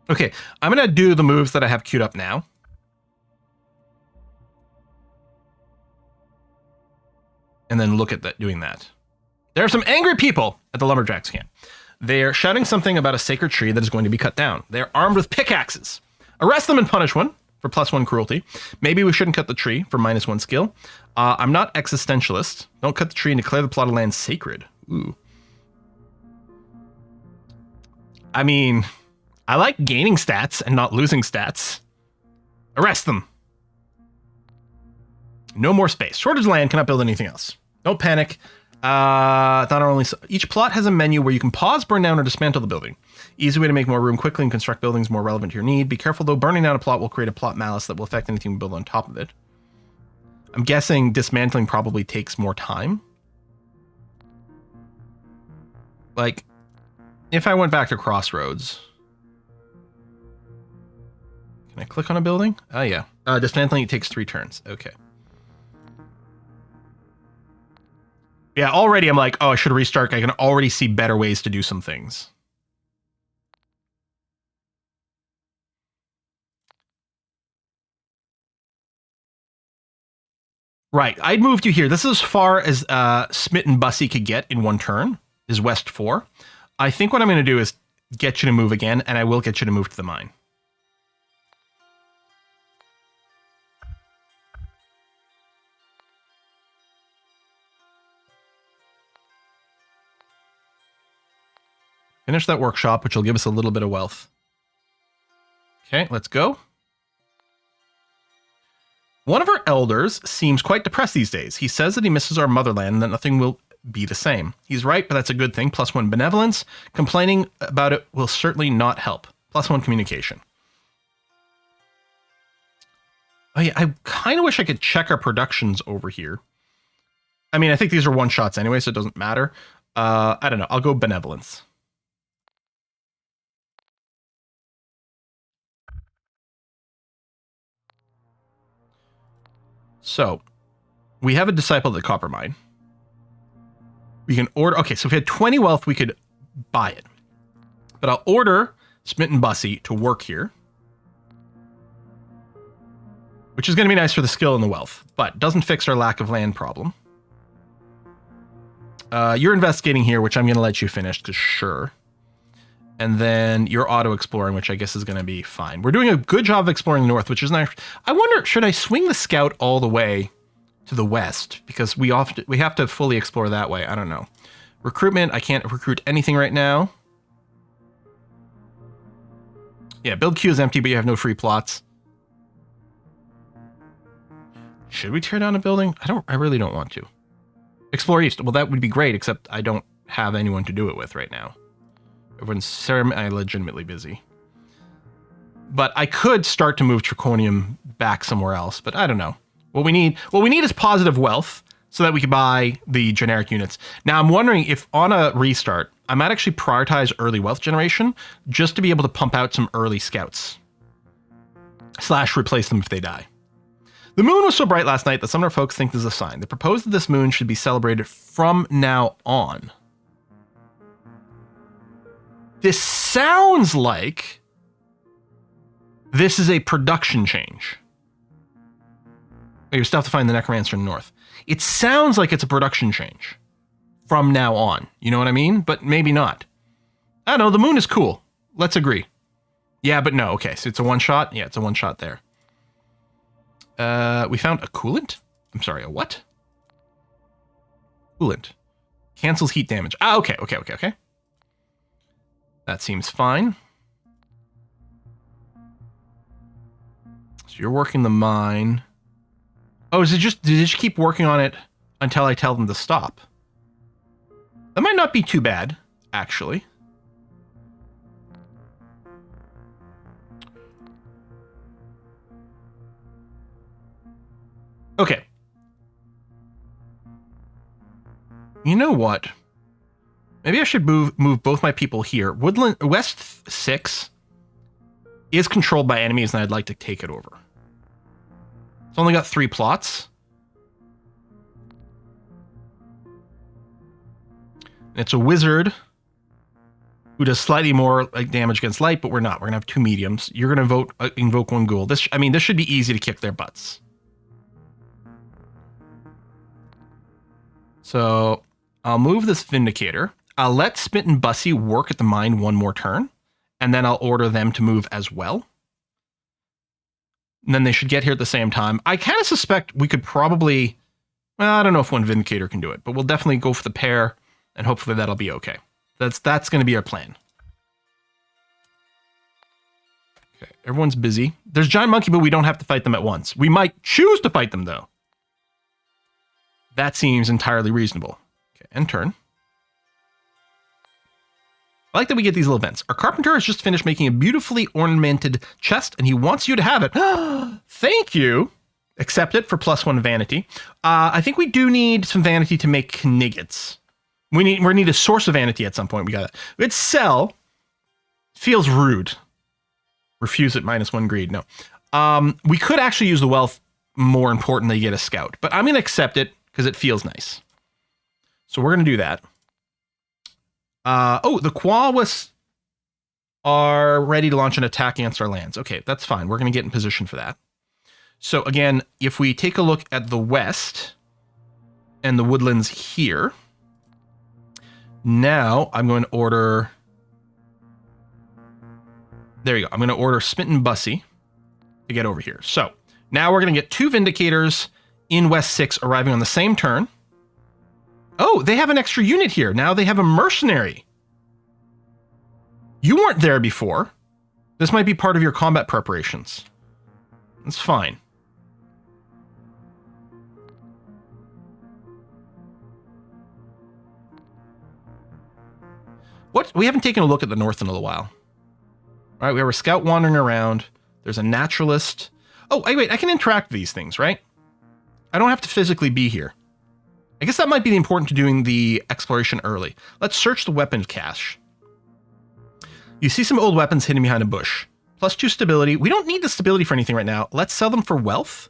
Speaker 1: Okay, I'm going to do the moves that I have queued up now. And then look at that, doing that. There are some angry people at the lumberjacks camp. They're shouting something about a sacred tree that is going to be cut down. They're armed with pickaxes. Arrest them and punish one for +1 cruelty. Maybe we shouldn't cut the tree for -1 skill. I'm not existentialist. Don't cut the tree and declare the plot of land sacred. Ooh. I mean, I like gaining stats and not losing stats. Arrest them. No more space. Shortage of land, cannot build anything else. Don't panic. Not only so, each plot has a menu where you can pause, burn down, or dismantle the building. Easy way to make more room quickly and construct buildings more relevant to your need. Be careful though, burning down a plot will create a plot malice that will affect anything you build on top of it. I'm guessing dismantling probably takes more time. Like, if I went back to Crossroads, can I click on a building? Oh yeah. Dismantling, it takes 3 turns. Okay. Yeah, already I'm like, oh, I should restart. I can already see better ways to do some things. Right, I'd moved you here. This is as far as Smitten Bussy could get in 1 turn, is West 4. I think what I'm going to do is get you to move again, and I will get you to move to the mine. Finish that workshop, which will give us a little bit of wealth. Okay, let's go. One of our elders seems quite depressed these days. He says that he misses our motherland and that nothing will be the same. He's right, but that's a good thing. +1 benevolence. Complaining about it will certainly not help. +1 communication. Oh yeah, I kind of wish I could check our productions over here. I mean, I think these are one-shots anyway, so it doesn't matter. I don't know. I'll go benevolence. So, we have a disciple at the copper mine. We can order... Okay, so if we had 20 wealth, we could buy it. But I'll order Smitten Bussy to work here. Which is going to be nice for the skill and the wealth. But doesn't fix our lack of land problem. You're investigating here, which I'm going to let you finish, because sure. And then you're auto-exploring, which I guess is going to be fine. We're doing a good job of exploring the north, which is nice. I wonder, should I swing the scout all the way to the west? Because we have to fully explore that way. I don't know. Recruitment, I can't recruit anything right now. Yeah, build queue is empty, but you have no free plots. Should we tear down a building? I really don't want to. Explore east. Well, that would be great, except I don't have anyone to do it with right now. Everyone's legitimately busy. But I could start to move Triconium back somewhere else, but I don't know. What we need is positive wealth so that we can buy the generic units. Now I'm wondering if on a restart, I might actually prioritize early wealth generation just to be able to pump out some early scouts. / replace them if they die. The moon was so bright last night that some of our folks think this is a sign. They propose that this moon should be celebrated from now on. This sounds like this is a production change. You still have to find the Necromancer in the north. It sounds like it's a production change from now on. You know what I mean? But maybe not. I don't know. The moon is cool. Let's agree. Yeah, but no. Okay, so it's a one-shot? Yeah, it's a one-shot there. We found a coolant? I'm sorry, a what? Coolant. Cancels heat damage. Ah, okay. That seems fine. So you're working the mine. Oh, did they just keep working on it until I tell them to stop? That might not be too bad, actually. Okay. You know what? Maybe I should move both my people here. Woodland West 6 is controlled by enemies, and I'd like to take it over. It's only got 3 plots. And it's a wizard who does slightly more like damage against light, but we're not. We're gonna have 2 mediums. You're gonna invoke 1 ghoul. This should be easy to kick their butts. So I'll move this Vindicator. I'll let Spit and Bussy work at the mine 1 more turn, and then I'll order them to move as well. And then they should get here at the same time. I kind of suspect we could probably... Well, I don't know if 1 Vindicator can do it, but we'll definitely go for the pair, and hopefully that'll be okay. That's going to be our plan. Okay, everyone's busy. There's Giant Monkey, but we don't have to fight them at once. We might choose to fight them, though. That seems entirely reasonable. Okay, end turn. I like that we get these little events. Our carpenter has just finished making a beautifully ornamented chest, and he wants you to have it. Thank you. Accept it for +1 vanity. I think we do need some vanity to make kniggets. We need a source of vanity at some point. We got it. It's sell. Feels rude. Refuse it, -1 greed. No. We could actually use the wealth more importantly get a scout, but I'm going to accept it because it feels nice. So we're going to do that. Oh, the Quawas are ready to launch an attack against our lands. Okay, that's fine. We're going to get in position for that. So again, if we take a look at the west and the woodlands here, now I'm going to order... There you go. I'm going to order Spit and Bussy to get over here. So now we're going to get 2 Vindicators in West 6 arriving on the same turn. Oh, they have an extra unit here. Now they have a mercenary. You weren't there before. This might be part of your combat preparations. That's fine. What? We haven't taken a look at the north in a little while. All right, we have a scout wandering around. There's a naturalist. Oh, wait, I can interact with these things, right? I don't have to physically be here. I guess that might be the important to doing the exploration early. Let's search the weapons cache. You see some old weapons hidden behind a bush. +2 stability. We don't need the stability for anything right now. Let's sell them for wealth.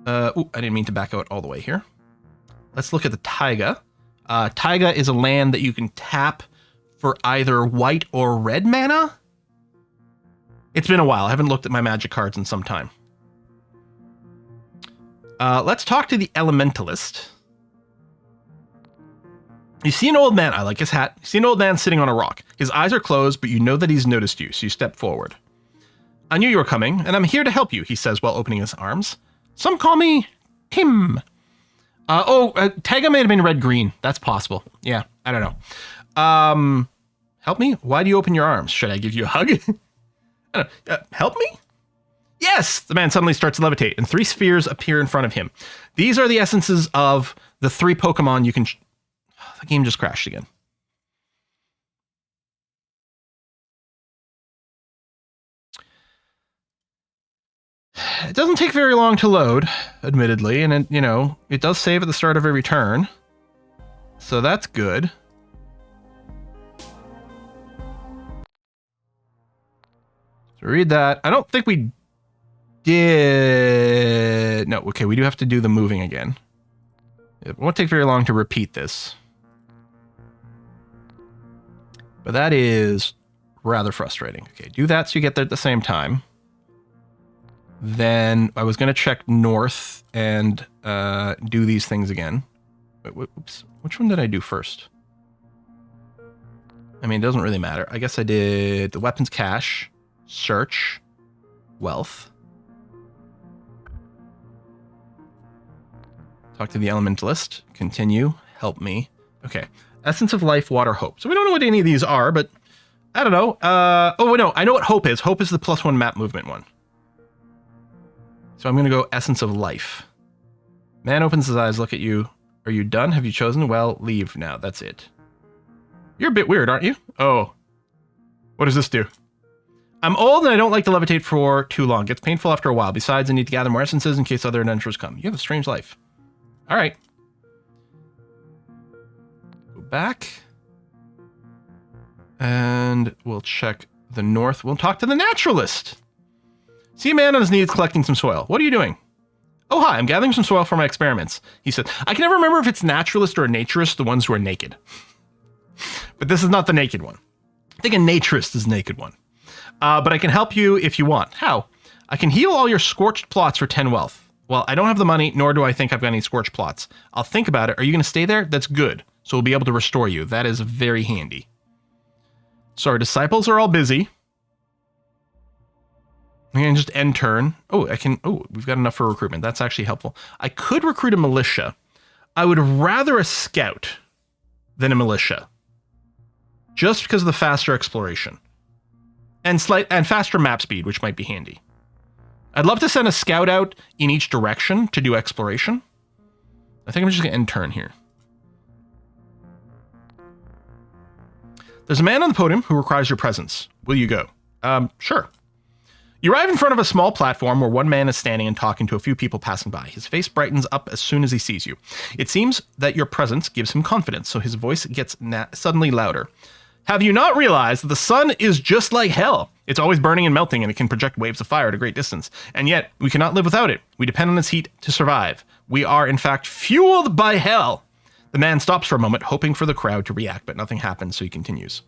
Speaker 1: Ooh, I didn't mean to back out all the way here. Let's look at the taiga. Taiga is a land that you can tap for either white or red mana. It's been a while. I haven't looked at my magic cards in some time. Let's talk to the elementalist. You see an old man. I like his hat. You see an old man sitting on a rock. His eyes are closed, but you know that he's noticed you, so you step forward. I knew you were coming, and I'm here to help you, he says while opening his arms. Some call me Tim. Taiga may have been red-green. That's possible. Yeah, I don't know. Help me? Why do you open your arms? Should I give you a hug? I don't know. Help me? Yes! The man suddenly starts to levitate, and 3 spheres appear in front of him. These are the essences of the 3 Pokemon you can... The game just crashed again. It doesn't take very long to load, admittedly, and it, it does save at the start of every turn. So that's good. So read that. I don't think we did... No, okay, we do have to do the moving again. It won't take very long to repeat this. But that is rather frustrating. Okay, do that so you get there at the same time. Then I was going to check north and do these things again. Wait, oops. Which one did I do first? I mean, it doesn't really matter. I guess I did the weapons cache, search, wealth. Talk to the elementalist. Continue. Help me. Okay. Essence of life, water, hope. So we don't know what any of these are, but I don't know. Oh, no. I know what hope is. Hope is the +1 map movement one. So I'm going to go essence of life. Man opens his eyes, look at you. Are you done? Have you chosen? Well, leave now. That's it. You're a bit weird, aren't you? Oh. What does this do? I'm old and I don't like to levitate for too long. Gets painful after a while. Besides, I need to gather more essences in case other adventurers come. You have a strange life. All right. Go back. And we'll check the north. We'll talk to the naturalist. See a man on his knees collecting some soil. What are you doing? Oh, hi, I'm gathering some soil for my experiments. He said, I can never remember if it's naturalist or a naturist, the ones who are naked. But this is not the naked one. I think a naturist is the naked one. But I can help you if you want. How? I can heal all your scorched plots for 10 wealth. Well, I don't have the money, nor do I think I've got any scorched plots. I'll think about it. Are you going to stay there? That's good. So we'll be able to restore you. That is very handy. So our disciples are all busy. I can just end turn. Oh, I can. Oh, we've got enough for recruitment. That's actually helpful. I could recruit a militia. I would rather a scout than a militia. Just because of the faster exploration. And faster map speed, which might be handy. I'd love to send a scout out in each direction to do exploration. I think I'm just going to end turn here. There's a man on the podium who requires your presence. Will you go? Sure. You arrive in front of a small platform where one man is standing and talking to a few people passing by. His face brightens up as soon as he sees you. It seems that your presence gives him confidence, so his voice gets suddenly louder. Have you not realized that the sun is just like hell? It's always burning and melting, and it can project waves of fire at a great distance. And yet, we cannot live without it. We depend on its heat to survive. We are, in fact, fueled by hell. The man stops for a moment, hoping for the crowd to react, but nothing happens, so he continues.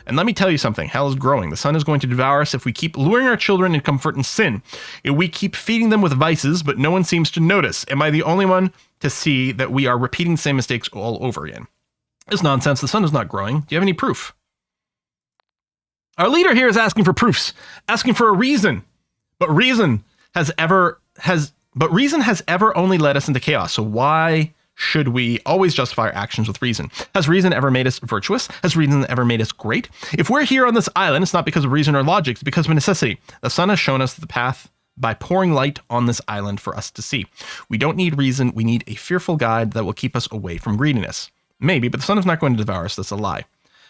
Speaker 1: And let me tell you something, hell is growing. The sun is going to devour us if we keep luring our children in comfort and sin. If we keep feeding them with vices, but no one seems to notice. Am I the only one to see that we are repeating the same mistakes all over again? It's nonsense. The sun is not growing. Do you have any proof? Our leader here is asking for proofs, asking for a reason. But reason has ever only led us into chaos. So why should we always justify our actions with reason? Has reason ever made us virtuous? Has reason ever made us great? If we're here on this island, it's not because of reason or logic, it's because of necessity. The sun has shown us the path by pouring light on this island for us to see. We don't need reason, we need a fearful guide that will keep us away from greediness. Maybe, but the sun is not going to devour us, that's a lie.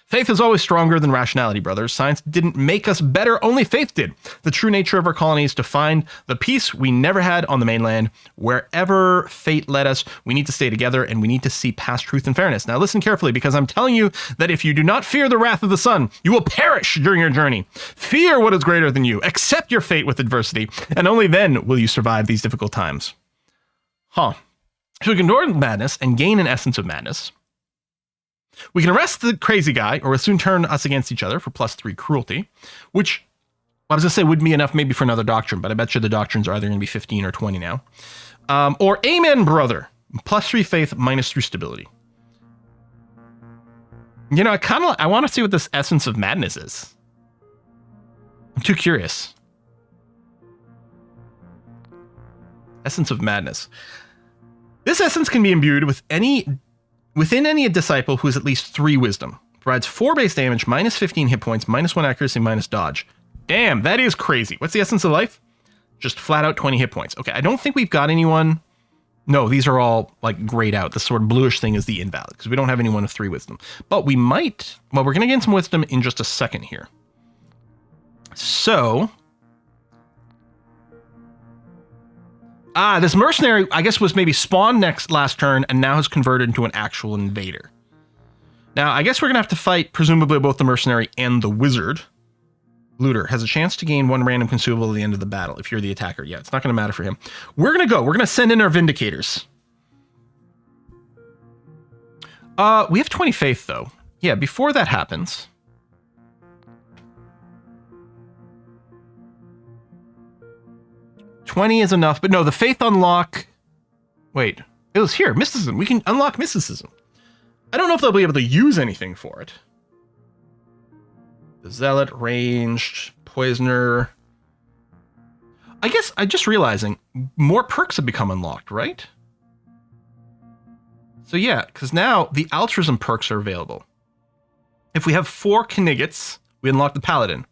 Speaker 1: Faith is always stronger than rationality, brothers. Science didn't make us better, only faith did. The true nature of our colony is to find the peace we never had on the mainland. Wherever fate led us, we need to stay together and we need to see past truth and fairness. Now listen carefully, because I'm telling you that if you do not fear the wrath of the sun, you will perish during your journey. Fear what is greater than you. Accept your fate with adversity, and only then will you survive these difficult times. So we can ignore madness and gain an essence of madness. We can arrest the crazy guy, or we'll soon turn us against each other for +3 cruelty, which, I was going to say, would be enough maybe for another doctrine, but I bet you the doctrines are either going to be 15 or 20 now. Or Amen, brother. +3 faith, -3 stability. You know, I want to see what this essence of madness is. I'm too curious. Essence of madness. This essence can be imbued within any disciple who has at least 3 wisdom. Provides 4 base damage, -15 hit points, -1 accuracy, -dodge. Damn, that is crazy. What's the essence of life? Just flat out 20 hit points. Okay, I don't think we've got anyone. No, these are all like grayed out. This sort of bluish thing is the invalid, because we don't have anyone of 3 wisdom. But we might, well, we're going to gain some wisdom in just a second here. So, this mercenary, I guess, was maybe spawned last turn and now has converted into an actual invader. Now, I guess we're going to have to fight, presumably, both the mercenary and the wizard. Looter has a chance to gain 1 random consumable at the end of the battle if you're the attacker. Yeah, it's not going to matter for him. We're going to go. We're going to send in our Vindicators. We have 20 faith, though. Yeah, before that happens, 20 is enough, but no, the faith unlock. Wait, it was here. Mysticism. We can unlock mysticism. I don't know if they'll be able to use anything for it. The zealot, ranged, poisoner. I guess I'm just realizing more perks have become unlocked, right? So yeah, because now the altruism perks are available. If we have 4 Kniggets, we unlock the paladin.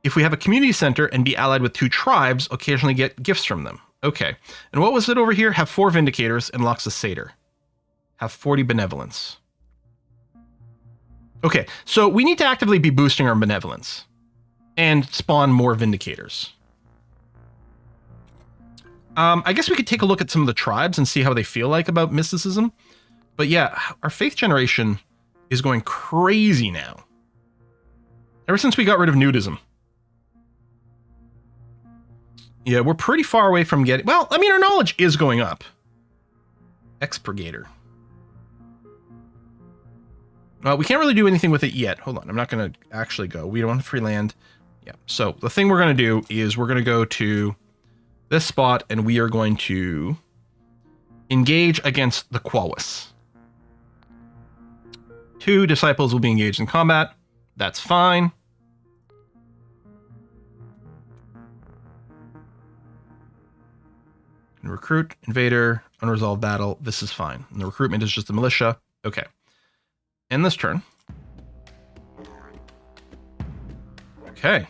Speaker 1: If we have a community center and be allied with 2 tribes, occasionally get gifts from them. Okay. And what was it over here? Have 4 vindicators, unlocks the satyr. Have 40 benevolence. Okay, so we need to actively be boosting our benevolence and spawn more vindicators. I guess we could take a look at some of the tribes and see how they feel like about mysticism. But yeah, our faith generation is going crazy now. Ever since we got rid of nudism. Yeah, we're pretty far away from getting... Well, I mean, our knowledge is going up. Expurgator. Well, we can't really do anything with it yet. Hold on, I'm not going to actually go. We don't want free land. Yeah, so the thing we're going to do is we're going to go to this spot and we are going to engage against the Quawis. 2 disciples will be engaged in combat. That's fine. Recruit, invader, unresolved battle. This is fine. And the recruitment is just the militia. Okay. End this turn. Okay.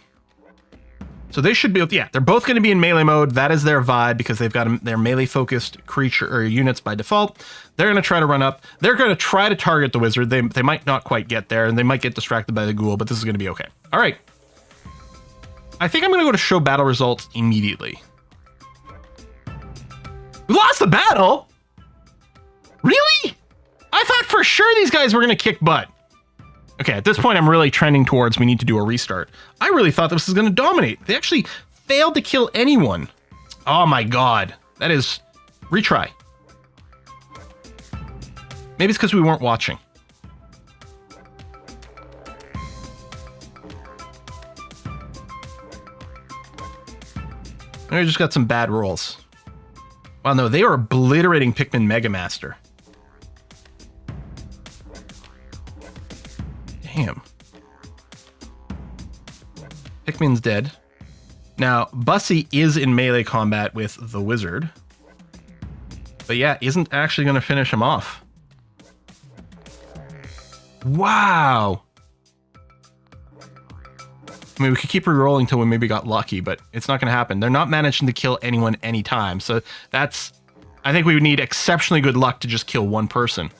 Speaker 1: So they should be, yeah, they're both going to be in melee mode. That is their vibe because they've got their melee focused creature or units by default. They're going to try to run up. They're going to try to target the wizard. They might not quite get there and they might get distracted by the ghoul, but this is going to be okay. All right. I think I'm going to go to show battle results immediately. We lost the battle? Really? I thought for sure these guys were going to kick butt. Okay, at this point, I'm really trending towards we need to do a restart. I really thought this was going to dominate. They actually failed to kill anyone. Oh my god. That is... Retry. Maybe it's because we weren't watching. I just got some bad rolls. Wow, no, they are obliterating Pikmin Mega Master. Damn. Pikmin's dead. Now, Bussy is in melee combat with the wizard. But yeah, isn't actually going to finish him off. Wow. I mean, we could keep re-rolling until we maybe got lucky, but it's not going to happen. They're not managing to kill anyone anytime. So that's... I think we would need exceptionally good luck to just kill one person.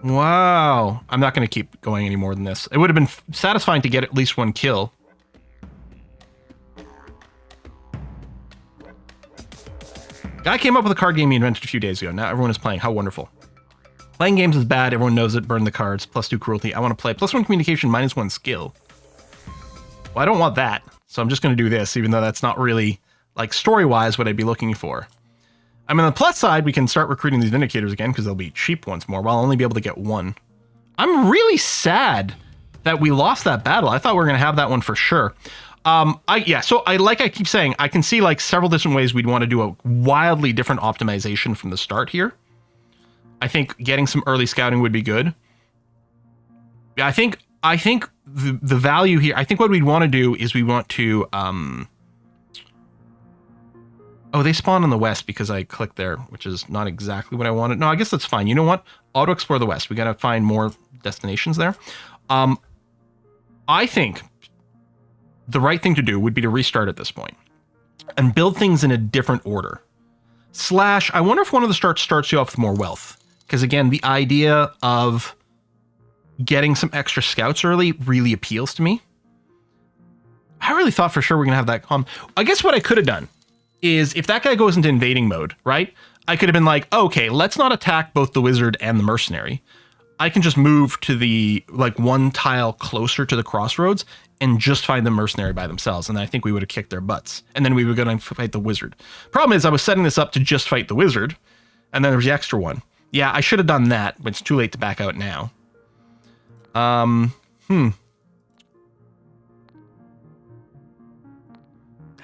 Speaker 1: Wow. I'm not going to keep going any more than this. It would have been satisfying to get at least one kill. Guy came up with a card game he invented a few days ago. Now everyone is playing. How wonderful. Playing games is bad. Everyone knows it. Burn the cards. +2 cruelty. I want to play. +1 communication, -1 skill. Well, I don't want that. So I'm just going to do this, even though that's not really, like, story-wise what I'd be looking for. I mean, on the plus side, we can start recruiting these Vindicators again, because they'll be cheap once more, while I'll only be able to get 1. I'm really sad that we lost that battle. I thought we were going to have that one for sure. So like I keep saying, I can see, like, several different ways we'd want to do a wildly different optimization from the start here. I think getting some early scouting would be good. I think the value here, I think what we'd want to do is we want to, oh, they spawn in the west because I clicked there, which is not exactly what I wanted. No, I guess that's fine. You know what? Auto explore the west. We got to find more destinations there. I think the right thing to do would be to restart at this point and build things in a different order. / I wonder if one of the starts you off with more wealth. Because again, the idea of getting some extra scouts early really appeals to me. I really thought for sure we're going to have that I guess what I could have done is if that guy goes into invading mode, right? I could have been like, okay, let's not attack both the wizard and the mercenary. I can just move to the, like, one tile closer to the crossroads and just find the mercenary by themselves. And I think we would have kicked their butts. And then we were going to fight the wizard. Problem is I was setting this up to just fight the wizard. And then there was the extra one. Yeah, I should have done that, but it's too late to back out now.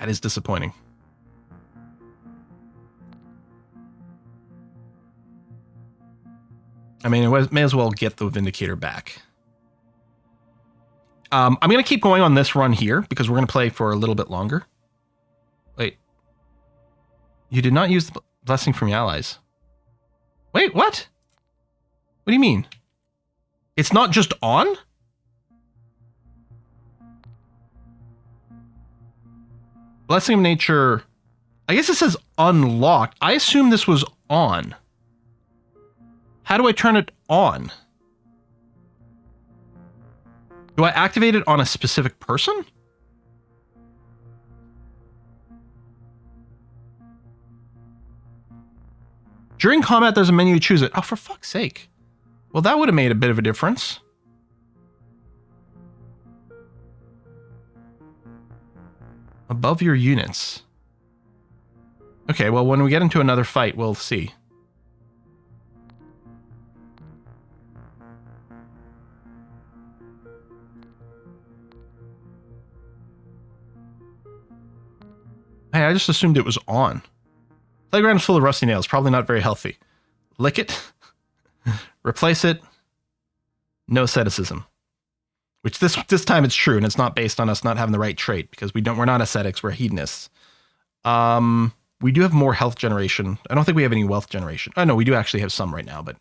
Speaker 1: That is disappointing. I mean, it may as well get the Vindicator back. I'm going to keep going on this run here because we're going to play for a little bit longer. Wait. You did not use the blessing from your allies. Wait, what? What do you mean? It's not just on? Blessing of Nature. I guess it says unlocked. I assume this was on. How do I turn it on? Do I activate it on a specific person? During combat, there's a menu to choose it. Oh, for fuck's sake. Well, that would have made a bit of a difference. Above your units. Okay, well, when we get into another fight, we'll see. Hey, I just assumed it was on. Playground is full of rusty nails. Probably not very healthy. Lick it. Replace it. No asceticism. Which this time it's true, and it's not based on us not having the right trait, because we're not ascetics, we're hedonists. We do have more health generation. I don't think we have any wealth generation. Oh no, we do actually have some right now, but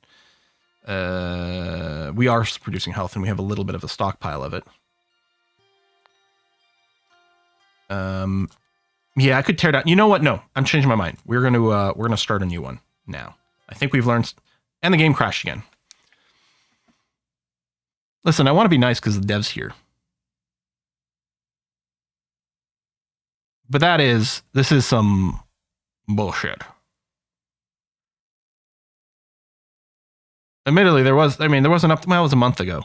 Speaker 1: we are producing health, and we have a little bit of a stockpile of it. Yeah, I could tear down. You know what? No, I'm changing my mind. We're gonna start a new one now. I think we've learned, and the game crashed again. Listen, I want to be nice because the dev's here, but this is some bullshit. Admittedly, there was an well, it was a month ago.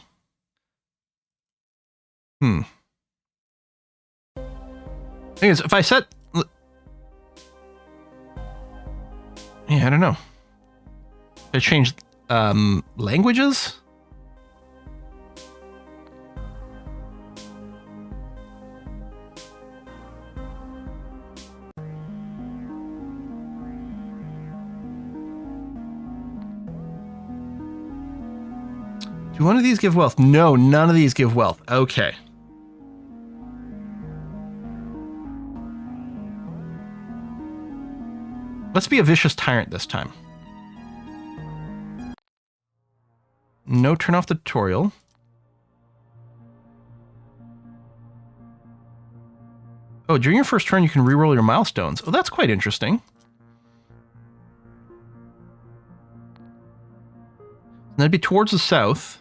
Speaker 1: Thing is, if I set... Yeah, I don't know. I changed languages? Do one of these give wealth? No, none of these give wealth. Okay. Let's be a vicious tyrant this time. No, turn off the tutorial. Oh, during your first turn, you can reroll your milestones. Oh, that's quite interesting. And that'd be towards the south.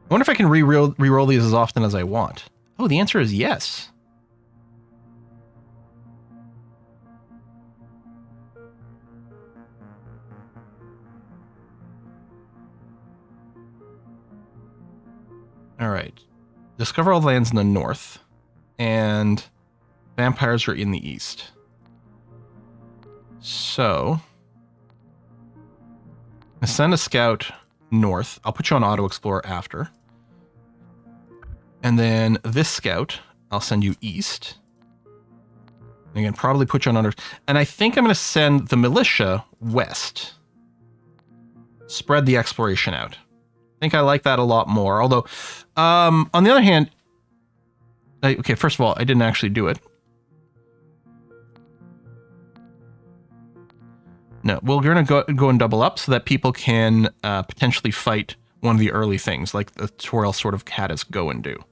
Speaker 1: I wonder if I can reroll these as often as I want. Oh, the answer is yes. All right. Discover all the lands in the north, and vampires are in the east. So, send a scout north. I'll put you on auto explorer after. And then this scout, I'll send you east. And again, probably put you on under. And I think I'm going to send the militia west. Spread the exploration out. I think I like that a lot more. Although, on the other hand, okay, first of all, I didn't actually do it. No, we're going to go and double up so that people can potentially fight one of the early things, like the tutorial sort of had us go and do.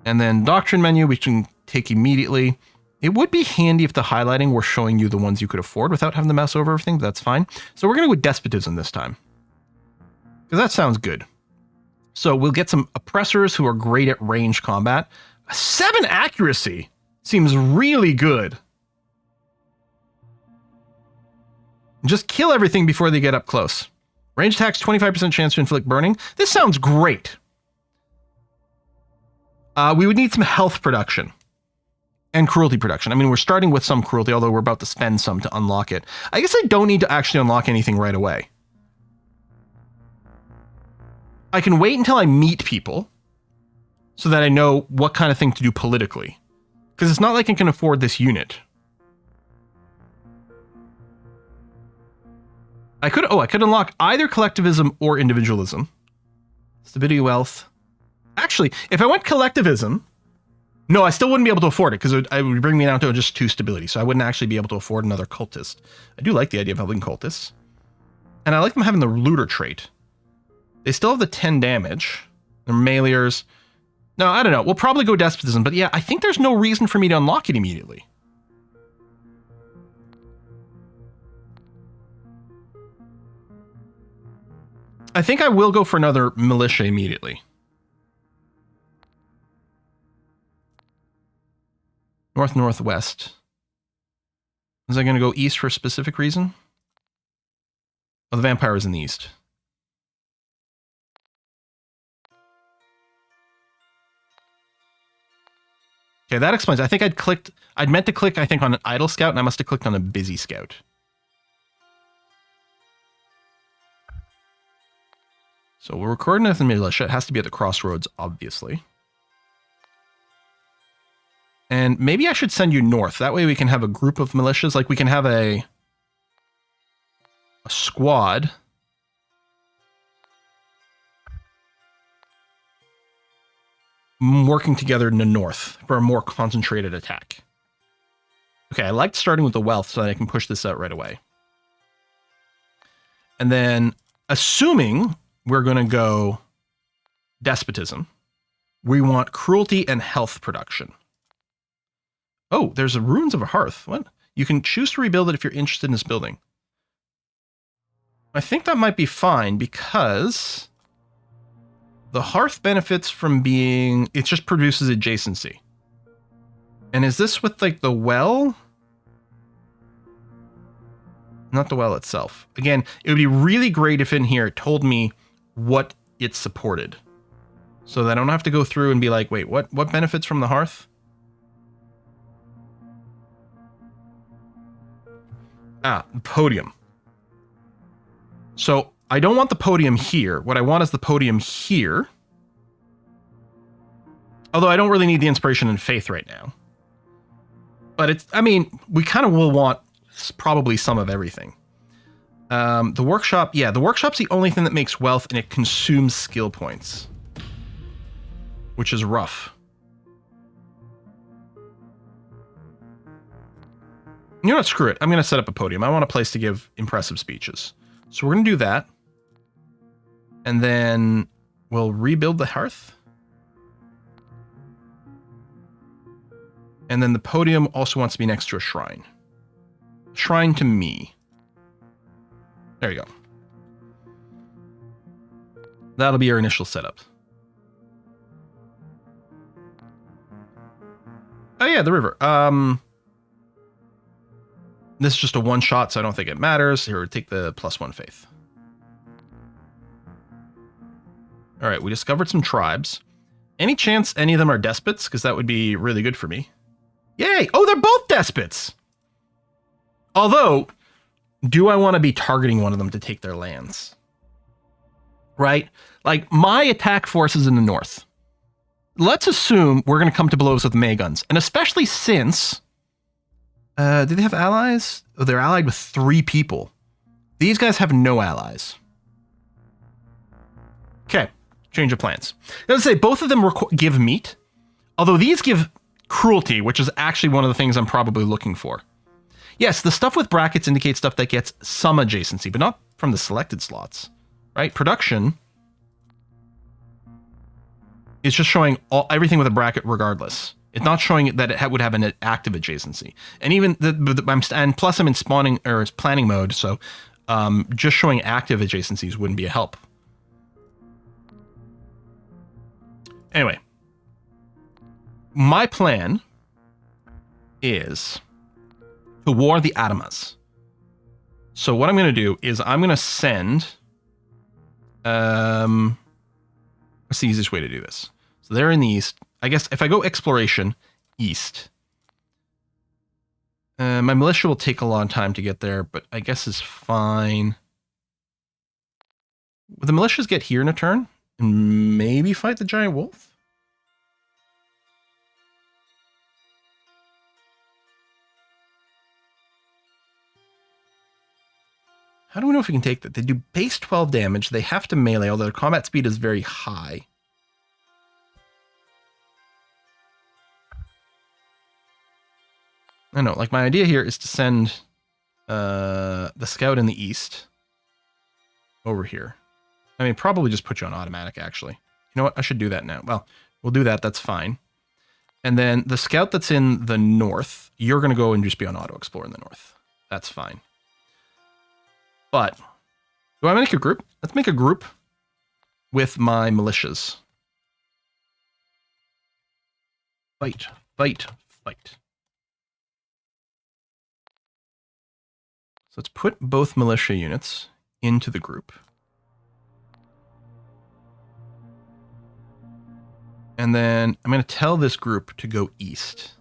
Speaker 1: And then doctrine menu, we can take immediately. It would be handy if the highlighting were showing you the ones you could afford without having to mess over everything, but that's fine. So we're going to go with despotism this time, because that sounds good. So we'll get some oppressors who are great at ranged combat. 7 accuracy seems really good. Just kill everything before they get up close. Range attacks, 25% chance to inflict burning. This sounds great. We would need some health production and cruelty production. I mean, we're starting with some cruelty, although we're about to spend some to unlock it. I guess I don't need to actually unlock anything right away. I can wait until I meet people. so that I know what kind of thing to do politically. Because it's not like I can afford this unit. I could unlock either collectivism or individualism. Stability, wealth. Actually, if I went collectivism, no, I still wouldn't be able to afford it because it would bring me down to just 2 stability. So I wouldn't actually be able to afford another cultist. I do like the idea of helping cultists. And I like them having the looter trait. They still have the 10 damage. They're meleers. No, I don't know. We'll probably go despotism, but yeah, I think there's no reason for me to unlock it immediately. I think I will go for another militia immediately. North-northwest. Is I going to go east for a specific reason? Oh, the vampire is in the east. Okay, that explains. I think I'd meant to click, I think, on an idle scout, and I must have clicked on a busy scout. So we're recording with the militia. It has to be at the crossroads, obviously. And maybe I should send you north. That way we can have a group of militias. Like we can have a squad. Working together in the north for a more concentrated attack. Okay, I liked starting with the wealth so that I can push this out right away. And then, assuming we're going to go despotism, we want cruelty and health production. Oh, there's a ruins of a hearth. What? You can choose to rebuild it if you're interested in this building. I think that might be fine because the hearth benefits from being, it just produces adjacency. And is this with like the well? Not the well itself. Again, it would be really great if in here it told me what it supported. So that I don't have to go through and be like, wait, what benefits from the hearth? Ah, the podium. So I don't want the podium here. What I want is the podium here. Although I don't really need the inspiration and faith right now. But it's, I mean, we kind of will want probably some of everything. The workshop, yeah, the workshop's the only thing that makes wealth and it consumes skill points. Which is rough. You know what, screw it. I'm going to set up a podium. I want a place to give impressive speeches. So we're going to do that. And then we'll rebuild the hearth. And then the podium also wants to be next to a shrine. Shrine to me. There you go. That'll be our initial setup. Oh yeah, the river. This is just a one shot, so I don't think it matters. Here, take the +1 faith. All right, we discovered some tribes. Any chance any of them are despots? Because that would be really good for me. Yay! Oh, they're both despots! Although, do I want to be targeting one of them to take their lands? Right? Like, my attack force is in the north. Let's assume we're going to come to blows with Mayguns. And especially since... do they have allies? Oh, they're allied with 3 people. These guys have no allies. Okay, change of plans. Let's say both of them give meat, although these give cruelty, which is actually one of the things I'm probably looking for. Yes, the stuff with brackets indicates stuff that gets some adjacency, but not from the selected slots, right? Production is just showing everything with a bracket regardless. It's not showing that it would have an active adjacency. And even and plus I'm in spawning or planning mode, so just showing active adjacencies wouldn't be a help. Anyway, my plan is to war the Adamas. So what I'm going to do is I'm going to send... what's the easiest way to do this? So they're in the east. I guess if I go exploration east, my militia will take a long time to get there, but I guess is fine. Will the militias get here in a turn and maybe fight the giant wolf? How do we know if we can take that? They do base 12 damage. They have to melee, although their combat speed is very high. I know, like my idea here is to send the scout in the east over here. I mean, probably just put you on automatic, actually. You know what? I should do that now. Well, we'll do that. That's fine. And then the scout that's in the north, you're going to go and just be on auto explore in the north. That's fine. But do I make a group? Let's make a group with my militias. Fight, fight, fight. So let's put both militia units into the group. And then I'm going to tell this group to go east.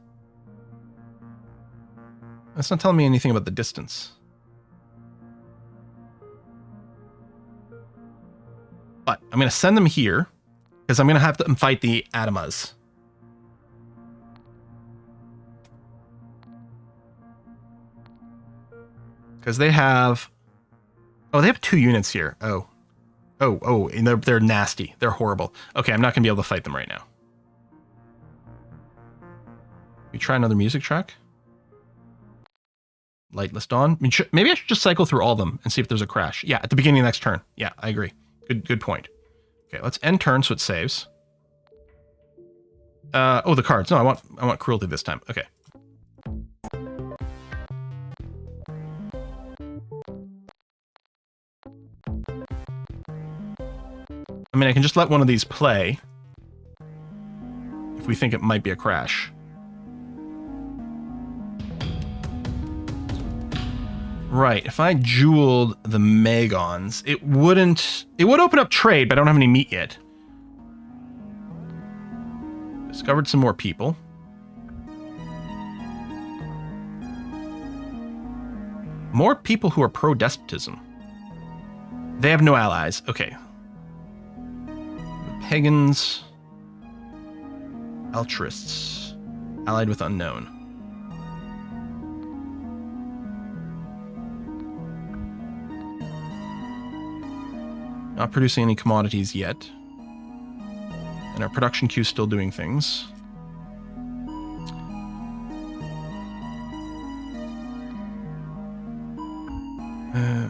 Speaker 1: That's not telling me anything about the distance. But I'm going to send them here because I'm going to have them fight the Adamas. Because they have... Oh, they have 2 units here. Oh, and they're nasty. They're horrible. Okay, I'm not going to be able to fight them right now. We try another music track. Lightless Dawn. I mean, maybe I should just cycle through all of them and see if there's a crash. Yeah, at the beginning of the next turn. Yeah, I agree. Good point. Okay, let's end turn so it saves. Oh, the cards. No, I want cruelty this time. Okay. I mean, I can just let one of these play if we think it might be a crash. Right, if I jeweled the Megons, it would open up trade, but I don't have any meat yet. Discovered some more people. More people who are pro-despotism. They have no allies. Okay. The pagans. Altruists. Allied with unknown. Not producing any commodities yet. And our production queue is still doing things. I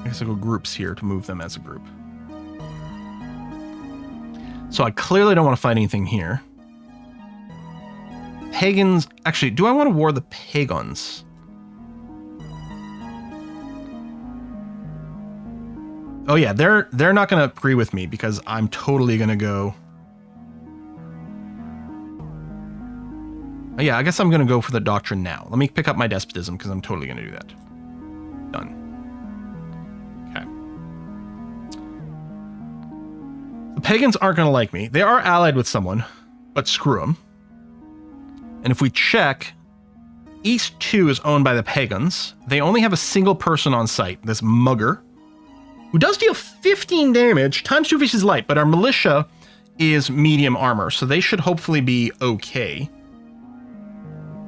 Speaker 1: guess I'll go groups here to move them as a group. So I clearly don't want to fight anything here. Pagans... Actually, do I want to war the pagans? Oh yeah, they're not going to agree with me because I'm totally going to go... Oh yeah, I guess I'm going to go for the doctrine now. Let me pick up my despotism because I'm totally going to do that. Done. Okay. The pagans aren't going to like me. They are allied with someone, but screw them. And if we check, East 2 is owned by the pagans. They only have a single person on site, this mugger, who does deal 15 damage, times 2 faces light, but our militia is medium armor, so they should hopefully be okay.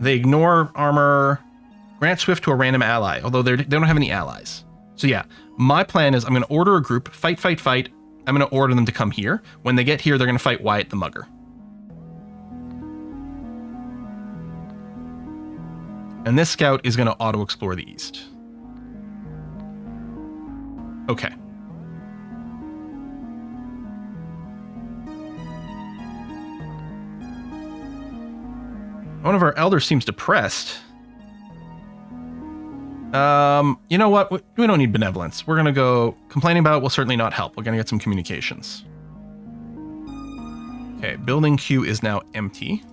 Speaker 1: They ignore armor, grant swift to a random ally, although they don't have any allies. So yeah, my plan is I'm going to order a group, fight. I'm going to order them to come here. When they get here, they're going to fight Wyatt the Mugger. And this scout is going to auto-explore the east. Okay. One of our elders seems depressed. You know what? We don't need benevolence. We're going to go... Complaining about it will certainly not help. We're going to get some communications. Okay, building queue is now empty.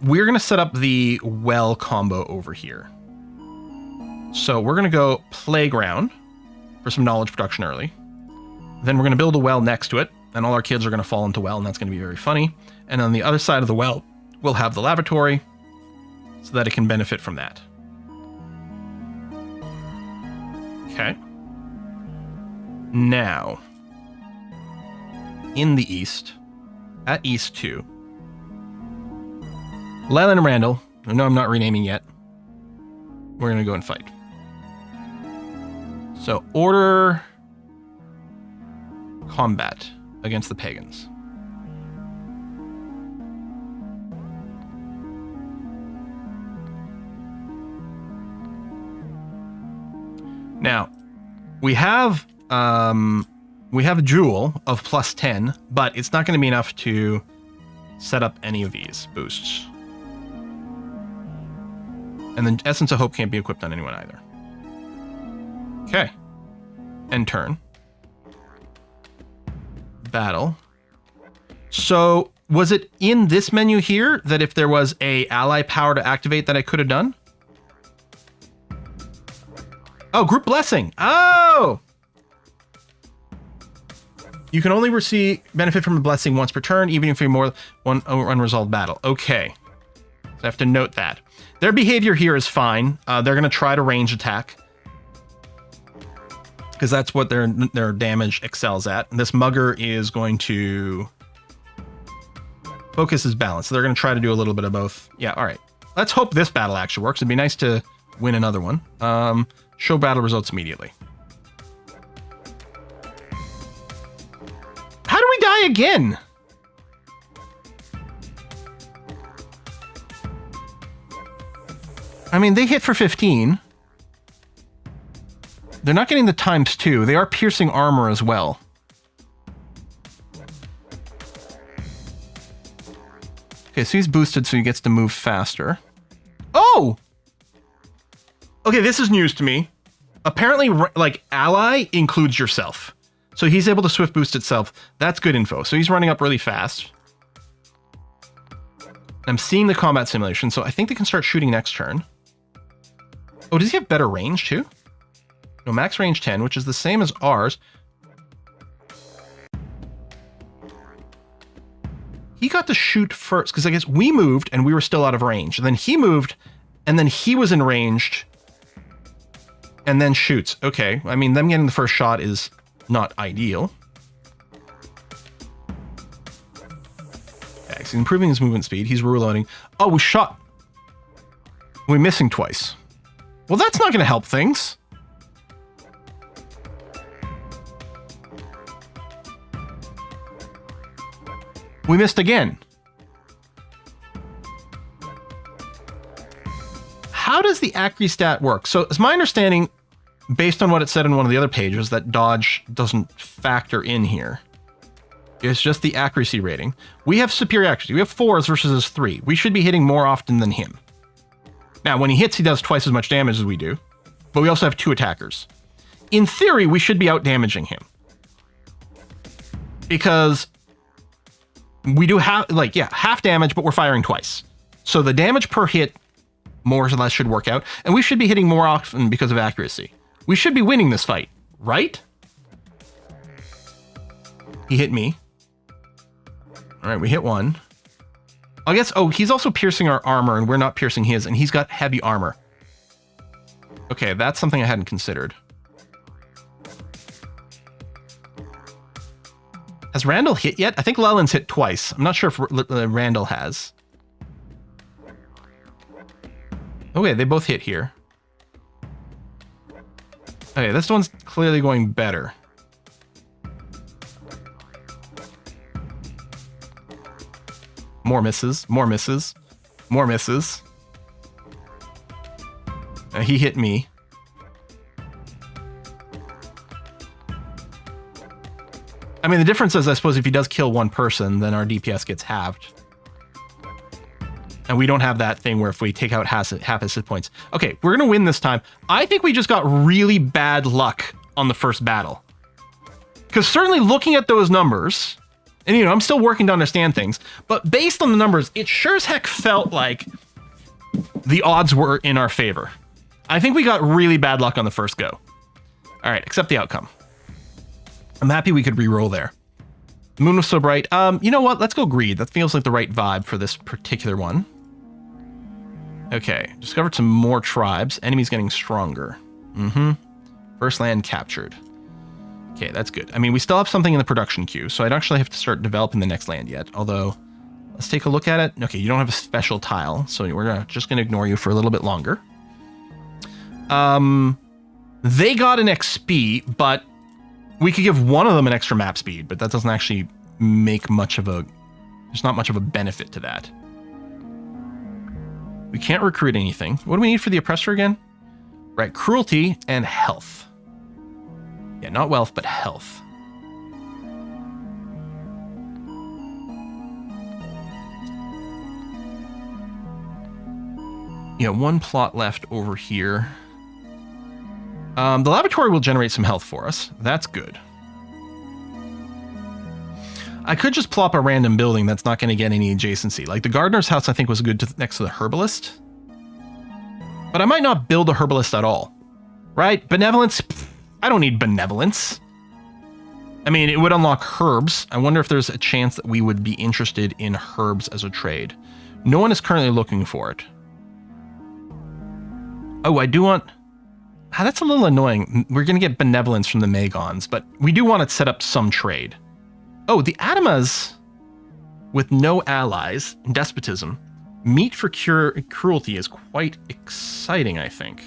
Speaker 1: We're going to set up the well combo over here. So we're going to go playground for some knowledge production early. Then we're going to build a well next to it, and all our kids are going to fall into well, and that's going to be very funny. And on the other side of the well, we'll have the lavatory so that it can benefit from that. Okay. Now, in the east, at East 2, Leland and Randall, no, I'm not renaming yet. we're going to go and fight. So order combat against the pagans. Now, we have a jewel of plus 10, but it's not going to be enough to set up any of these boosts. And then Essence of Hope can't be equipped on anyone either. Okay. End turn. Battle. So, was it in this menu here that if there was a ally power to activate that I could have done? Oh, group blessing. Oh! You can only benefit from a blessing once per turn, even if you're more one unresolved battle. Okay. So I have to note that. Their behavior here is fine. They're going to try to range attack, because that's what their damage excels at. And this mugger is going to focus his balance. So they're going to try to do a little bit of both. Yeah, all right. Let's hope this battle actually works. It'd be nice to win another one. Show battle results immediately. How do we die again? I mean, they hit for 15. They're not getting the ×2. They are piercing armor as well. Okay, so he's boosted, so he gets to move faster. Oh! Okay, this is news to me. Apparently, like, ally includes yourself. So he's able to swift boost itself. That's good info. So he's running up really fast. I'm seeing the combat simulation, so I think they can start shooting next turn. Oh, does he have better range too? No, max range 10, which is the same as ours. He got to shoot first, because I guess we moved and we were still out of range. And then he moved, and then he was in range, and then shoots. Okay, I mean, them getting the first shot is not ideal. Okay, so he's improving his movement speed. He's reloading. Oh, we shot. We're missing twice. Well, that's not going to help things. We missed again. How does the accuracy stat work? So it's my understanding, based on what it said in one of the other pages, that dodge doesn't factor in here. It's just the accuracy rating. We have superior accuracy. We have 4s versus his 3. We should be hitting more often than him. Now, when he hits, he does twice as much damage as we do. But we also have 2 attackers. In theory, we should be out-damaging him. Because we do have, like, yeah, half damage, but we're firing twice. So the damage per hit, more or less, should work out. And we should be hitting more often because of accuracy. We should be winning this fight, right? He hit me. All right, we hit one. I guess, oh, he's also piercing our armor, and we're not piercing his, and he's got heavy armor. Okay, that's something I hadn't considered. Has Randall hit yet? I think Leland's hit twice. I'm not sure if Randall has. Okay, they both hit here. Okay, this one's clearly going better. More misses, more misses, more misses. He hit me. I mean, the difference is, I suppose, if he does kill one person, then our DPS gets halved. And we don't have that thing where if we take out half his hit points. Okay, we're going to win this time. I think we just got really bad luck on the first battle. Because certainly looking at those numbers, and you know, I'm still working to understand things, but based on the numbers, it sure as heck felt like the odds were in our favor. I think we got really bad luck on the first go. All right, accept the outcome. I'm happy we could re-roll there. The moon was so bright. You know what? Let's go greed. That feels like the right vibe for this particular one. Okay, discovered some more tribes. Enemies getting stronger. First land captured. Okay, that's good. I mean, we still have something in the production queue, so I don't actually have to start developing the next land yet. Although, let's take a look at it. Okay, you don't have a special tile, so we're just going to ignore you for a little bit longer. They got an XP, but we could give one of them an extra map speed, but that doesn't actually make much of a... There's not much of a benefit to that. We can't recruit anything. What do we need for the oppressor again? Right, cruelty and health. Yeah, not wealth, but health. Yeah, one plot left over here. The laboratory will generate some health for us. That's good. I could just plop a random building that's not going to get any adjacency. Like the gardener's house, I think was good next to the herbalist. But I might not build a herbalist at all. Right? Benevolence? Pfft, I don't need benevolence. I mean, it would unlock herbs. I wonder if there's a chance that we would be interested in herbs as a trade. No one is currently looking for it. Oh, I do want... Ah, that's a little annoying. We're going to get benevolence from the Magons, but we do want to set up some trade. Oh, the Adamas with no allies and despotism. Meat for cruelty is quite exciting, I think.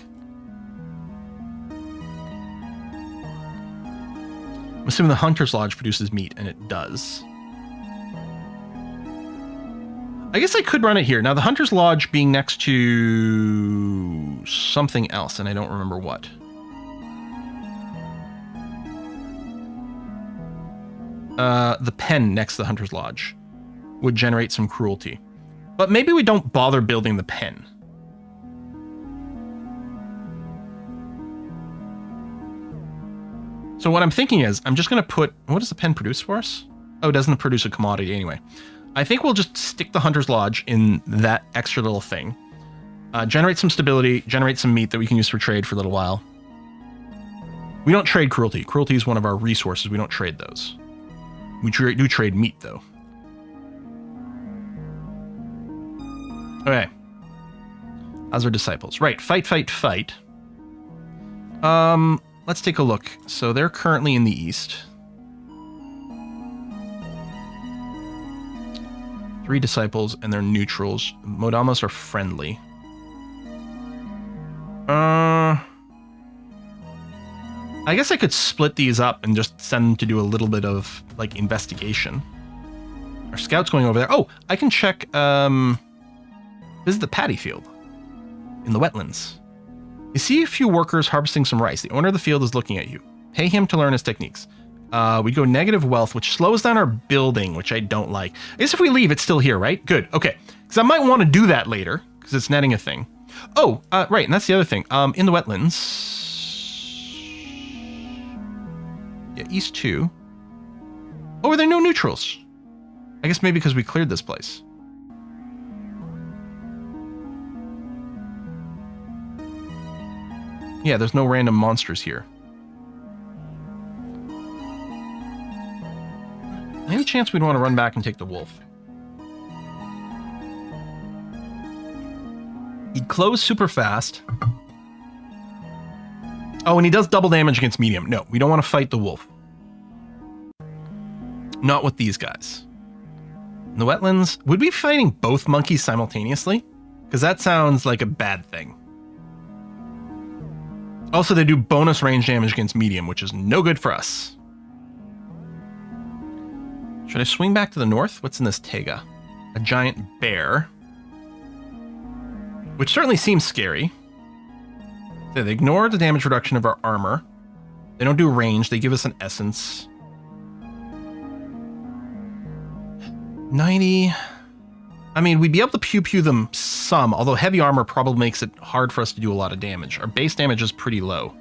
Speaker 1: I'm assuming the Hunter's Lodge produces meat, and it does. I guess I could run it here. Now, the Hunter's Lodge being next to something else, and I don't remember what. The pen next to the Hunter's Lodge would generate some cruelty. But maybe we don't bother building the pen. So what I'm thinking is, I'm just going to put... What does the pen produce for us? Oh, it doesn't produce a commodity anyway. I think we'll just stick the Hunter's Lodge in that extra little thing. Generate some stability, generate some meat that we can use for trade for a little while. We don't trade cruelty. Cruelty is one of our resources. We don't trade those. We do trade meat, though. Okay. How's our disciples? Right, fight, fight, fight. Let's take a look. So they're currently in the east. 3 disciples, and they're neutrals. Modamos are friendly. I guess I could split these up and just send them to do a little bit of, like, investigation. Our scout's going over there. Oh, I can check, visit the paddy field in the wetlands. You see a few workers harvesting some rice. The owner of the field is looking at you. Pay him to learn his techniques. We go negative wealth, which slows down our building, which I don't like. I guess if we leave, it's still here, right? Good. Okay. Because I might want to do that later, because it's netting a thing. Oh, right. And that's the other thing. In the wetlands. Yeah, East 2. Oh, are there no neutrals? I guess maybe because we cleared this place. Yeah, there's no random monsters here. Any chance we'd want to run back and take the wolf? He'd close super fast. Oh, and he does double damage against medium. No, we don't want to fight the wolf. Not with these guys. In the wetlands, would we be fighting both monkeys simultaneously? Because that sounds like a bad thing. Also, they do bonus range damage against medium, which is no good for us. Should I swing back to the north? What's in this taiga? A giant bear. Which certainly seems scary. They ignore the damage reduction of our armor. They don't do range. They give us an essence. 90. I mean, we'd be able to pew-pew them some, although heavy armor probably makes it hard for us to do a lot of damage. Our base damage is pretty low.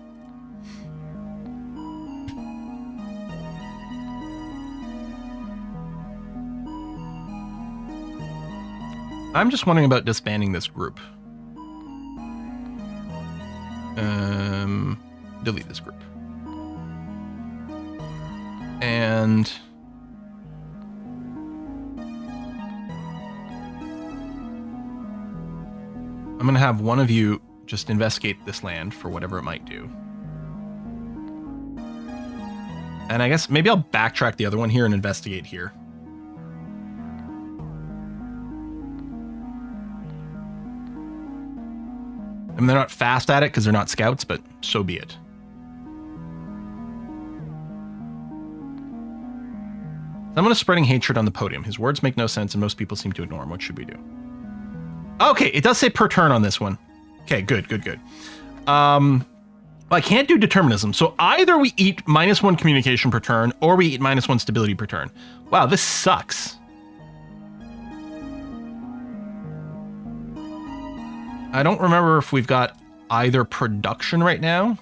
Speaker 1: I'm just wondering about disbanding this group. Delete this group. And I'm going to have one of you just investigate this land for whatever it might do. And I guess maybe I'll backtrack the other one here and investigate here. I mean, they're not fast at it because they're not scouts, but so be it. Someone is spreading hatred on the podium. His words make no sense and most people seem to ignore him. What should we do? Okay, it does say per turn on this one. Okay, good. Well, I can't do determinism, so either we eat -1 communication per turn, or we eat -1 stability per turn. Wow, this sucks. I don't remember if we've got either production right now.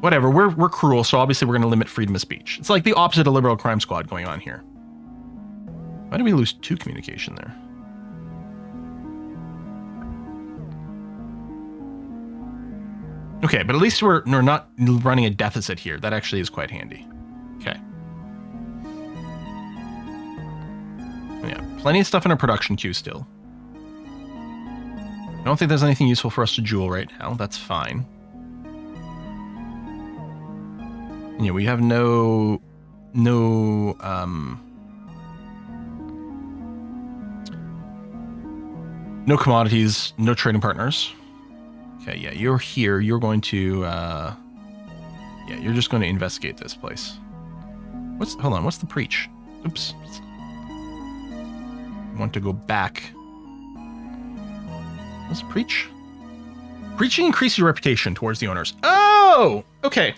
Speaker 1: Whatever, we're cruel, so obviously we're going to limit freedom of speech. It's like the opposite of Liberal Crime Squad going on here. Why did we lose 2 communication there? Okay, but at least we're not running a deficit here. That actually is quite handy. Okay. Yeah, plenty of stuff in our production queue still. I don't think there's anything useful for us to jewel right now. That's fine. Yeah, we have no commodities, no trading partners. Okay, yeah, you're here. You're going to, yeah, you're just going to investigate this place. Hold on, what's the preach? Oops. I want to go back. What's preach? Preaching increases your reputation towards the owners. Oh, okay.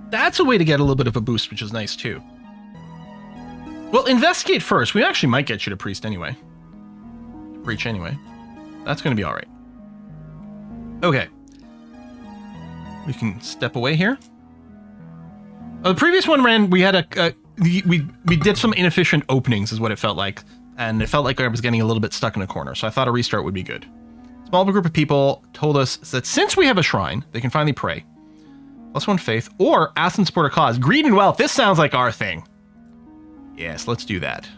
Speaker 1: That's a way to get a little bit of a boost, which is nice too. Well, investigate first. We actually might get you to priest anyway. Preach anyway. That's going to be all right. Okay. We can step away here. The previous one ran, we had we did some inefficient openings is what it felt like. And it felt like I was getting a little bit stuck in a corner. So I thought a restart would be good. Small group of people told us that since we have a shrine, they can finally pray. +1 faith, or ask and support a cause. Greed and wealth. This sounds like our thing. Yes, let's do that.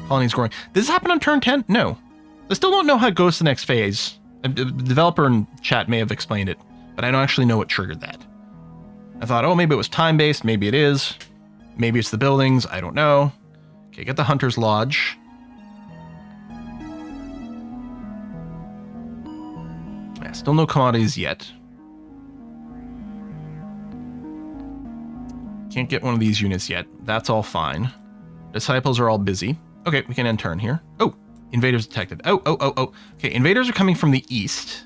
Speaker 1: Colony's growing. Does this happen on turn 10? No. I still don't know how it goes to the next phase. The developer in chat may have explained it, but I don't actually know what triggered that. I thought, oh, maybe it was time-based. Maybe it is. Maybe it's the buildings. I don't know. Okay, get the Hunter's Lodge. Yeah, still no commodities yet. Can't get one of these units yet. That's all fine. Disciples are all busy. Okay, we can end turn here. Oh, invaders detected. Oh. Okay, invaders are coming from the east.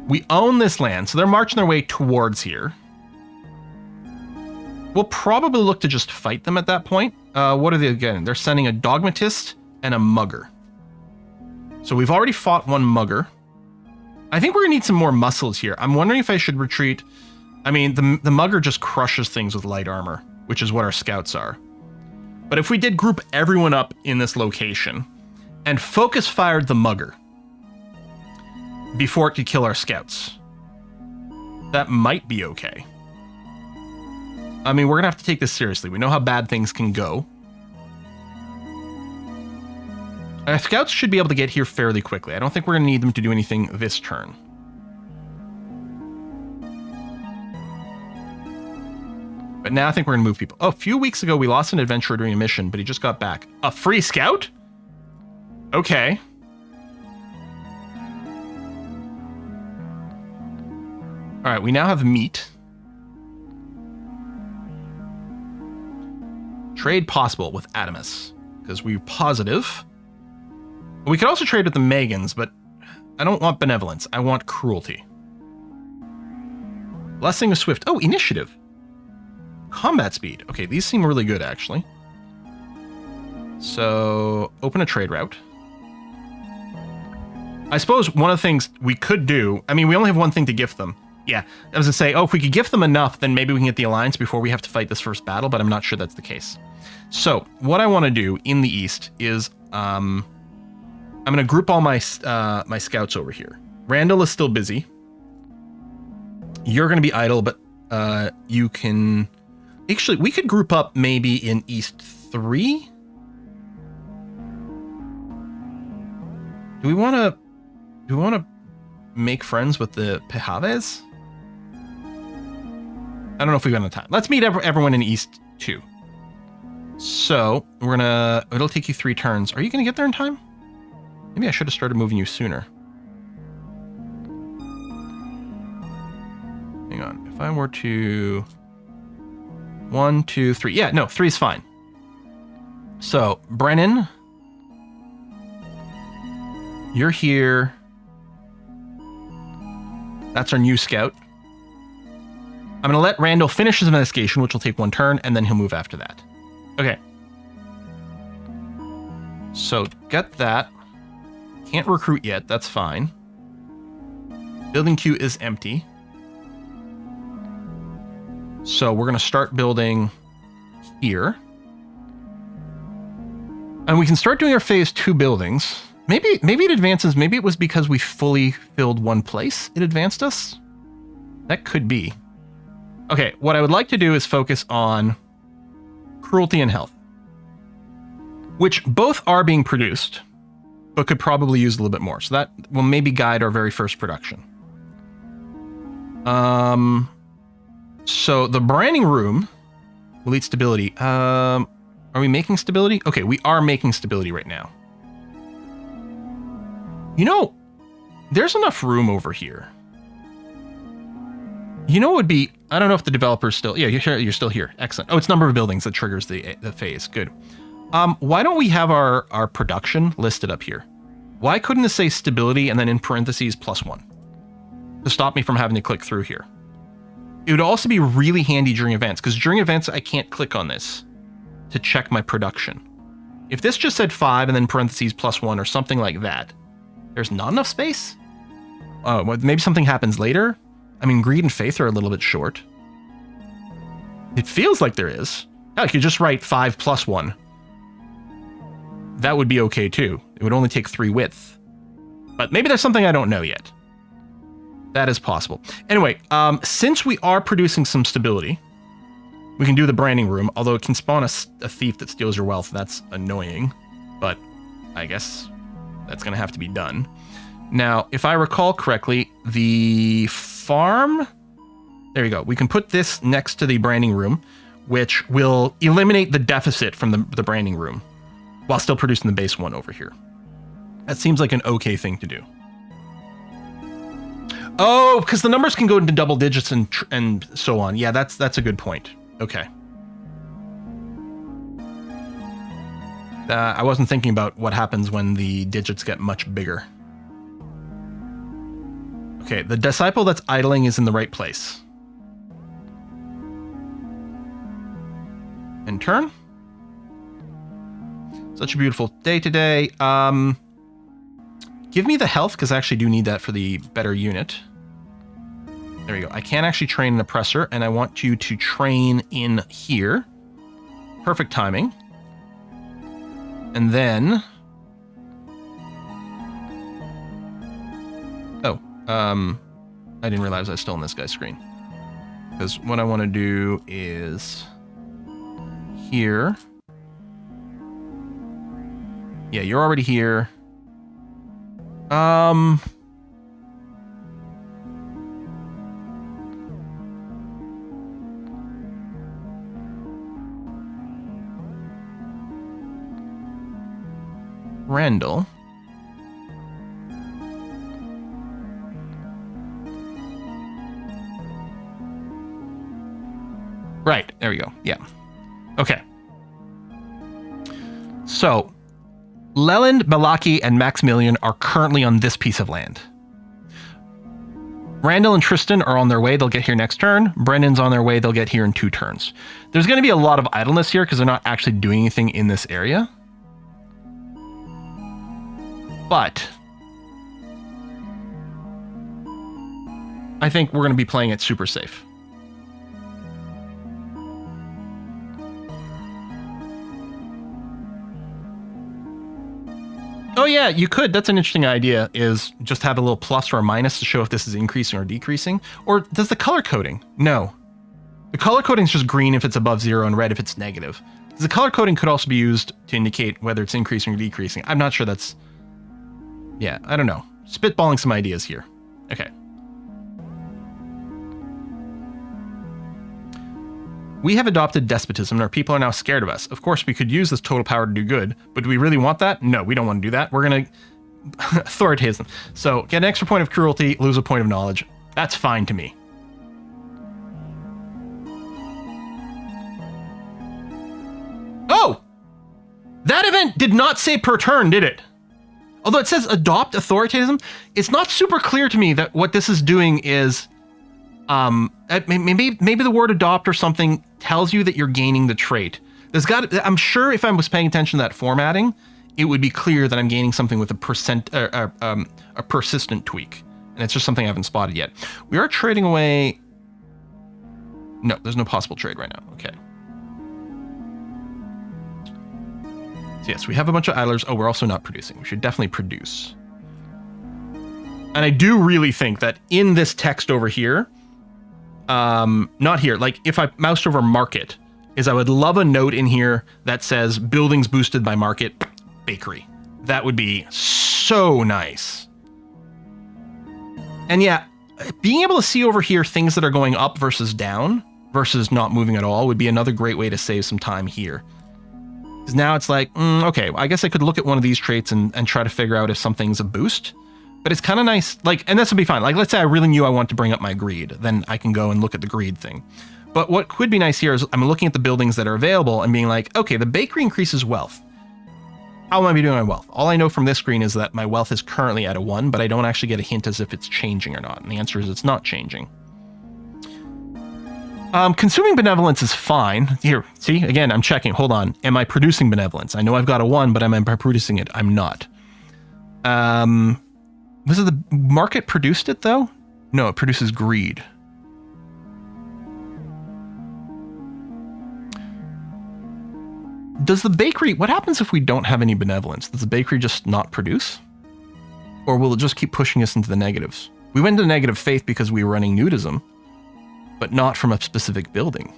Speaker 1: We own this land, so they're marching their way towards here. We'll probably look to just fight them at that point. What are they again? They're sending a dogmatist and a mugger. So we've already fought one mugger. I think we're gonna need some more muscles here. I'm wondering if I should retreat. I mean, the mugger just crushes things with light armor, which is what our scouts are. But if we did group everyone up in this location and focus fired the mugger before it could kill our scouts, that might be okay. I mean, we're gonna have to take this seriously. We know how bad things can go. Our scouts should be able to get here fairly quickly. I don't think we're gonna need them to do anything this turn. But now I think we're gonna move people. Oh, a few weeks ago we lost an adventurer during a mission, but he just got back. A free scout? Okay. All right, we now have meat. Trade possible with Adamus, because we're positive. We could also trade with the Megans, but I don't want benevolence. I want cruelty. Blessing of Swift. Oh, initiative. Combat speed. Okay, these seem really good, actually. So, open a trade route. I suppose one of the things we could do, I mean, we only have one thing to gift them. Yeah, I was going to say, oh, if we could gift them enough, then maybe we can get the alliance before we have to fight this first battle, but I'm not sure that's the case. So, what I want to do in the east is, I'm going to group all my my scouts over here. Randall is still busy. You're going to be idle, but you can... Actually, we could group up maybe in East 3. Do we want to make friends with the Pejaves? I don't know if we've got enough time. Let's meet everyone in East 2. So, it'll take you 3 turns. Are you going to get there in time? Maybe I should have started moving you sooner. Hang on. If I were to... 1, 2, 3. Yeah, no, 3 is fine. So, Brennan, you're here. That's our new scout. I'm going to let Randall finish his investigation, which will take 1 turn, and then he'll move after that. Okay. So, get that. Can't recruit yet. That's fine. Building queue is empty. So, we're going to start building here. And we can start doing our phase 2 buildings. Maybe it advances. Maybe it was because we fully filled 1 place. It advanced us. That could be. Okay, what I would like to do is focus on cruelty and health, which both are being produced, but could probably use a little bit more. So that will maybe guide our very first production. So the branding room will eat stability. Are we making stability? Okay, we are making stability right now. You know, there's enough room over here. You know what would be... I don't know if the developer's still... Yeah, you're still here. Excellent. Oh, it's number of buildings that triggers the phase. Good. Why don't we have our production listed up here? Why couldn't it say stability and then in parentheses +1? To stop me from having to click through here. It would also be really handy during events, because during events I can't click on this to check my production. If this just said 5 and then parentheses +1 or something like that, there's not enough space? Oh, well, maybe something happens later? I mean, greed and faith are a little bit short. It feels like there is. Oh, you could just write 5 + 1. That would be okay too. It would only take 3 width. But maybe there's something I don't know yet. That is possible. Anyway, since we are producing some stability, we can do the branding room, although it can spawn a thief that steals your wealth. That's annoying, but I guess that's going to have to be done. Now, if I recall correctly, the farm... There you go. We can put this next to the branding room, which will eliminate the deficit from the branding room, while still producing the base one over here. That seems like an okay thing to do. Oh, because the numbers can go into double digits and so on. Yeah, that's a good point. Okay. I wasn't thinking about what happens when the digits get much bigger. Okay, the disciple that's idling is in the right place. End turn. Such a beautiful day today. Give me the health, because I actually do need that for the better unit. There you go. I can actually train an oppressor, and I want you to train in here. Perfect timing. And then... Oh, I didn't realize I was still on this guy's screen. Because what I want to do is... Here. Yeah, you're already here. Randall. Right, there we go. Yeah. Okay. So, Leland, Balaki, and Maximilian are currently on this piece of land. Randall and Tristan are on their way. They'll get here next turn. Brennan's on their way. They'll get here in 2 turns. There's going to be a lot of idleness here because they're not actually doing anything in this area. But I think we're going to be playing it super safe. Oh yeah, you could. That's an interesting idea, is just have a little plus or a minus to show if this is increasing or decreasing. Or does the color coding? No. The color coding is just green if it's above 0 and red if it's negative. The color coding could also be used to indicate whether it's increasing or decreasing. I'm not sure that's... Yeah, I don't know. Spitballing some ideas here. Okay. We have adopted despotism and our people are now scared of us. Of course, we could use this total power to do good, but do we really want that? No, we don't want to do that. We're going to Authoritism. So get an extra point of cruelty, lose a point of knowledge. That's fine to me. Oh! That event did not say per turn, did it? Although it says adopt authoritism, it's not super clear to me that what this is doing is, maybe the word adopt or something tells you that you're gaining the trait. I'm sure if I was paying attention to that formatting, it would be clear that I'm gaining something with a persistent tweak. And it's just something I haven't spotted yet. We are trading away. No, there's no possible trade right now. Okay. So yes, we have a bunch of idlers. Oh, we're also not producing. We should definitely produce. And I do really think that in this text over here, not here, like if I moused over market, is I would love a note in here that says buildings boosted by market bakery. That would be so nice. And yeah, being able to see over here things that are going up versus down versus not moving at all would be another great way to save some time here. Because now it's like, okay, I guess I could look at one of these traits and try to figure out if something's a boost. But it's kind of nice, like, and this would be fine. Like, let's say I really knew I want to bring up my greed. Then I can go and look at the greed thing. But what could be nice here is I'm looking at the buildings that are available and being like, okay, the bakery increases wealth. How am I doing my wealth? All I know from this screen is that my wealth is currently at a 1, but I don't actually get a hint as if it's changing or not. And the answer is it's not changing. Consuming benevolence is fine. Here, see, again, I'm checking. Hold on. Am I producing benevolence? I know I've got a 1, but am I producing it? I'm not. Was it the market produced it, though? No, it produces greed. Does the bakery... What happens if we don't have any benevolence? Does the bakery just not produce? Or will it just keep pushing us into the negatives? We went into negative faith because we were running nudism, but not from a specific building.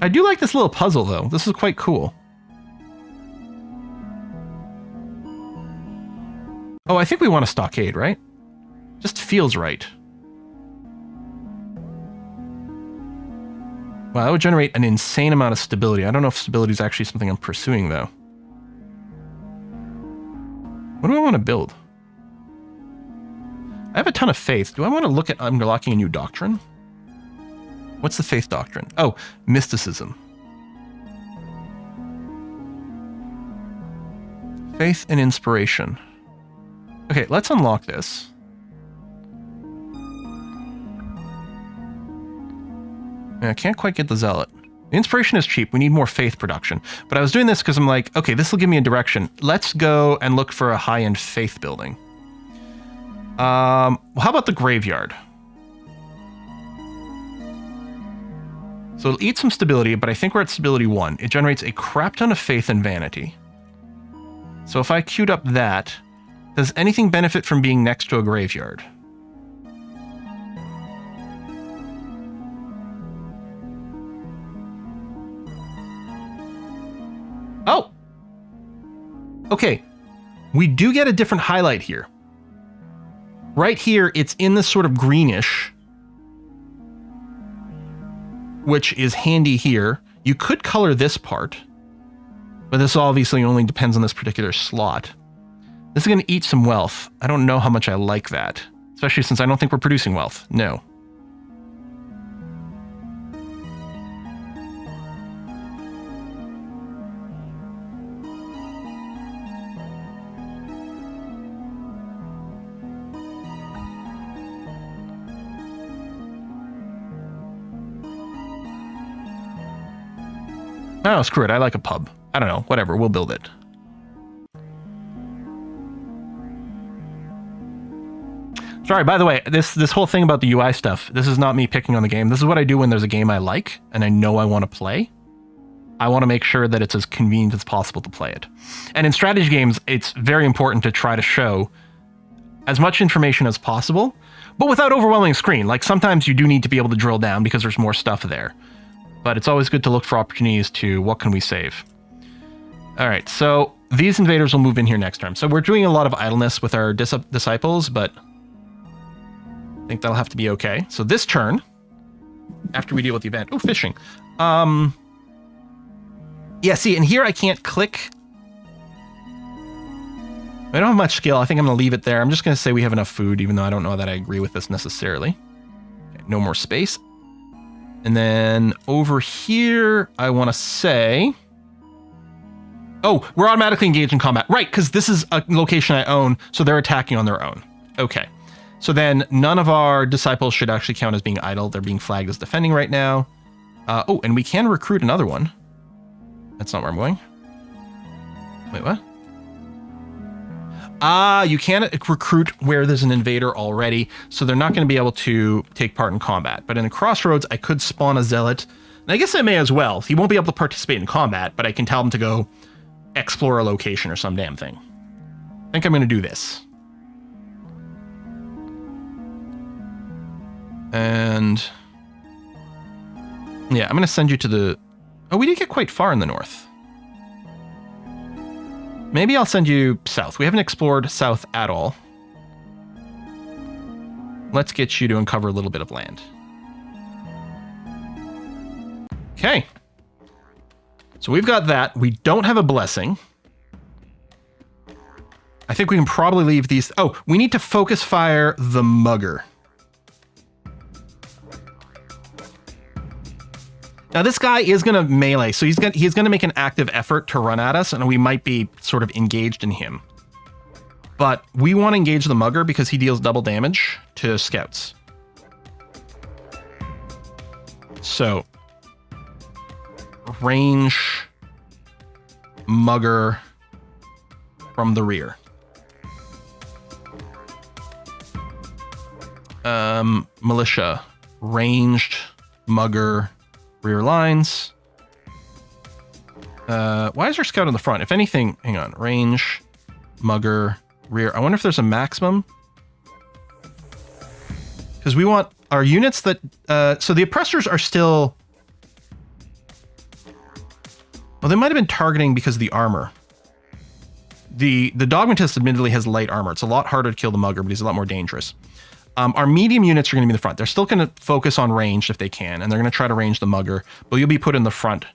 Speaker 1: I do like this little puzzle, though. This is quite cool. Oh, I think we want a stockade, right? Just feels right. Wow, that would generate an insane amount of stability. I don't know if stability is actually something I'm pursuing, though. What do I want to build? I have a ton of faith. Do I want to look at unlocking a new doctrine? What's the faith doctrine? Oh, mysticism. Faith and inspiration. Okay, let's unlock this. I can't quite get the zealot. Inspiration is cheap. We need more faith production. But I was doing this because I'm like, okay, this will give me a direction. Let's go and look for a high-end faith building. How about the graveyard? So it'll eat some stability, but I think we're at stability 1. It generates a crap ton of faith and vanity. So if I queued up that, does anything benefit from being next to a graveyard? Oh! Okay. We do get a different highlight here. Right here, it's in this sort of greenish, which is handy here. You could color this part, but this obviously only depends on this particular slot. This is going to eat some wealth. I don't know how much I like that, especially since I don't think we're producing wealth. No. Oh, screw it. I like a pub. I don't know. Whatever. We'll build it. Sorry, by the way, this whole thing about the UI stuff, this is not me picking on the game. This is what I do when there's a game I like and I know I want to play. I want to make sure that it's as convenient as possible to play it. And in strategy games, it's very important to try to show as much information as possible, but without overwhelming the screen. Like sometimes you do need to be able to drill down because there's more stuff there. But it's always good to look for opportunities to what can we save. All right, so these invaders will move in here next turn. So we're doing a lot of idleness with our disciples, but I think that'll have to be okay. So this turn, after we deal with the event, oh, fishing. Yeah, see, and here I can't click. I don't have much skill. I think I'm going to leave it there. I'm just going to say we have enough food, even though I don't know that I agree with this necessarily. Okay, no more space. And then over here, I want to say... Oh, we're automatically engaged in combat. Right, because this is a location I own, so they're attacking on their own. Okay. So then none of our disciples should actually count as being idle. They're being flagged as defending right now. Oh, and we can recruit another one. That's not where I'm going. Wait, what? Ah, you can't recruit where there's an invader already, so they're not going to be able to take part in combat. But in the crossroads, I could spawn a zealot. And I guess I may as well. He won't be able to participate in combat, but I can tell him to go explore a location or some damn thing. I think I'm going to do this. And... yeah, I'm going to send you to the... oh, we did get quite far in the north. Maybe I'll send you south. We haven't explored south at all. Let's get you to uncover a little bit of land. Okay. So we've got that. We don't have a blessing. I think we can probably leave these... oh, we need to focus fire the mugger. Now this guy is going to melee, so he's going to make an active effort to run at us, and we might be sort of engaged in him. But we want to engage the mugger because he deals double damage to scouts. So, range mugger from the rear. Militia, ranged mugger. Rear lines. Why is there scout in the front? If anything, hang on. Range, mugger, rear. I wonder if there's a maximum. Because we want our units that... so the oppressors are still... well, they might have been targeting because of the armor. The dogmatist admittedly has light armor. It's a lot harder to kill the mugger, but he's a lot more dangerous. Our medium units are going to be in the front. They're still going to focus on range if they can, and they're going to try to range the mugger, but you'll be put in the front.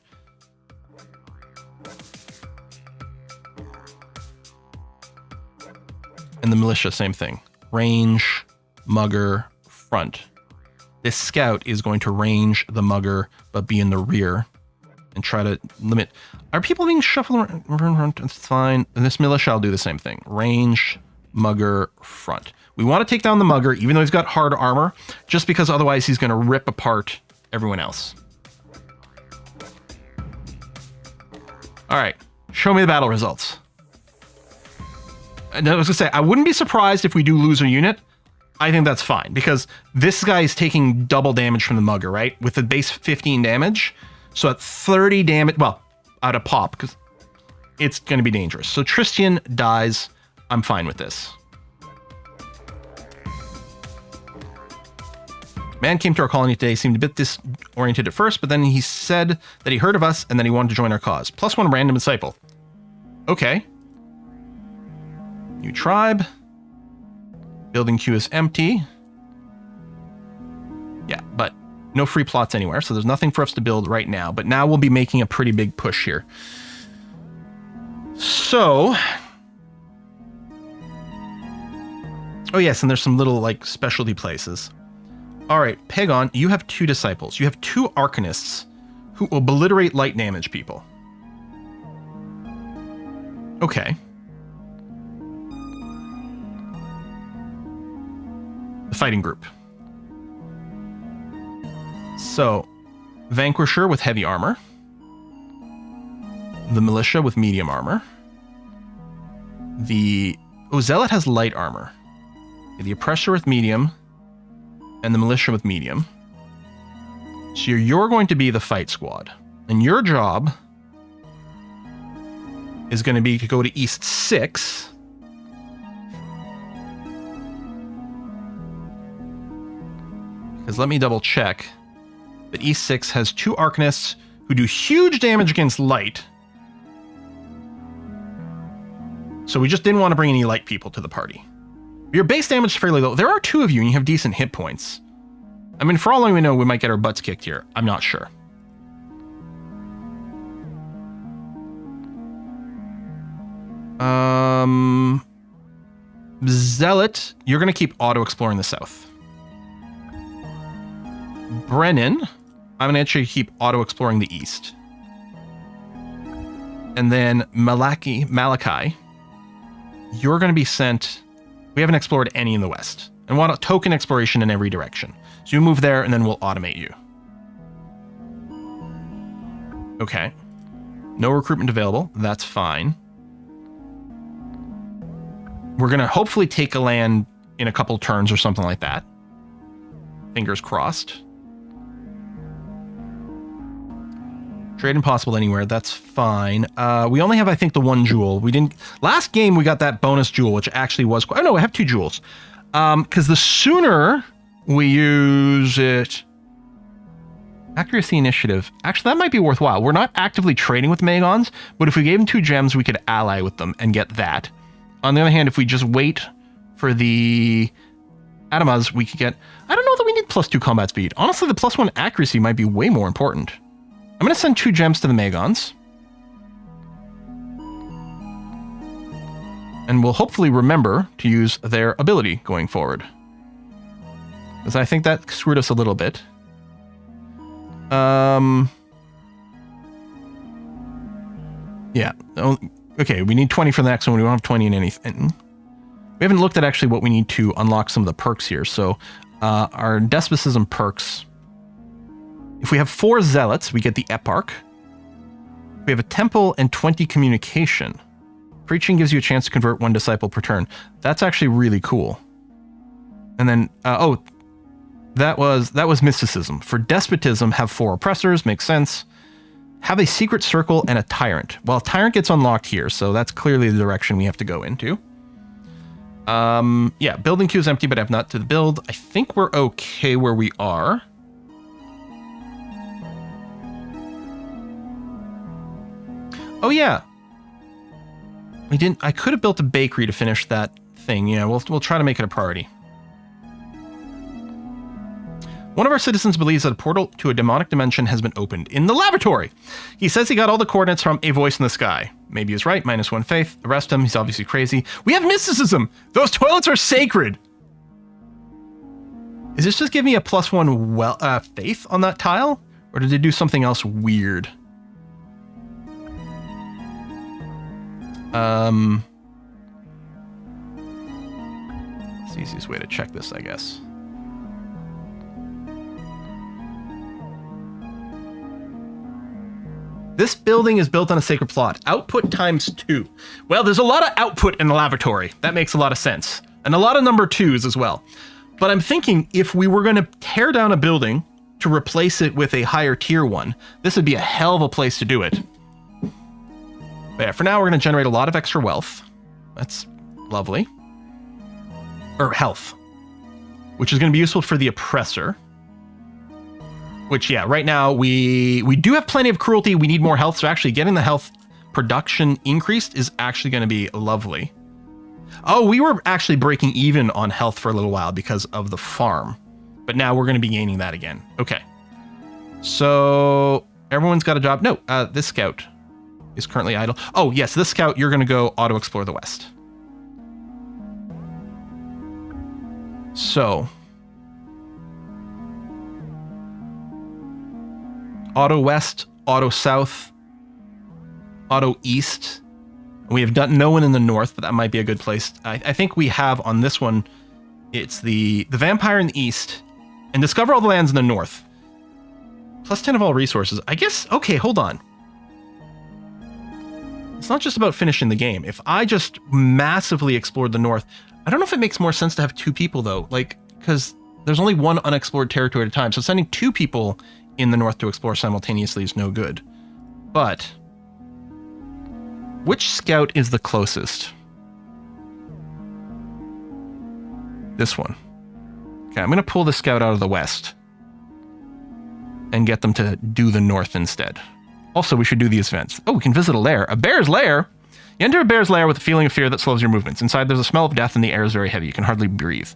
Speaker 1: And the militia, same thing. Range, mugger, front. This scout is going to range the mugger, but be in the rear and try to limit. Are people being shuffled around? It's fine. And this militia, I'll do the same thing. Range, mugger, front. We want to take down the mugger, even though he's got hard armor, just because otherwise he's going to rip apart everyone else. All right, show me the battle results. And I was going to say, I wouldn't be surprised if we do lose a unit. I think that's fine, because this guy is taking double damage from the mugger, right? With the base 15 damage. So at 30 damage, well, out of pop, because it's going to be dangerous. So Tristian dies. I'm fine with this. Man came to our colony today, seemed a bit disoriented at first, but then he said that he heard of us and that he wanted to join our cause. +1 random disciple. Okay. New tribe. Building queue is empty. Yeah, but no free plots anywhere, so there's nothing for us to build right now. But now we'll be making a pretty big push here. So... oh yes, and there's some little, like, specialty places. All right, Pagon, you have 2 disciples. You have 2 arcanists who obliterate light damage people. Okay. The fighting group. So, Vanquisher with heavy armor. The militia with medium armor. Oh, Zealot has light armor. The oppressor with medium. And the militia with medium. So you're going to be the fight squad. And your job is going to be to go to East 6. Because let me double check. But East 6 has 2 arcanists who do huge damage against light. So we just didn't want to bring any light people to the party. Your base damage is fairly low. There are 2 of you, and you have decent hit points. I mean, for all we know, we might get our butts kicked here. I'm not sure. Zealot, you're going to keep auto-exploring the south. Brennan, I'm going to actually keep auto-exploring the east. And then Malachi, you're going to be sent... We haven't explored any in the west. And want a token exploration in every direction. So you move there, and then we'll automate you. Okay. No recruitment available. That's fine. We're going to hopefully take a land in a couple turns or something like that. Fingers crossed. Trade impossible anywhere. That's fine. We only have, I think, the one jewel. We didn't... Last game, we got that bonus jewel, which actually was... Oh, no, I have 2 jewels. Because the sooner we use it... Accuracy initiative. Actually, that might be worthwhile. We're not actively trading with Magons, but if we gave them 2 gems, we could ally with them and get that. On the other hand, if we just wait for the Adamas, we could get... I don't know that we need +2 combat speed. Honestly, the +1 accuracy might be way more important. I'm going to send 2 gems to the Magons. And we'll hopefully remember to use their ability going forward. Because I think that screwed us a little bit. Yeah. Okay, we need 20 for the next one. We don't have 20 in anything. We haven't looked at actually what we need to unlock some of the perks here. So our despotism perks. If we have 4 zealots, we get the eparch. We have a temple and 20 communication. Preaching gives you a chance to convert 1 disciple per turn. That's actually really cool. And then, that was mysticism. For despotism, have 4 oppressors, makes sense. Have a secret circle and a tyrant. Well, tyrant gets unlocked here, so that's clearly the direction we have to go into. Yeah, building queue is empty, but I have not to the build. I think we're okay where we are. Oh yeah. I could have built a bakery to finish that thing. Yeah, we'll try to make it a priority. One of our citizens believes that a portal to a demonic dimension has been opened in the laboratory. He says he got all the coordinates from a voice in the sky. Maybe he's right, -1 faith. Arrest him, he's obviously crazy. We have mysticism! Those toilets are sacred! Is this just giving me a +1 faith on that tile? Or did they do something else weird? It's the easiest way to check this, I guess. This building is built on a sacred plot. Output ×2. Well, there's a lot of output in the lavatory. That makes a lot of sense. And a lot of number 2s as well. But I'm thinking if we were going to tear down a building to replace it with a higher tier one, this would be a hell of a place to do it. But yeah, for now, we're going to generate a lot of extra wealth. That's lovely. Or health. Which is going to be useful for the oppressor. Which, yeah, right now we do have plenty of cruelty. We need more health. So actually getting the health production increased is actually going to be lovely. Oh, we were actually breaking even on health for a little while because of the farm. But now we're going to be gaining that again. Okay. So everyone's got a job. No, this scout is currently idle. Oh, yes, this scout, you're going to go auto-explore the west. So... auto west, auto south, auto east. We have done no one in the north, but that might be a good place. I think we have on this one, it's the vampire in the east, and discover all the lands in the north. +10 of all resources. I guess, okay, hold on. It's not just about finishing the game. If I just massively explored the north, I don't know if it makes more sense to have 2 people though, like, because there's only one unexplored territory at a time. So sending 2 people in the north to explore simultaneously is no good. But which scout is the closest? This one. Okay, I'm going to pull the scout out of the west and get them to do the north instead. Also, we should do these events. Oh, we can visit a lair. A bear's lair? You enter a bear's lair with a feeling of fear that slows your movements. Inside, there's a smell of death and the air is very heavy. You can hardly breathe.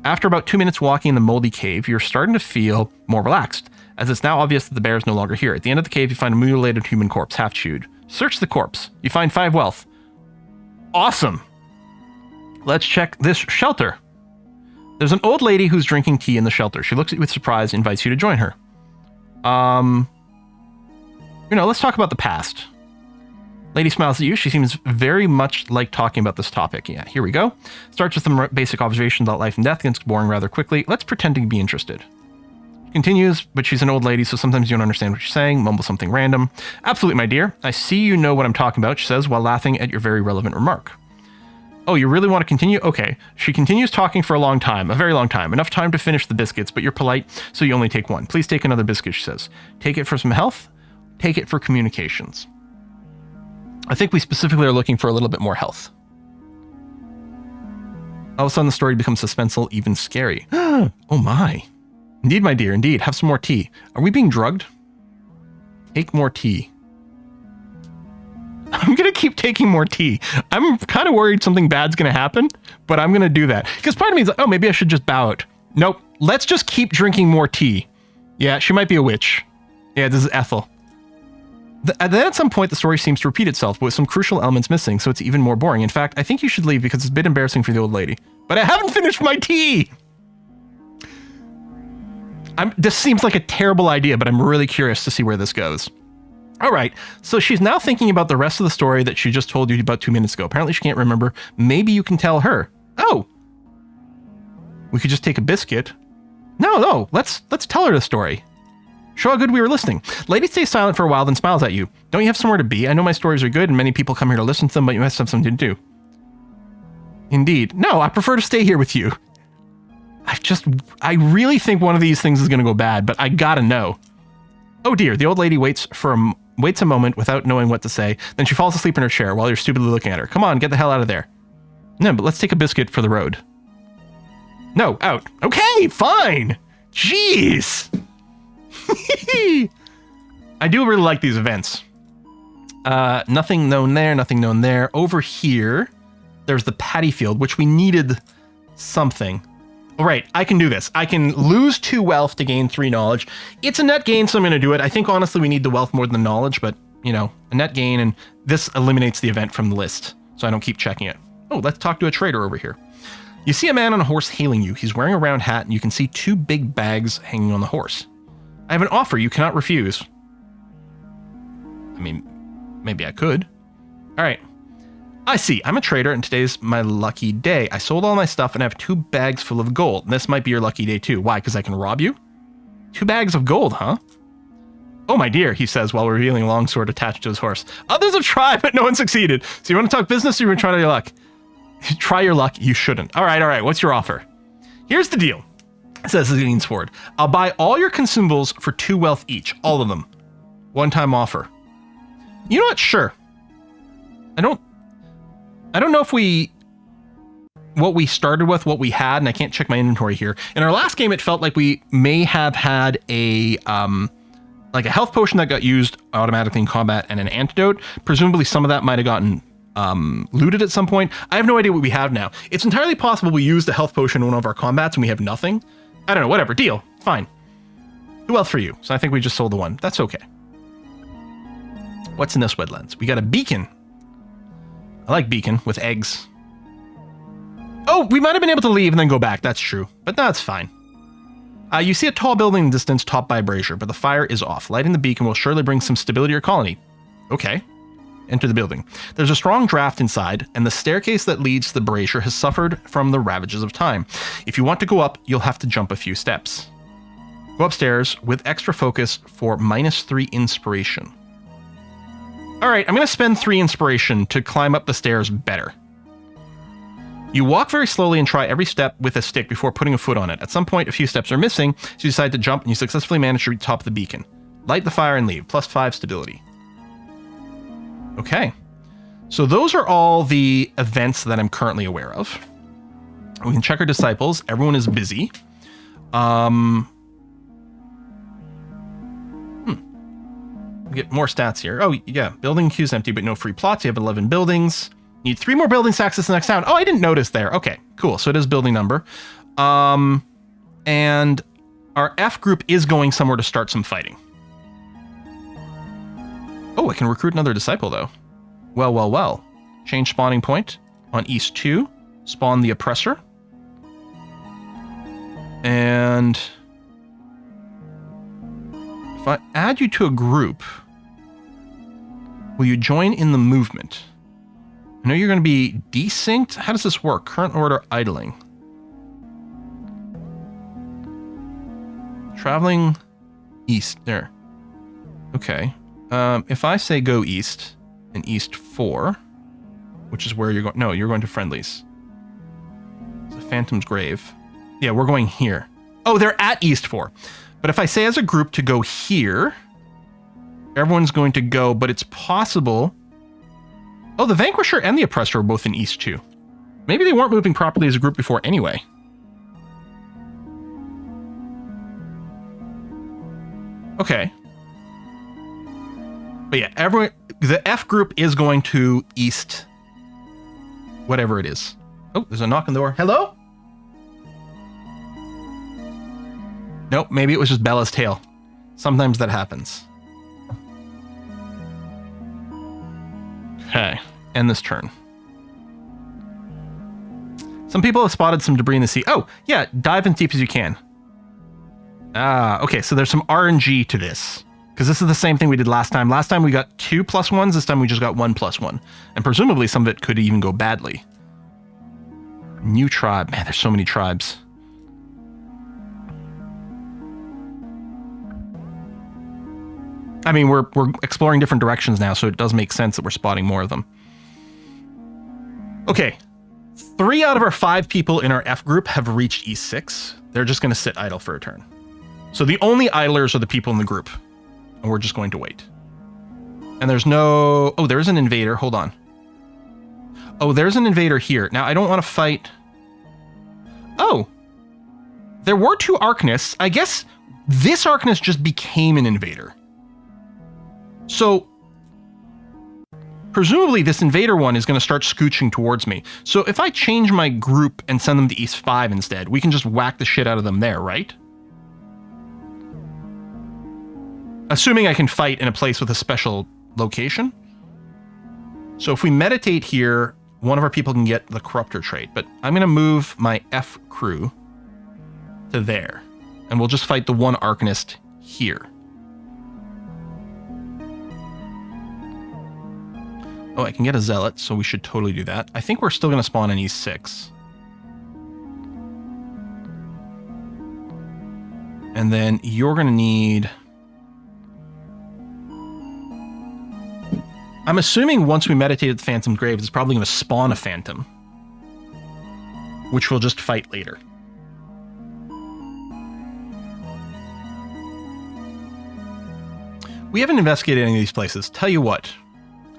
Speaker 1: After about 2 minutes walking in the moldy cave, you're starting to feel more relaxed, as it's now obvious that the bear is no longer here. At the end of the cave, you find a mutilated human corpse, half chewed. Search the corpse. You find 5 wealth. Awesome. Let's check this shelter. There's an old lady who's drinking tea in the shelter. She looks at you with surprise, invites you to join her. Let's talk about the past. Lady smiles at you. She seems very much like talking about this topic. Yeah, here we go. Starts with some basic observations about life and death. Gets boring rather quickly. Let's pretend to be interested. Continues, but she's an old lady, so sometimes you don't understand what she's saying. Mumble something random. Absolutely, my dear. I see you know what I'm talking about, she says, while laughing at your very relevant remark. Oh, you really want to continue? Okay. She continues talking for a long time, a very long time. Enough time to finish the biscuits, but you're polite, so you only take one. Please take another biscuit, she says. Take it for some health. Take it for communications. I think we specifically are looking for a little bit more health. All of a sudden, the story becomes suspenseful, even scary. Oh my. Indeed, my dear, indeed. Have some more tea. Are we being drugged? Take more tea. I'm going to keep taking more tea. I'm kind of worried something bad's going to happen, but I'm going to do that. Because part of me is like, oh, maybe I should just bow out. Nope. Let's just keep drinking more tea. Yeah, she might be a witch. Yeah, this is Ethel. Then at some point, the story seems to repeat itself, but with some crucial elements missing, so it's even more boring. In fact, I think you should leave because it's a bit embarrassing for the old lady. But I haven't finished my tea! This seems like a terrible idea, but I'm really curious to see where this goes. All right, so she's now thinking about the rest of the story that she just told you about 2 minutes ago. Apparently she can't remember. Maybe you can tell her. Oh! We could just take a biscuit. No, let's tell her the story. Show how good we were listening. Lady stays silent for a while, then smiles at you. Don't you have somewhere to be? I know my stories are good, and many people come here to listen to them, but you must have something to do. Indeed. No, I prefer to stay here with you. I really think one of these things is going to go bad, but I gotta know. Oh dear, the old lady waits a moment without knowing what to say, then she falls asleep in her chair while you're stupidly looking at her. Come on, get the hell out of there. No, but let's take a biscuit for the road. No, out. Okay, fine. Jeez. I do really like these events. Nothing known there, nothing known there. Over here, there's the paddy field, which we needed something. All right, I can do this. I can lose 2 wealth to gain 3 knowledge. It's a net gain, so I'm going to do it. I think, honestly, we need the wealth more than the knowledge, but, a net gain, and this eliminates the event from the list, so I don't keep checking it. Oh, let's talk to a trader over here. You see a man on a horse hailing you. He's wearing a round hat, and you can see 2 big bags hanging on the horse. I have an offer you cannot refuse. I mean, maybe I could. All right. I see. I'm a trader, and today's my lucky day. I sold all my stuff, and I have 2 bags full of gold. And this might be your lucky day, too. Why? Because I can rob you? 2 bags of gold, huh? Oh, my dear, he says while revealing a long sword attached to his horse. Others have tried, but no one succeeded. So you want to talk business, or you want to try your luck? Try your luck. You shouldn't. All right. What's your offer? Here's the deal. Says as he leans forward. I'll buy all your consumables for 2 wealth each. All of them. One-time offer. You know what? Sure. I don't know if what we started with, what we had, and I can't check my inventory here. In our last game, it felt like we may have had a health potion that got used automatically in combat and an antidote. Presumably some of that might have gotten looted at some point. I have no idea what we have now. It's entirely possible we used a health potion in one of our combats and we have nothing. I don't know, whatever, deal, fine. 2 wealth for you, so I think we just sold the 1. That's okay. What's in this wetlands? We got a beacon. I like beacon with eggs. Oh, we might have been able to leave and then go back. That's true, but that's fine. You see a tall building in the distance topped by a brazier, but the fire is off. Lighting the beacon will surely bring some stability to your colony. Okay. Enter the building. There's a strong draft inside, and the staircase that leads to the brazier has suffered from the ravages of time. If you want to go up, you'll have to jump a few steps. Go upstairs with extra focus for -3 inspiration. All right, I'm going to spend 3 inspiration to climb up the stairs better. You walk very slowly and try every step with a stick before putting a foot on it. At some point, a few steps are missing, so you decide to jump and you successfully manage to reach the top of the beacon. Light the fire and leave. +5 stability. Okay. So those are all the events that I'm currently aware of. We can check our disciples. Everyone is busy. Get more stats here. Oh, yeah. Building queue's empty, but no free plots. You have 11 buildings. Need 3 more buildings to access the next town. Oh, I didn't notice there. Okay, cool. So it is building number. And our F group is going somewhere to start some fighting. Oh, I can recruit another disciple, though. Well. Change spawning point. On East 2, spawn the oppressor. And if I add you to a group, will you join in the movement? I know you're going to be desynced. How does this work? Current order idling. Traveling east. There. Okay. If I say go east, in East 4, which is where you're going. No, you're going to friendlies. It's a Phantom's Grave. Yeah, we're going here. Oh, they're at East 4. But if I say as a group to go here, everyone's going to go, but it's possible. Oh, the Vanquisher and the Oppressor are both in East 2. Maybe they weren't moving properly as a group before anyway. Okay. But yeah, the F group is going to East, whatever it is. Oh, there's a knock on the door. Hello? Nope, maybe it was just Bella's tail. Sometimes that happens. Okay, end this turn. Some people have spotted some debris in the sea. Oh, yeah, dive as deep as you can. Ah, okay, so there's some RNG to this. Because this is the same thing we did last time. Last time we got 2 +1s, this time we just got 1 +1. And presumably some of it could even go badly. New tribe. Man, there's so many tribes. I mean, we're exploring different directions now, so it does make sense that we're spotting more of them. Okay. 3 out of our 5 people in our F group have reached E6. They're just going to sit idle for a turn. So the only idlers are the people in the group. And we're just going to wait. And there's no... Oh, there's an invader. Hold on. Oh, there's an invader here. Now, I don't want to fight... Oh. There were 2 Arcanists. I guess this Arcanist just became an invader. So, presumably this invader one is going to start scooching towards me. So if I change my group and send them to East 5 instead, we can just whack the shit out of them there, right? Assuming I can fight in a place with a special location. So if we meditate here, one of our people can get the Corruptor trait. But I'm going to move my F crew to there. And we'll just fight the one Arcanist here. Oh, I can get a Zealot, so we should totally do that. I think we're still going to spawn in E6. And then you're going to need... I'm assuming once we meditate at the Phantom's Grave, it's probably going to spawn a Phantom. Which we'll just fight later. We haven't investigated any of these places. Tell you what.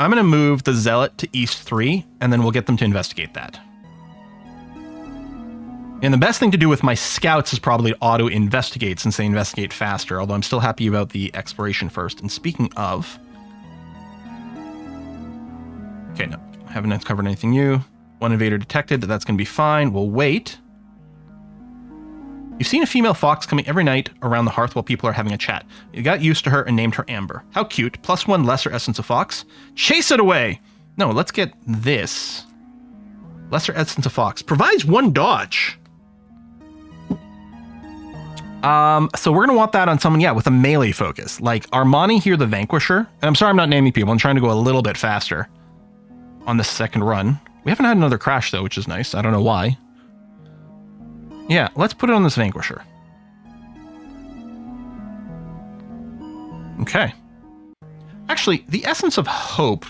Speaker 1: I'm going to move the Zealot to East 3, and then we'll get them to investigate that. And the best thing to do with my scouts is probably auto-investigate, since they investigate faster, although I'm still happy about the exploration first. And speaking of... Okay, no, I haven't uncovered anything new. One invader detected, that's going to be fine. We'll wait. You've seen a female fox coming every night around the hearth while people are having a chat. You got used to her and named her Amber. How cute. +1 lesser essence of fox. Chase it away! No, let's get this. Lesser essence of fox. Provides 1 dodge. So we're going to want that on someone, yeah, with a melee focus. Like Armani here, the Vanquisher. And I'm sorry I'm not naming people. I'm trying to go a little bit faster on this second run. We haven't had another crash, though, which is nice. I don't know why. Yeah, let's put it on this Vanquisher. Okay. Actually, the Essence of Hope...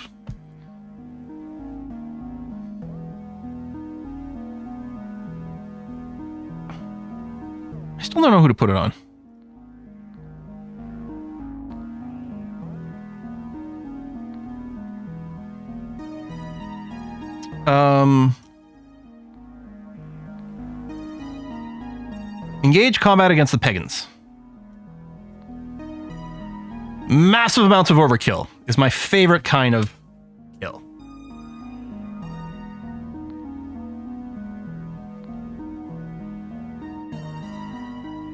Speaker 1: I still don't know who to put it on. Engage combat against the Pagans. Massive amounts of overkill is my favorite kind of kill.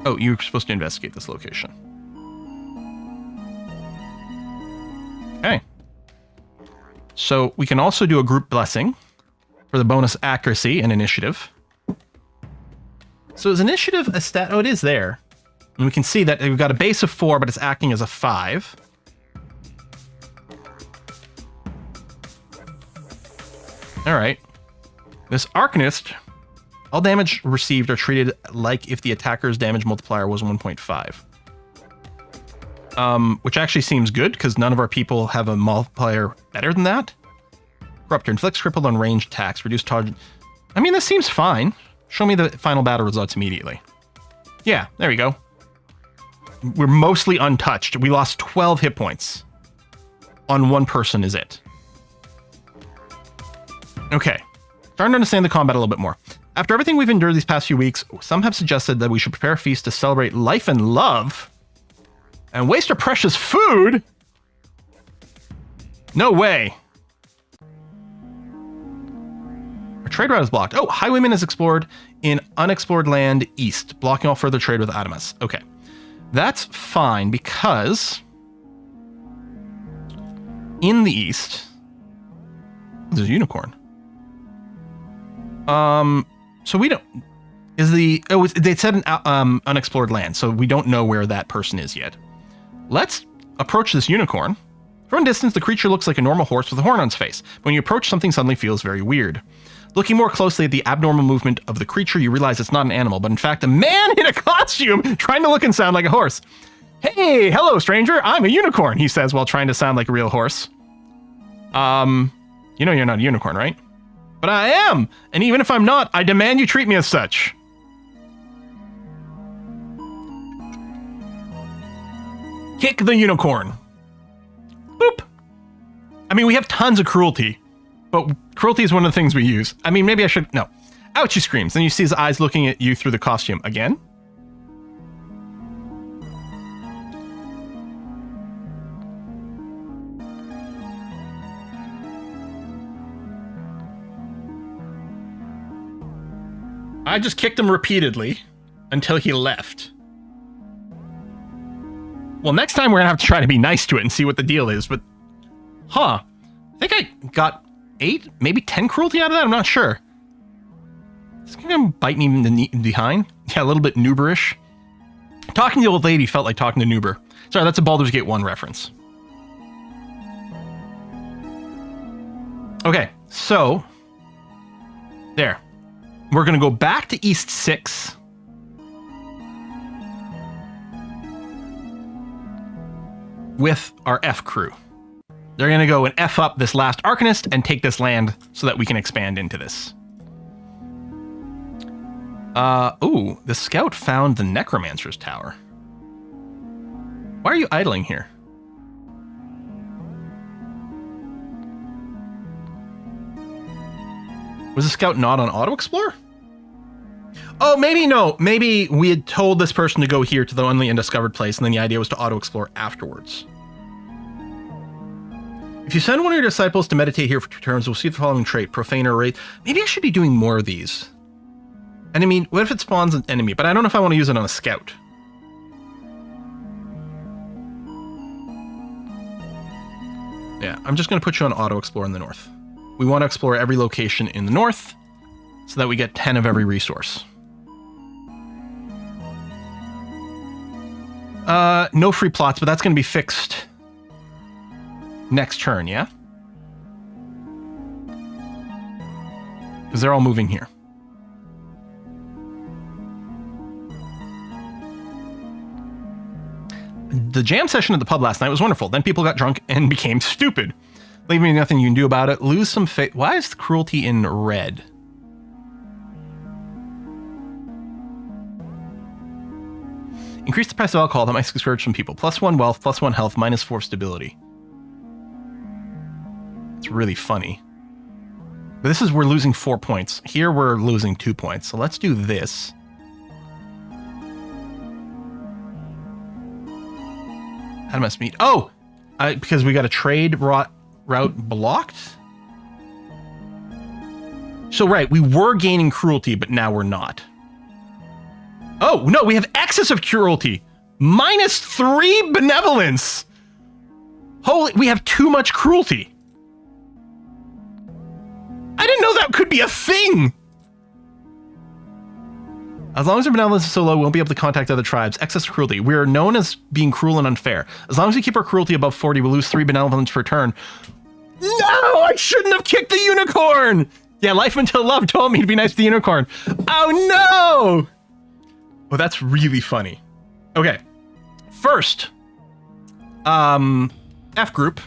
Speaker 1: Oh, you're supposed to investigate this location. Okay. So we can also do a group blessing for the bonus accuracy and initiative. So is initiative a stat? Oh, it is there. And we can see that we've got a base of 4, but it's acting as a 5. All right. This Arcanist, all damage received are treated like if the attacker's damage multiplier was 1.5. Which actually seems good, because none of our people have a multiplier better than that. Corruptor inflicts crippled on ranged attacks. Reduce target. I mean, this seems fine. Show me the final battle results immediately. Yeah, there we go. We're mostly untouched. We lost 12 hit points. On one person is it. Okay. Starting to understand the combat a little bit more. After everything we've endured these past few weeks, some have suggested that we should prepare a feast to celebrate life and love. And waste our precious food? No way. Our trade route is blocked. Oh, Highwayman is explored in unexplored land east, blocking all further trade with Adamus. Okay. That's fine because in the east, there's a unicorn. So we don't, they said an unexplored land, so we don't know where that person is yet. Let's approach this unicorn. From a distance, the creature looks like a normal horse with a horn on its face. When you approach, something suddenly feels very weird. Looking more closely at the abnormal movement of the creature, you realize it's not an animal, but in fact a man in a costume trying to look and sound like a horse. Hey, hello, stranger. I'm a unicorn, he says while trying to sound like a real horse. You know you're not a unicorn, right? But I am, and even if I'm not, I demand you treat me as such. Kick the unicorn. Boop. I mean, we have tons of cruelty, but cruelty is one of the things we use. I mean, maybe I should, no. Ouch, he screams. Then you see his eyes looking at you through the costume. Again? I just kicked him repeatedly until he left. Well, next time we're gonna have to try to be nice to it and see what the deal is, but... Huh. I think I got 8, maybe 10 cruelty out of that? I'm not sure. It's gonna bite me in the knee behind. Yeah, a little bit nooberish. Talking to the old lady felt like talking to Noober. Sorry, that's a Baldur's Gate 1 reference. Okay, so... There. We're gonna go back to East 6. With our F crew. They're going to go and F up this last Arcanist and take this land so that we can expand into this. Ooh, the scout found the Necromancer's Tower. Why are you idling here? Was the scout not on Auto Explore? Oh, maybe no. Maybe we had told this person to go here to the only undiscovered place, and then the idea was to auto-explore afterwards. If you send one of your disciples to meditate here for 2 turns, we'll see the following trait, Profane or Wraith. Maybe I should be doing more of these. And I mean, what if it spawns an enemy? But I don't know if I want to use it on a scout. Yeah, I'm just going to put you on auto-explore in the north. We want to explore every location in the north so that we get 10 of every resource. No free plots, but that's going to be fixed next turn, yeah? Because they're all moving here. The jam session at the pub last night was wonderful. Then people got drunk and became stupid. Leaving nothing you can do about it. Lose some faith. Why is the cruelty in red? Increase the price of alcohol that might discourage some people. +1 wealth, +1 health, -4 stability. It's really funny. But this is, we're losing 4 points. Here we're losing 2 points. So let's do this. How must meet? Oh! Because we got a trade route blocked? So right, we were gaining cruelty, but now we're not. Oh, no, we have excess of cruelty. -3 benevolence. Holy, we have too much cruelty. I didn't know that could be a thing! As long as our benevolence is so low, we won't be able to contact other tribes. Excess cruelty. We are known as being cruel and unfair. As long as we keep our cruelty above 40, we lose 3 benevolence per turn. No! I shouldn't have kicked the unicorn! Yeah, Life Until Love told me to be nice to the unicorn. Oh no! Oh, that's really funny. Okay. First, F group.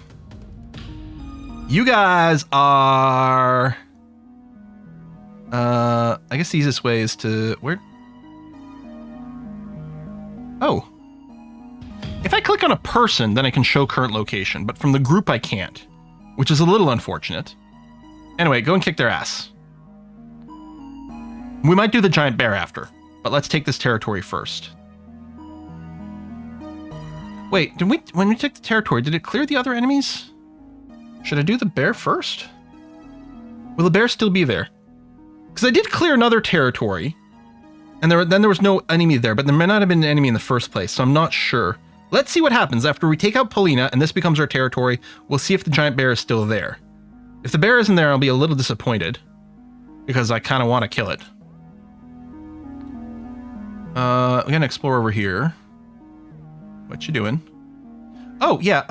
Speaker 1: You guys are... I guess the easiest way is to... Where? Oh. If I click on a person, then I can show current location, but from the group I can't, which is a little unfortunate. Anyway, go and kick their ass. We might do the giant bear after, but let's take this territory first. Wait, when we took the territory, did it clear the other enemies? Should I do the bear first? Will the bear still be there? Because I did clear another territory, and then there was no enemy there, but there may not have been an enemy in the first place, so I'm not sure. Let's see what happens after we take out Polina, and this becomes our territory. We'll see if the giant bear is still there. If the bear isn't there, I'll be a little disappointed, because I kind of want to kill it. We're going to explore over here. What you doing? Oh, yeah,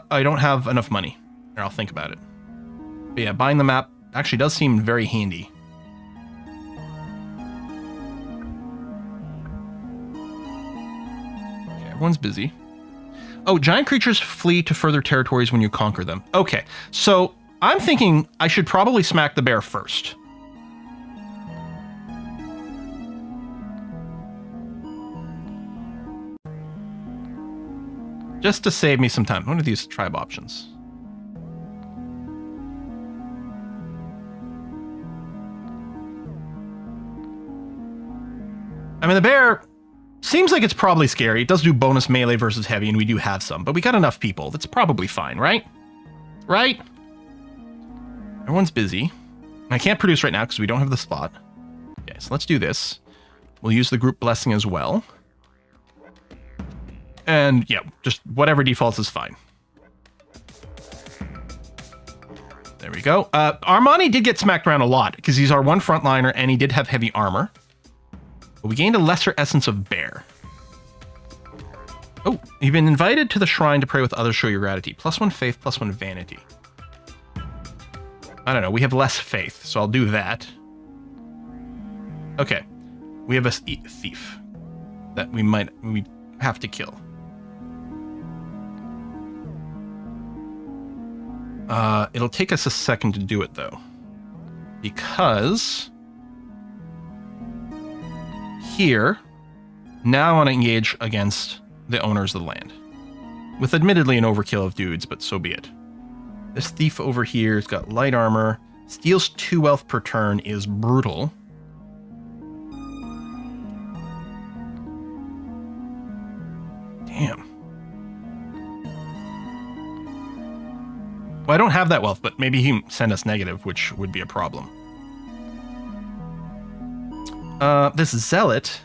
Speaker 1: I don't have enough money. Here, I'll think about it. But yeah, buying the map actually does seem very handy. Okay, everyone's busy. Oh, giant creatures flee to further territories when you conquer them. Okay, so I'm thinking I should probably smack the bear first. Just to save me some time. What are these tribe options? I mean, the bear seems like it's probably scary. It does do bonus melee versus heavy, and we do have some, but we got enough people. That's probably fine, right? Right? Everyone's busy. I can't produce right now because we don't have the spot. Okay, so let's do this. We'll use the group blessing as well. And yeah, just whatever defaults is fine. There we go. Armani did get smacked around a lot because he's our one frontliner and he did have heavy armor. But we gained a lesser essence of bear. Oh, you've been invited to the shrine to pray with others, show your gratitude. +1 faith, +1 vanity. I don't know, we have less faith, so I'll do that. Okay, we have a thief that we have to kill. It'll take us a second to do it, though. Because... here, now I want to engage against the owners of the land. With admittedly an overkill of dudes, but so be it. This thief over here has got light armor. Steals 2 wealth per turn is brutal. Damn. Well, I don't have that wealth, but maybe he can send us negative, which would be a problem. This Zealot,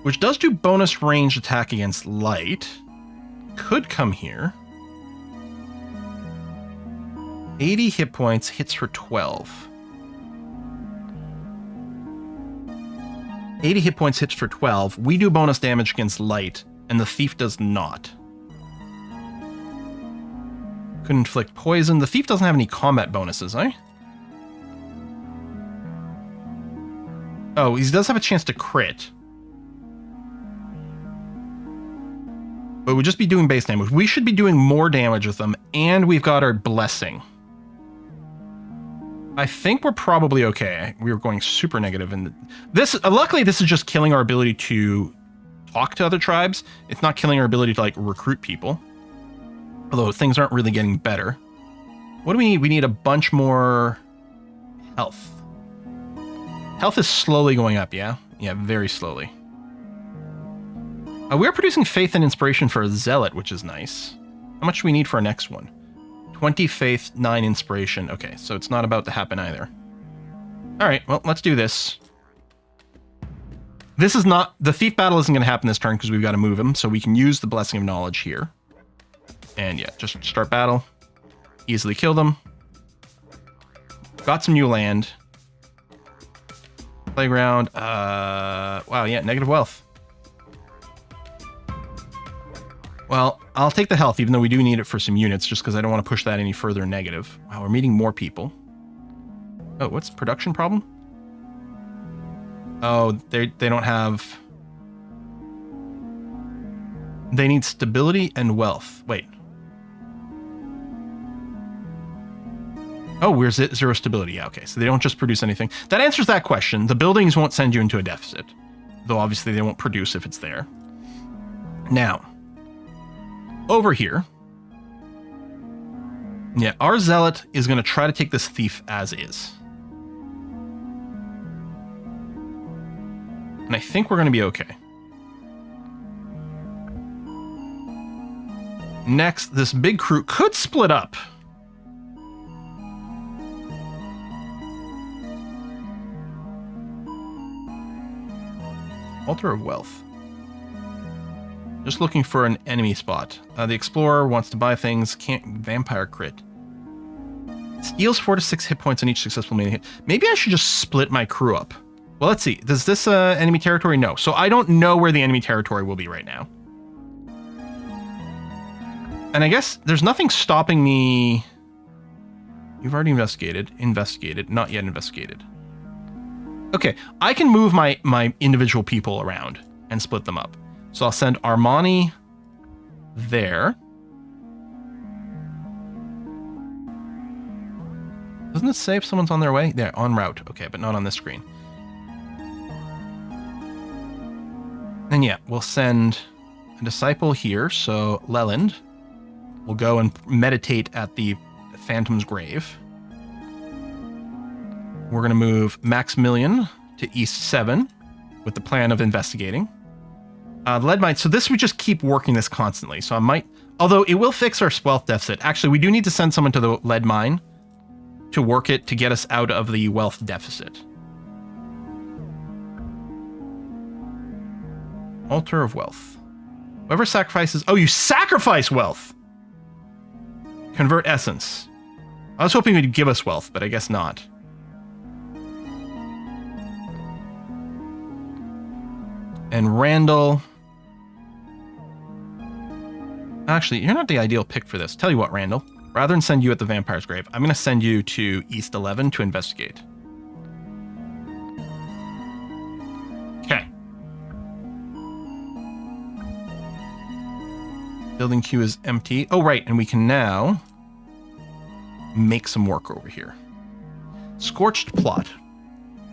Speaker 1: which does do bonus range attack against light, could come here. 80 hit points, hits for 12. 80 hit points, hits for 12. We do bonus damage against light, and the thief does not. Could inflict poison. The thief doesn't have any combat bonuses, eh? Oh, he does have a chance to crit. But we'd just be doing base damage. We should be doing more damage with them, and we've got our blessing. I think we're probably okay. We were going super negative, and this. Luckily, this is just killing our ability to talk to other tribes. It's not killing our ability to like recruit people. Although things aren't really getting better. What do we need? We need a bunch more health. Health is slowly going up, yeah? Yeah, very slowly. We're producing faith and inspiration for a zealot, which is nice. How much do we need for our next one? 20 faith, 9 inspiration. Okay, so it's not about to happen either. All right, well, let's do this. This is not... The thief battle isn't going to happen this turn because we've got to move him, so we can use the Blessing of Knowledge here. And yeah, just start battle. Easily kill them. Got some new land. Playground. Wow, yeah, negative wealth. Well, I'll take the health, even though we do need it for some units, just because I don't want to push that any further negative. Wow, we're meeting more people. Oh, what's the production problem? Oh, they don't have... They need stability and wealth. Wait. Oh, we're zero stability. Yeah, okay. So they don't just produce anything. That answers that question. The buildings won't send you into a deficit. Though obviously they won't produce if it's there. Now, over here. Yeah, our zealot is going to try to take this thief as is. And I think we're going to be okay. Next, this big crew could split up. Altar of Wealth. Just looking for an enemy spot. The Explorer wants to buy things. Can't vampire crit. Steals 4 to 6 hit points on each successful melee hit. Maybe I should just split my crew up. Well, let's see. Does this enemy territory? No. So I don't know where the enemy territory will be right now. And I guess there's nothing stopping me. You've already investigated. Investigated. Not yet investigated. Okay. I can move my individual people around and split them up. So I'll send Armani there. Doesn't it say if someone's on their way? They're en route. Okay, but not on this screen. And yeah, we'll send a disciple here. So Leland will go and meditate at the Phantom's grave. We're going to move Maximilian to East 7 with the plan of investigating. Lead mine. So this, we just keep working this constantly. So I might, although it will fix our wealth deficit. Actually, we do need to send someone to the lead mine to work it to get us out of the wealth deficit. Altar of Wealth. Whoever sacrifices... Oh, you sacrifice wealth! Convert essence. I was hoping it'd give us wealth, but I guess not. And Randall... Actually, you're not the ideal pick for this. Tell you what, Randall. Rather than send you at the vampire's grave, I'm going to send you to East 11 to investigate. Okay. Building queue is empty. Oh, right. And we can now make some work over here. Scorched plot.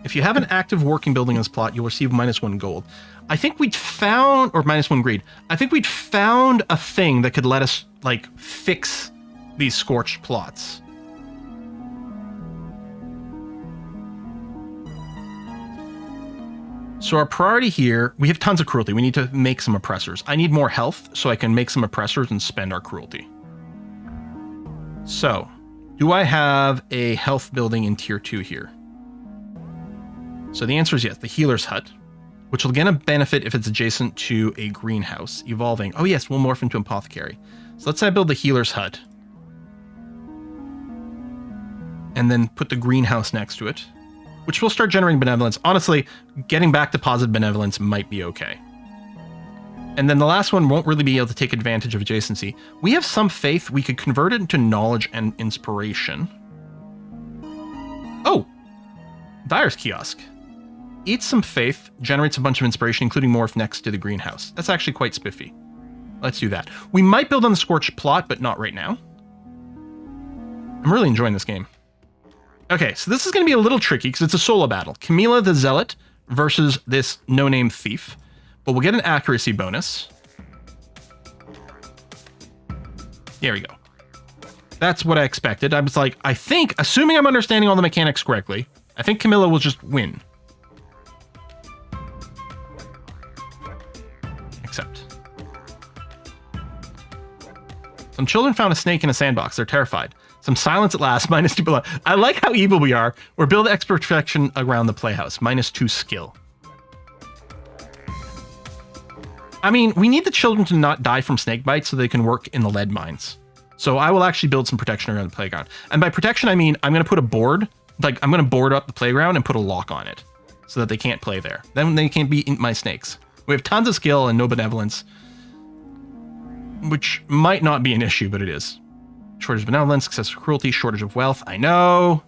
Speaker 1: If you have an active working building in this plot, you'll receive -1 gold. I think we'd found, or -1 greed. I think we'd found a thing that could let us, like, fix these scorched plots. So our priority here, we have tons of cruelty. We need to make some oppressors. I need more health so I can make some oppressors and spend our cruelty. So, do I have a health building in tier 2 here? So the answer is yes, the healer's hut, which will get a benefit if it's adjacent to a greenhouse. Evolving. Oh yes, we'll morph into apothecary. So let's say I build the healer's hut. And then put the greenhouse next to it, which will start generating benevolence. Honestly, getting back to positive benevolence might be okay. And then the last one won't really be able to take advantage of adjacency. We have some faith we could convert it into knowledge and inspiration. Oh, Dyer's kiosk. Eats some faith, generates a bunch of inspiration, including morph next to the greenhouse. That's actually quite spiffy. Let's do that. We might build on the scorched plot, but not right now. I'm really enjoying this game. Okay, so this is going to be a little tricky because it's a solo battle. Camila the Zealot versus this no-name thief. But we'll get an accuracy bonus. There we go. That's what I expected. I was like, I think, assuming I'm understanding all the mechanics correctly, I think Camilla will just win. Except. Some children found a snake in a sandbox. They're terrified. Some silence at last, -2 below. I like how evil we are. We're build expert protection around the playhouse, -2 skill. I mean, we need the children to not die from snake bites so they can work in the lead mines. So I will actually build some protection around the playground. And by protection, I mean, I'm going to put a board Like, I'm going to board up the playground and put a lock on it so that they can't play there. Then they can't beat my snakes. We have tons of skill and no benevolence, which might not be an issue, but it is. Shortage of benevolence, excessive cruelty, shortage of wealth. I know.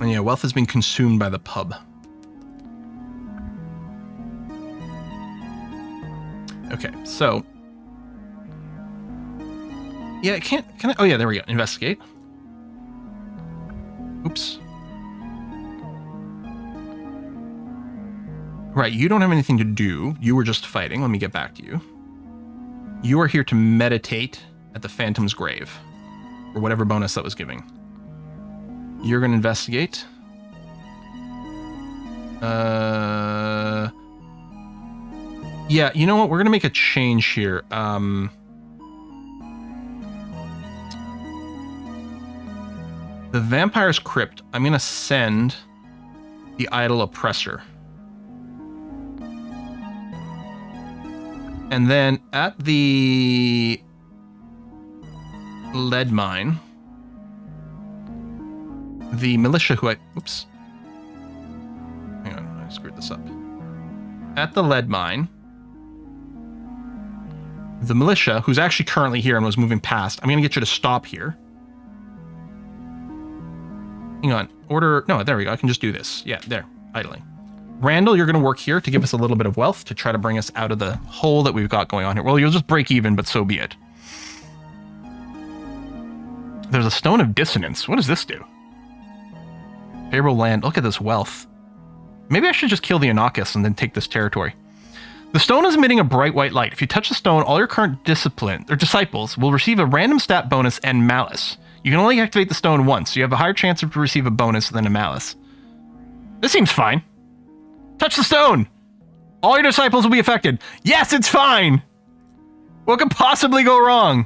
Speaker 1: And yeah, wealth has been consumed by the pub. Okay, so. Yeah, can I? Oh yeah, there we go. Investigate. Oops. Right, you don't have anything to do. You were just fighting. Let me get back to you. You are here to meditate at the Phantom's grave. Or whatever bonus that was giving. You're going to investigate. Yeah, you know what? We're going to make a change here. The Vampire's Crypt, I'm going to send the Idle Oppressor. And then at the lead mine, the militia who oops. Hang on, I screwed this up. At the lead mine, the militia, who's actually currently here and was moving past, I'm going to get you to stop here. Hang on, order, no, there we go, I can just do this. Yeah, there, idling. Randall, you're going to work here to give us a little bit of wealth to try to bring us out of the hole that we've got going on here. Well, you'll just break even, but so be it. There's a Stone of Dissonance. What does this do? Favorable land. Look at this wealth. Maybe I should just kill the Anarchus and then take this territory. The stone is emitting a bright white light. If you touch the stone, all your current disciples will receive a random stat bonus and malice. You can only activate the stone once, so you have a higher chance to receive a bonus than a malice. This seems fine. Touch the stone! All your disciples will be affected. Yes, it's fine! What could possibly go wrong?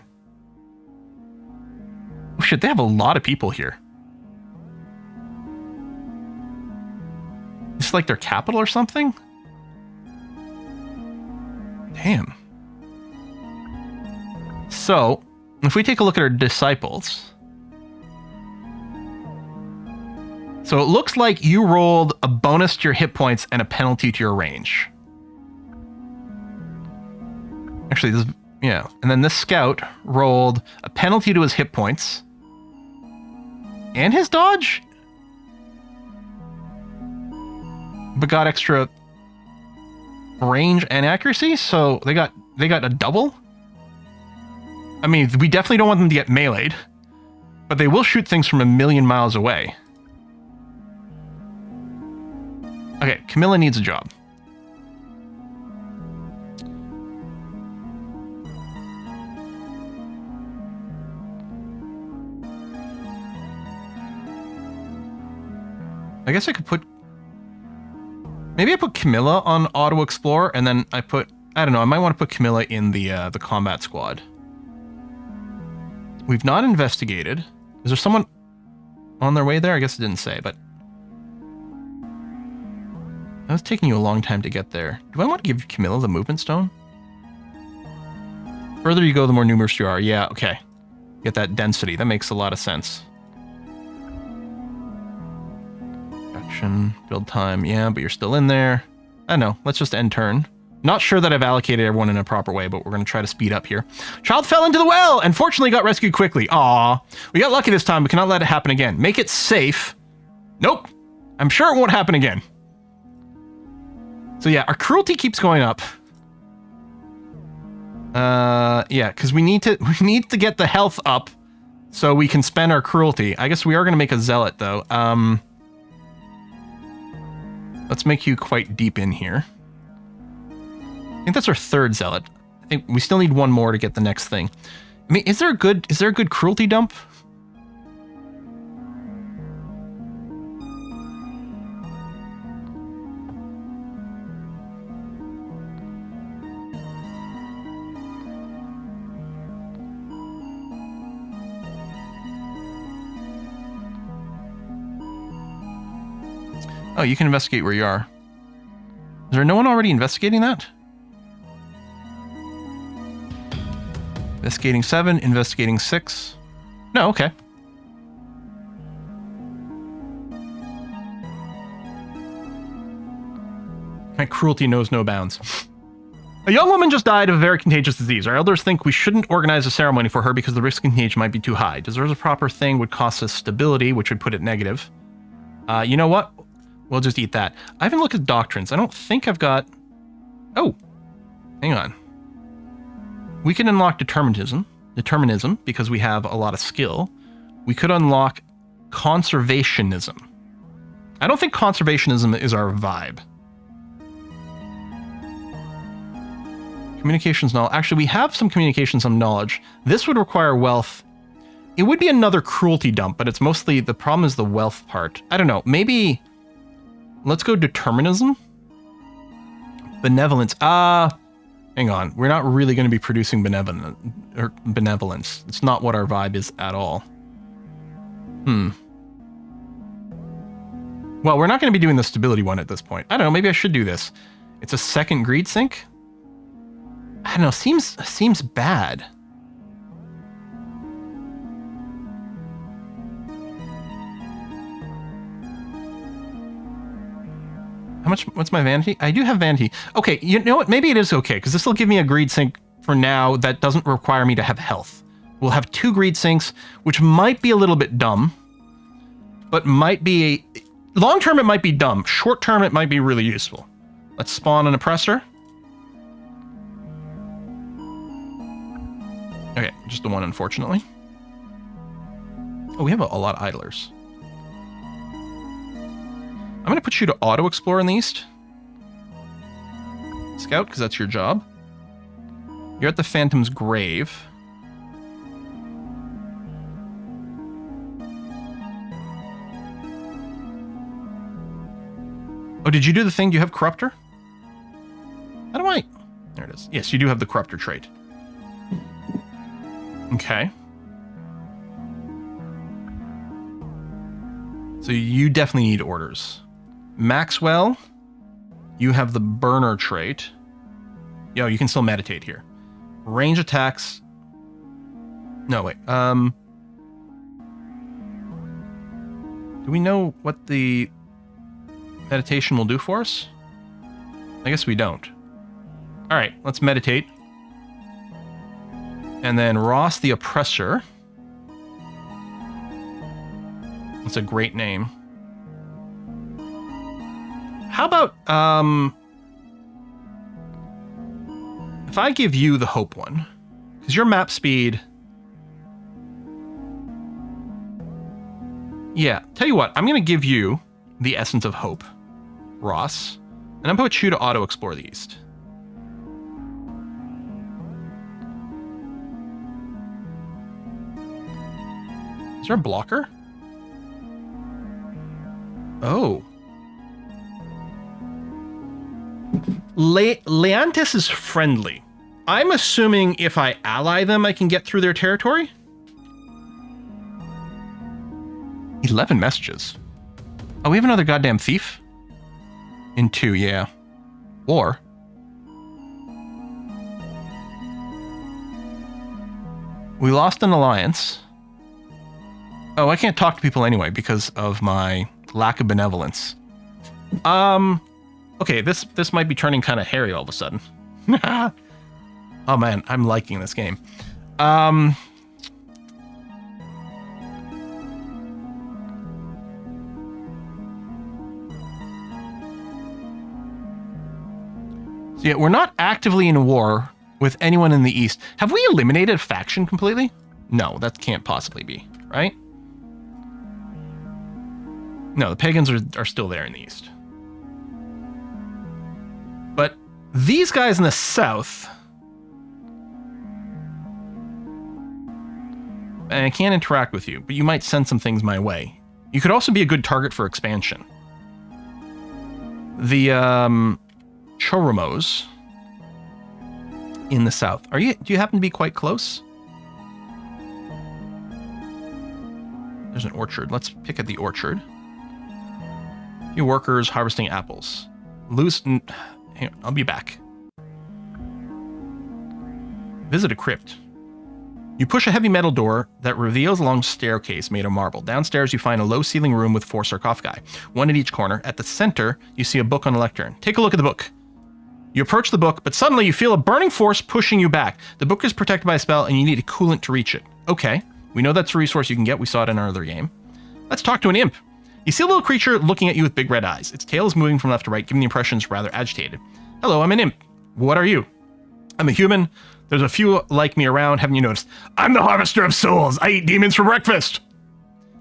Speaker 1: Oh shit, they have a lot of people here. It's like their capital or something? Damn. So, if we take a look at our disciples. So it looks like you rolled a bonus to your hit points and a penalty to your range. Actually, this, yeah. And then this scout rolled a penalty to his hit points. And his dodge? But got extra range and accuracy, so they got a double? I mean, we definitely don't want them to get meleeed, but they will shoot things from a million miles away. Okay, Camilla needs a job. I guess I could put... Maybe I put Camilla on Auto Explore, and then I don't know, I might want to put Camilla in the combat squad. We've not investigated. Is there someone on their way there? I guess it didn't say, but... That was taking you a long time to get there. Do I want to give Camilla the movement stone? The further you go, the more numerous you are. Yeah, okay. Get that density. That makes a lot of sense. Action, build time. Yeah, but you're still in there. I don't know. Let's just end turn. Not sure that I've allocated everyone in a proper way, but we're going to try to speed up here. Child fell into the well and fortunately got rescued quickly. Aw. We got lucky this time. We cannot let it happen again. Make it safe. Nope. I'm sure it won't happen again. So yeah, our cruelty keeps going up. Yeah, because we need to get the health up so we can spend our cruelty. I guess we are going to make a zealot though. Let's make you quite deep in here. I think that's our third zealot. I think we still need one more to get the next thing. I mean, is there a good cruelty dump? Oh, you can investigate where you are. Is there no one already investigating that? Investigating 7, investigating 6. No, okay. My cruelty knows no bounds. A young woman just died of a very contagious disease. Our elders think we shouldn't organize a ceremony for her because the risk of contagion might be too high. Deserves a proper thing would cost us stability, which would put it negative. You know what? We'll just eat that. I haven't looked at doctrines. I don't think I've got... Oh, hang on. We can unlock determinism because we have a lot of skill. We could unlock conservationism. I don't think conservationism is our vibe. Communications knowledge. Actually, we have some communications, some knowledge. This would require wealth. It would be another cruelty dump, but it's mostly, the problem is the wealth part. I don't know. Maybe let's go determinism. Benevolence. Hang on. We're not really going to be producing benevolence. It's not what our vibe is at all. Well, we're not going to be doing the stability one at this point. I don't know. Maybe I should do this. It's a second greed sink. I don't know, seems bad. How much, what's my vanity? I do have vanity. Okay, you know what? Maybe it is okay, because this will give me a greed sink for now that doesn't require me to have health. We'll have 2 greed sinks, which might be a little bit dumb, but might be... Long term, it might be dumb. Short term, it might be really useful. Let's spawn an oppressor. Okay, just the one, unfortunately. Oh, we have a lot of idlers. I'm going to put you to auto-explore in the east. Scout, because that's your job. You're at the Phantom's grave. Oh, did you do the thing? Do you have Corruptor? How do I... There it is. Yes, you do have the Corruptor trait. Okay. So you definitely need orders. Maxwell, you have the burner trait. Yo, you can still meditate here. Range attacks. No, wait. Do we know what the meditation will do for us? I guess we don't. All right, let's meditate. And then Ross the Oppressor. That's a great name. How about, if I give you the Hope one? Because your map speed... Yeah, tell you what, I'm going to give you the Essence of Hope, Ross. And I'm going to put you to auto-explore the East. Is there a blocker? Oh. Leantis is friendly. I'm assuming if I ally them, I can get through their territory? 11 messages. Oh, we have another goddamn thief? In 2, yeah. Or... we lost an alliance. Oh, I can't talk to people anyway because of my lack of benevolence. Okay, this might be turning kind of hairy all of a sudden. Oh man, I'm liking this game. So yeah, we're not actively in war with anyone in the East. Have we eliminated a faction completely? No, that can't possibly be, right? No, the pagans are still there in the East. But these guys in the South... and I can't interact with you, but you might send some things my way. You could also be a good target for expansion. The, Choromos in the South. Do you happen to be quite close? There's an orchard. Let's pick at the orchard. Few workers harvesting apples. Hang on, I'll be back. Visit a crypt. You push a heavy metal door that reveals a long staircase made of marble. Downstairs, you find a low ceiling room with 4 sarcophagi, one at each corner. At the center, you see a book on a lectern. Take a look at the book. You approach the book, but suddenly you feel a burning force pushing you back. The book is protected by a spell, and you need a coolant to reach it. Okay, we know that's a resource you can get. We saw it in our other game. Let's talk to an imp. You see a little creature looking at you with big red eyes. Its tail is moving from left to right, giving the impression it's rather agitated. Hello, I'm an imp. What are you? I'm a human. There's a few like me around, haven't you noticed? I'm the harvester of souls. I eat demons for breakfast.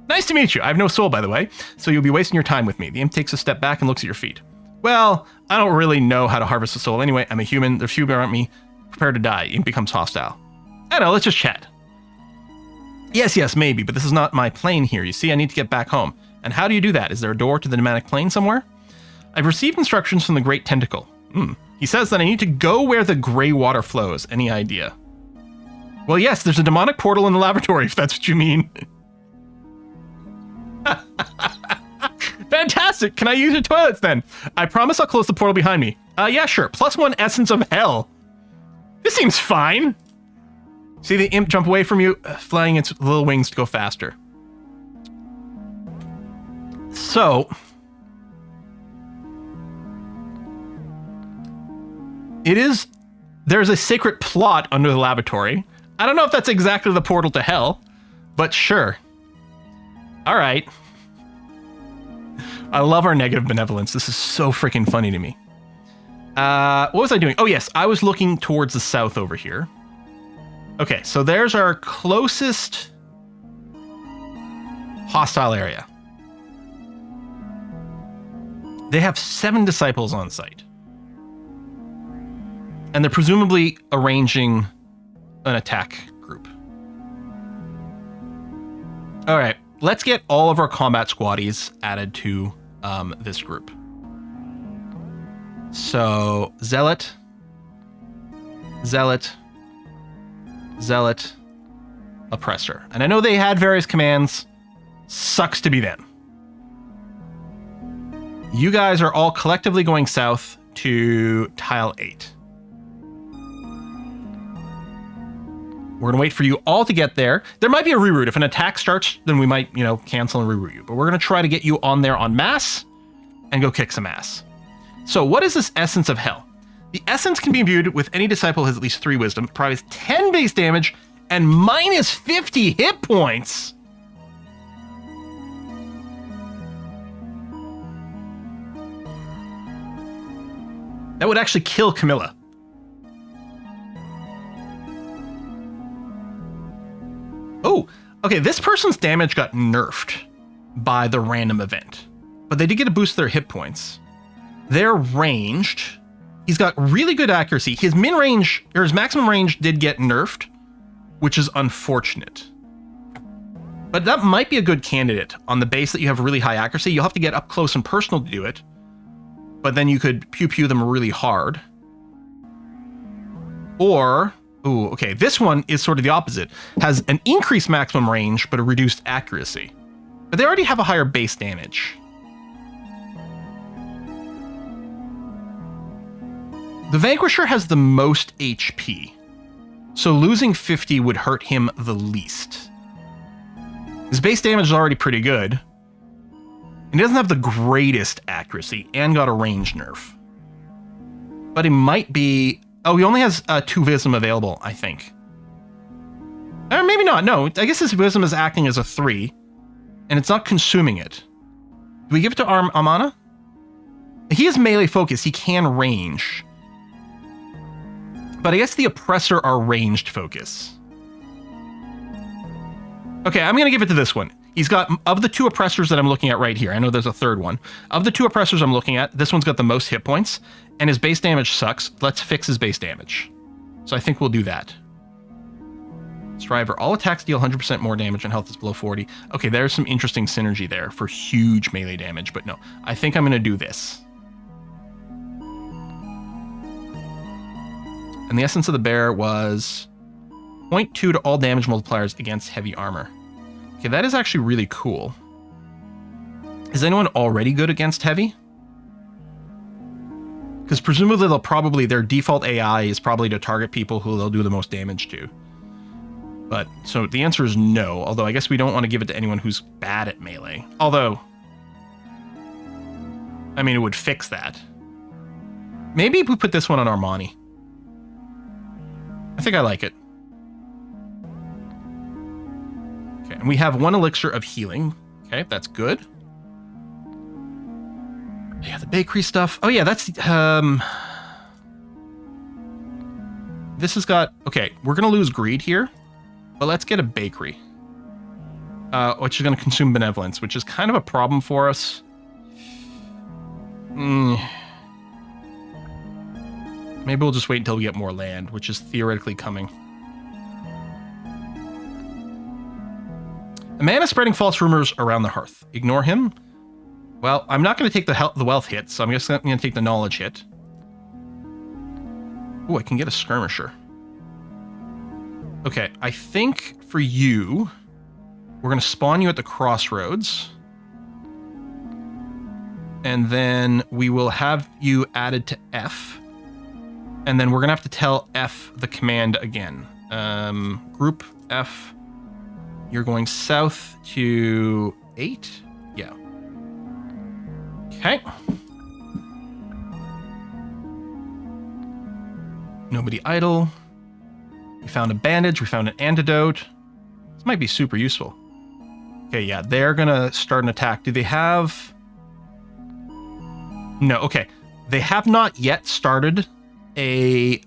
Speaker 1: Nice to meet you. I have no soul, by the way, so you'll be wasting your time with me. The imp takes a step back and looks at your feet. Well, I don't really know how to harvest a soul anyway. I'm a human. There's few around me. Prepare to die. Imp becomes hostile. I don't know, let's just chat. Yes, maybe, but this is not my plane here. You see, I need to get back home. And how do you do that? Is there a door to the pneumatic plane somewhere? I've received instructions from the Great Tentacle. He says that I need to go where the gray water flows. Any idea? Well, yes, there's a demonic portal in the laboratory, if that's what you mean. Fantastic! Can I use your toilets then? I promise I'll close the portal behind me. Yeah, sure. +1 essence of hell. This seems fine. See the imp jump away from you, flying its little wings to go faster. So... there's a secret plot under the lavatory. I don't know if that's exactly the portal to hell, but sure. All right. I love our negative benevolence. This is so freaking funny to me. What was I doing? Oh, yes. I was looking towards the south over here. Okay, so there's our closest hostile area. They have 7 disciples on site. And they're presumably arranging an attack group. All right, let's get all of our combat squaddies added to this group. So, Zealot, Oppressor. And I know they had various commands. Sucks to be them. You guys are all collectively going south to tile 8. We're going to wait for you all to get there. There might be a reroute. If an attack starts, then we might, cancel and reroute you. But we're going to try to get you on there en masse and go kick some ass. So what is this Essence of Hell? The Essence can be imbued with any disciple who has at least 3 wisdom, provides 10 base damage, and minus 50 hit points. That would actually kill Camilla. Oh, okay, this person's damage got nerfed by the random event, but they did get a boost to their hit points. They're ranged. He's got really good accuracy. His min range, or his maximum range did get nerfed, which is unfortunate. But that might be a good candidate on the base that you have really high accuracy. You'll have to get up close and personal to do it, but then you could pew-pew them really hard. Or... ooh, okay, this one is sort of the opposite. Has an increased maximum range, but a reduced accuracy. But they already have a higher base damage. The Vanquisher has the most HP, so losing 50 would hurt him the least. His base damage is already pretty good, and he doesn't have the greatest accuracy, and got a range nerf. But he might be... oh, he only has 2 wisdom available, I think. Or maybe not. No, I guess his wisdom is acting as a 3, and it's not consuming it. Do we give it to Amana? He is melee focused. He can range. But I guess the Oppressor are ranged focus. Okay, I'm going to give it to this one. He's got, of the 2 Oppressors that I'm looking at right here, I know there's a third one. Of the 2 Oppressors I'm looking at, this one's got the most hit points, and his base damage sucks. Let's fix his base damage. So I think we'll do that. Striver, all attacks deal 100% more damage and health is below 40. Okay, there's some interesting synergy there for huge melee damage, but no. I think I'm going to do this. And the Essence of the Bear was 0.2 to all damage multipliers against heavy armor. Okay, that is actually really cool. Is anyone already good against heavy? Because presumably their default AI is probably to target people who they'll do the most damage to. But, so the answer is no, although I guess we don't want to give it to anyone who's bad at melee. Although, I mean, it would fix that. Maybe if we put this one on Armani. I think I like it. Okay, and we have 1 elixir of healing. Okay, that's good. Yeah, the bakery stuff. Oh yeah, that's this has got, okay, we're gonna lose greed here, but let's get a bakery. Which is gonna consume benevolence, which is kind of a problem for us. Maybe we'll just wait until we get more land, which is theoretically coming. A man is spreading false rumors around the hearth. Ignore him. Well, I'm not going to take the wealth hit, so I'm just going to take the knowledge hit. Oh, I can get a skirmisher. Okay, I think for you, we're going to spawn you at the crossroads. And then we will have you added to F. And then we're going to have to tell F the command again. Group F. You're going south to 8? Yeah. Okay. Nobody idle. We found a bandage. We found an antidote. This might be super useful. Okay, yeah, they're gonna start an attack. Do they have... No, okay. They have not yet started a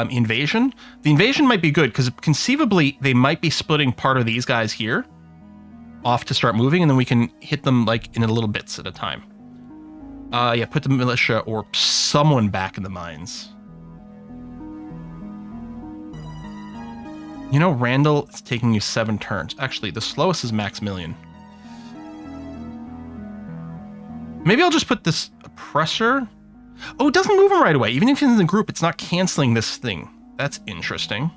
Speaker 1: invasion. The invasion might be good, because conceivably they might be splitting part of these guys here off to start moving, and then we can hit them like in little bits at a time. Yeah, put the militia or someone back in the mines. You know, Randall is taking you 7 turns. Actually, the slowest is Maximilian. Maybe I'll just put this oppressor. Oh, it doesn't move him right away. Even if he's in the group, it's not canceling this thing. That's interesting.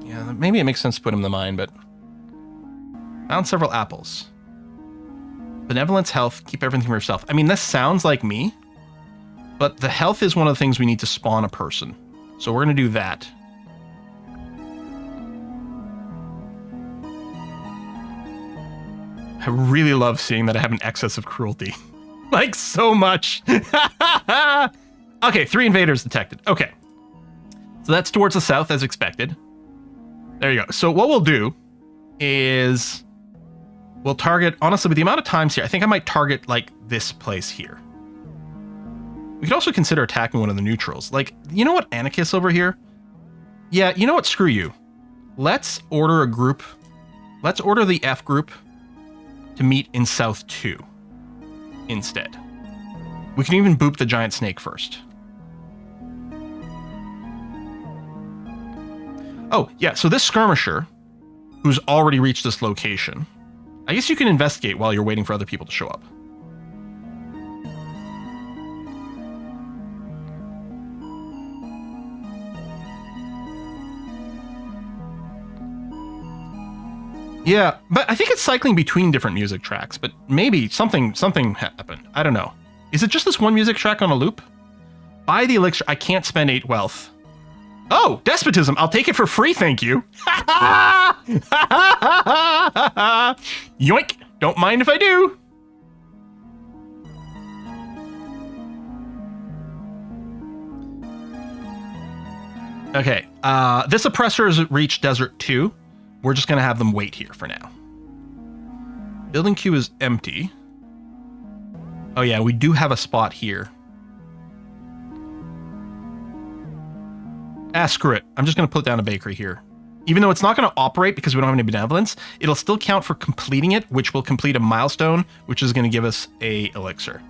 Speaker 1: Yeah, maybe it makes sense to put him in the mine, but... Found several apples. Benevolence, health, keep everything for yourself. I mean, this sounds like me, but the health is one of the things we need to spawn a person. So we're going to do that. I really love seeing that I have an excess of cruelty. Like, so much. Okay, 3 invaders detected. Okay. So that's towards the south, as expected. There you go. So what we'll do is... We'll target, honestly, with the amount of times here, I think I might target, like, this place here. We could also consider attacking one of the neutrals. Like, you know what, Anarchus over here? Yeah, you know what, screw you. Let's order a group. Let's order the F group to meet in South 2 instead. We can even boop the giant snake first. Oh, yeah, so this skirmisher, who's already reached this location... I guess you can investigate while you're waiting for other people to show up. Yeah, but I think it's cycling between different music tracks, but maybe something happened. I don't know. Is it just this one music track on a loop? Buy the elixir. I can't spend 8 wealth. Oh, despotism. I'll take it for free, thank you. Yoink. Don't mind if I do. Okay. This oppressor has reached Desert 2. We're just going to have them wait here for now. Building queue is empty. Oh, yeah, we do have a spot here. Ah, screw it. I'm just going to put down a bakery here. Even though it's not going to operate because we don't have any benevolence, it'll still count for completing it, which will complete a milestone, which is going to give us a elixir.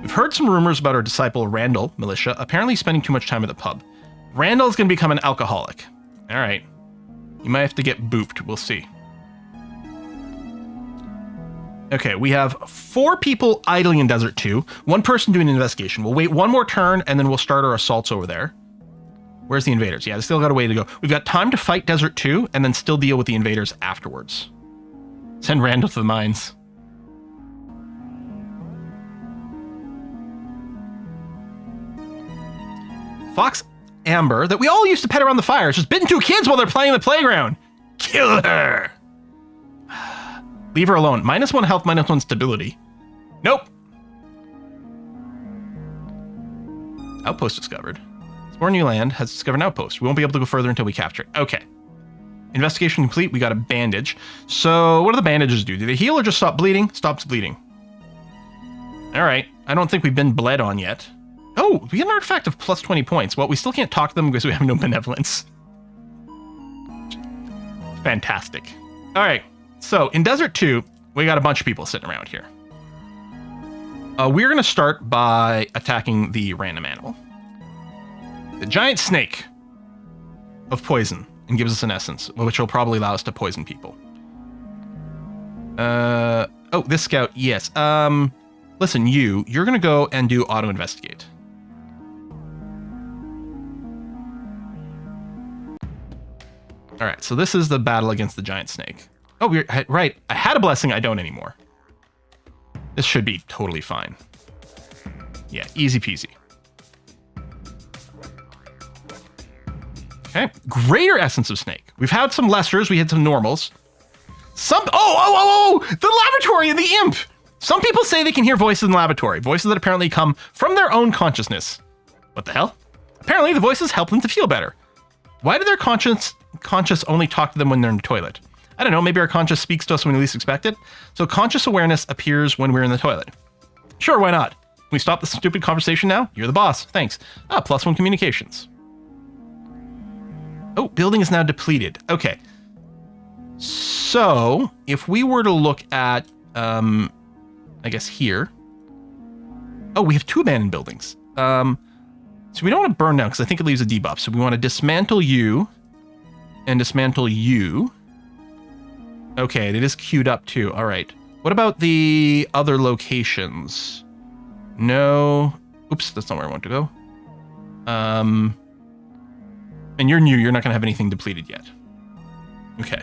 Speaker 1: We've heard some rumors about our disciple Randall, militia, apparently spending too much time at the pub. Randall's going to become an alcoholic. All right. You might have to get booped. We'll see. Okay, we have 4 people idling in Desert 2, 1 person doing an investigation. We'll wait 1 more turn, and then we'll start our assaults over there. Where's the invaders? Yeah, they still got a way to go. We've got time to fight Desert 2, and then still deal with the invaders afterwards. Send Randall to the mines. Fox Amber that we all used to pet around the fire has just bitten 2 kids while they're playing in the playground. Kill her. Leave her alone. -1 health, -1 stability. Nope. Outpost discovered. Explore new land has discovered an outpost. We won't be able to go further until we capture it. Okay. Investigation complete. We got a bandage. So what do the bandages do? Do they heal or just stop bleeding? Stops bleeding. All right. I don't think we've been bled on yet. Oh, we get an artifact of plus 20 points. Well, we still can't talk to them because we have no benevolence. Fantastic. All right. So in Desert 2, we got a bunch of people sitting around here. We're going to start by attacking the random animal. The giant snake of poison, and gives us an essence, which will probably allow us to poison people. Oh, this scout, yes. Listen, you're going to go and do auto-investigate. All right, so this is the battle against the giant snake. Oh, right. I had a blessing. I don't anymore. This should be totally fine. Yeah, easy peasy. Okay, greater essence of snake. We've had some lessers. We had some normals. Oh! The lavatory and the imp. Some people say they can hear voices in the lavatory. Voices that apparently come from their own consciousness. What the hell? Apparently the voices help them to feel better. Why do their conscious only talk to them when they're in the toilet? I don't know, maybe our conscious speaks to us when we least expect it. So conscious awareness appears when we're in the toilet. Sure, why not? Can we stop this stupid conversation now? You're the boss, thanks. +1 communications. Oh, building is now depleted. Okay. So, if we were to look at, I guess here. Oh, we have 2 abandoned buildings. So we don't want to burn down because I think it leaves a debuff. So we want to dismantle you and dismantle you. Okay, it is queued up too. All right. What about the other locations? No. Oops, that's not where I want to go. And you're new. You're not going to have anything depleted yet. Okay.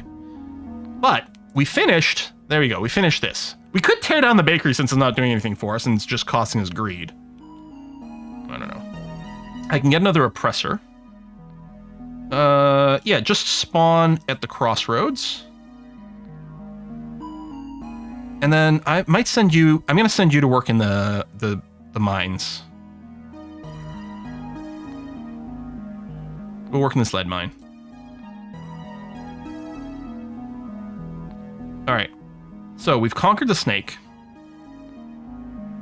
Speaker 1: But we finished. There we go. We finished this. We could tear down the bakery since it's not doing anything for us and it's just costing us greed. I don't know. I can get another oppressor. Yeah, just spawn at the crossroads. And then I might send you, I'm going to send you to work in the mines. We'll work in this lead mine. All right. So we've conquered the snake.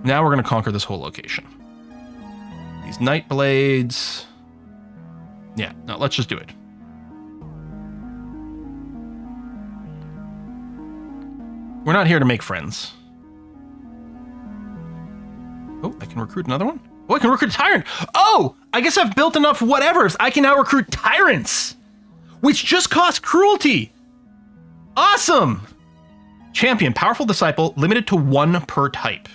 Speaker 1: Now we're going to conquer this whole location. These night blades. Yeah, no, let's just do it. We're not here to make friends. Oh, I can recruit another one? Oh, I can recruit a tyrant. Oh, I guess I've built enough whatevers. I can now recruit tyrants, which just cost cruelty. Awesome. Champion, powerful disciple, limited to 1 per type.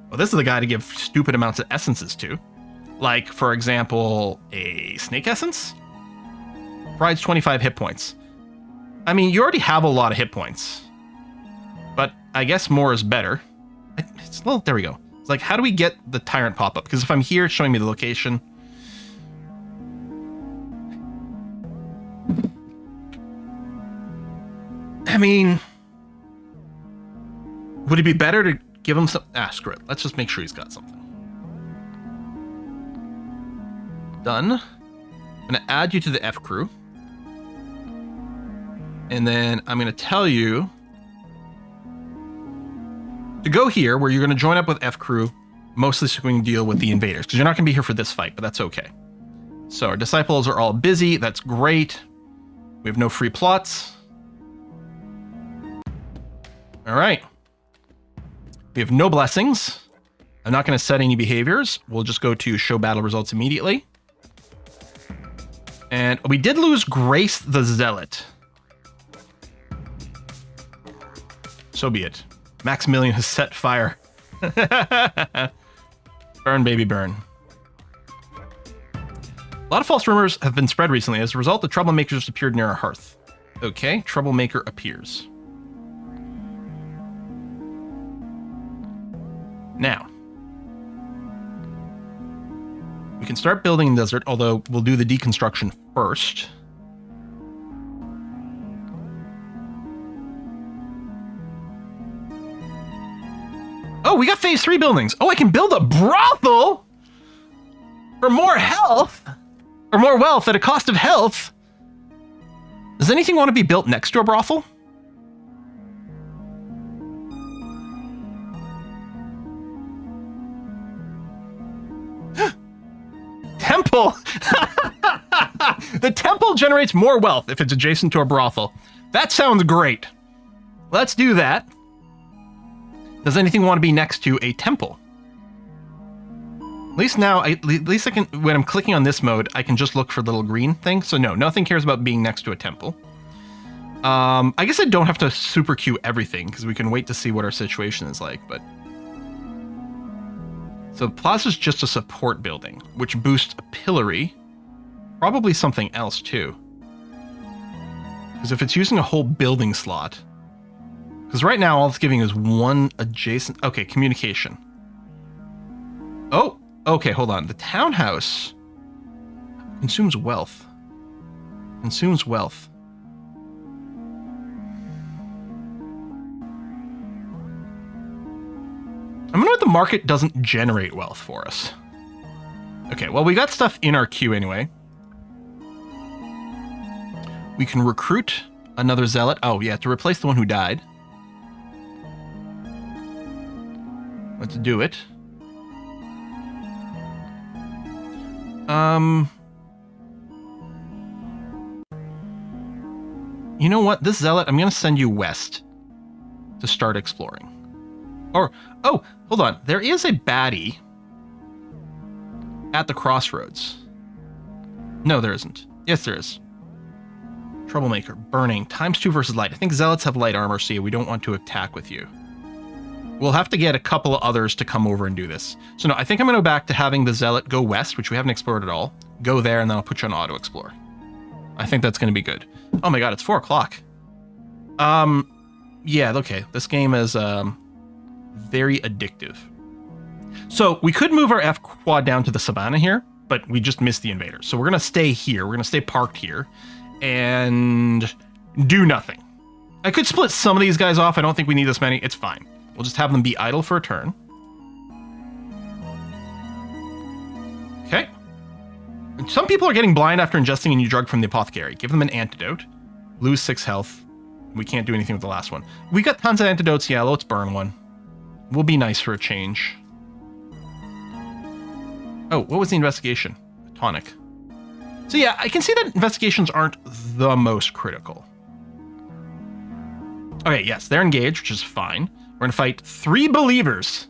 Speaker 1: Well, this is the guy to give stupid amounts of essences to. Like, for example, a snake essence. Provides 25 hit points. I mean, you already have a lot of hit points. But I guess more is better. Well, there we go. It's like, how do we get the tyrant pop-up? Because if I'm here, it's showing me the location. I mean, would it be better to give him some... screw it. Let's just make sure he's got something. Done. I'm going to add you to the F crew. And then I'm going to tell you to go here, where you're going to join up with F crew, mostly so we can deal with the invaders, because you're not going to be here for this fight, but that's okay. So our disciples are all busy. That's great. We have no free plots. All right. We have no blessings. I'm not going to set any behaviors. We'll just go to show battle results immediately. And we did lose Grace the Zealot. So be it. Maximilian has set fire. Burn, baby, burn. A lot of false rumors have been spread recently. As a result, the troublemakers just appeared near our hearth. Okay, troublemaker appears. Now, we can start building in desert, although we'll do the deconstruction first. Oh, we got phase 3 buildings. Oh, I can build a brothel for more health, or more wealth at a cost of health. Does anything want to be built next to a brothel? Temple! The temple generates more wealth if it's adjacent to a brothel. That sounds great. Let's do that. Does anything want to be next to a temple? At least now, at least I can, when I'm clicking on this mode, I can just look for the little green thing. So no, nothing cares about being next to a temple. I guess I don't have to super queue everything because we can wait to see what our situation is like, but... So Plaza's just a support building, which boosts a pillory. Probably something else too. Because if it's using a whole building slot... Because right now all it's giving is one adjacent... Okay, communication. Oh, okay, hold on. The townhouse consumes wealth. Consumes wealth. I'm gonna know the market doesn't generate wealth for us. Okay, well, we got stuff in our queue anyway. We can recruit another zealot. Oh, yeah, to replace the one who died. Let's do it. You know what? This zealot, I'm gonna send you west to start exploring. Or, oh, hold on. There is a baddie at the crossroads. No, there isn't. Yes, there is. Troublemaker, burning, ×2 versus light. I think zealots have light armor, so we don't want to attack with you. We'll have to get a couple of others to come over and do this. So no, I think I'm going to go back to having the zealot go west, which we haven't explored at all. Go there, and then I'll put you on auto explore. I think that's going to be good. Oh my god, it's 4 o'clock. Yeah, okay. This game is very addictive. So we could move our F quad down to the savannah here, but we just missed the invaders. So we're going to stay here. We're going to stay parked here and do nothing. I could split some of these guys off. I don't think we need this many. It's fine. We'll just have them be idle for a turn. Okay. Some people are getting blind after ingesting a new drug from the apothecary. Give them an antidote. Lose 6 health. We can't do anything with the last one. We got tons of antidotes. Yeah, let's burn one. Will be nice for a change. Oh, what was the investigation? Tonic. So yeah, I can see that investigations aren't the most critical. Okay, yes, they're engaged, which is fine. We're gonna fight 3 believers.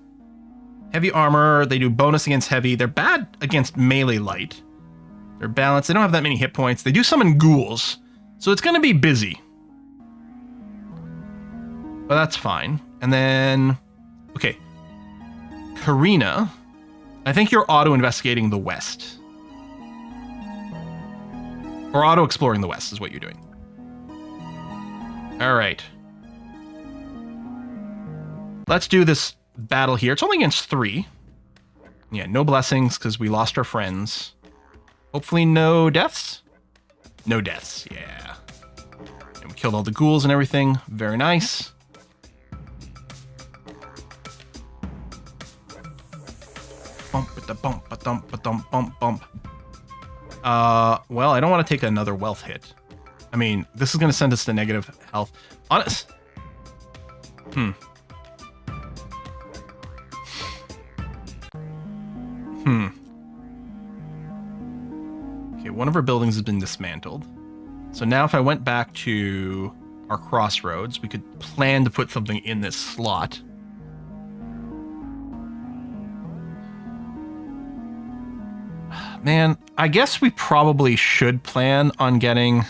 Speaker 1: Heavy armor, they do bonus against heavy. They're bad against melee light. They're balanced, they don't have that many hit points. They do summon ghouls, so it's gonna be busy. But that's fine. And then, okay. Karina, I think you're auto-investigating the west. Or auto-exploring the west is what you're doing. All right. Let's do this battle here. It's only against 3. Yeah, no blessings because we lost our friends. Hopefully no deaths? No deaths, yeah. And we killed all the ghouls and everything. Very nice. Bump, ba-da-bump, ba-dump, ba-dump, bump, bump. Well, I don't want to take another wealth hit. I mean, this is going to send us to negative health. Honest. Okay, one of our buildings has been dismantled. So now if I went back to our crossroads, we could plan to put something in this slot. Man, I guess we probably should plan on getting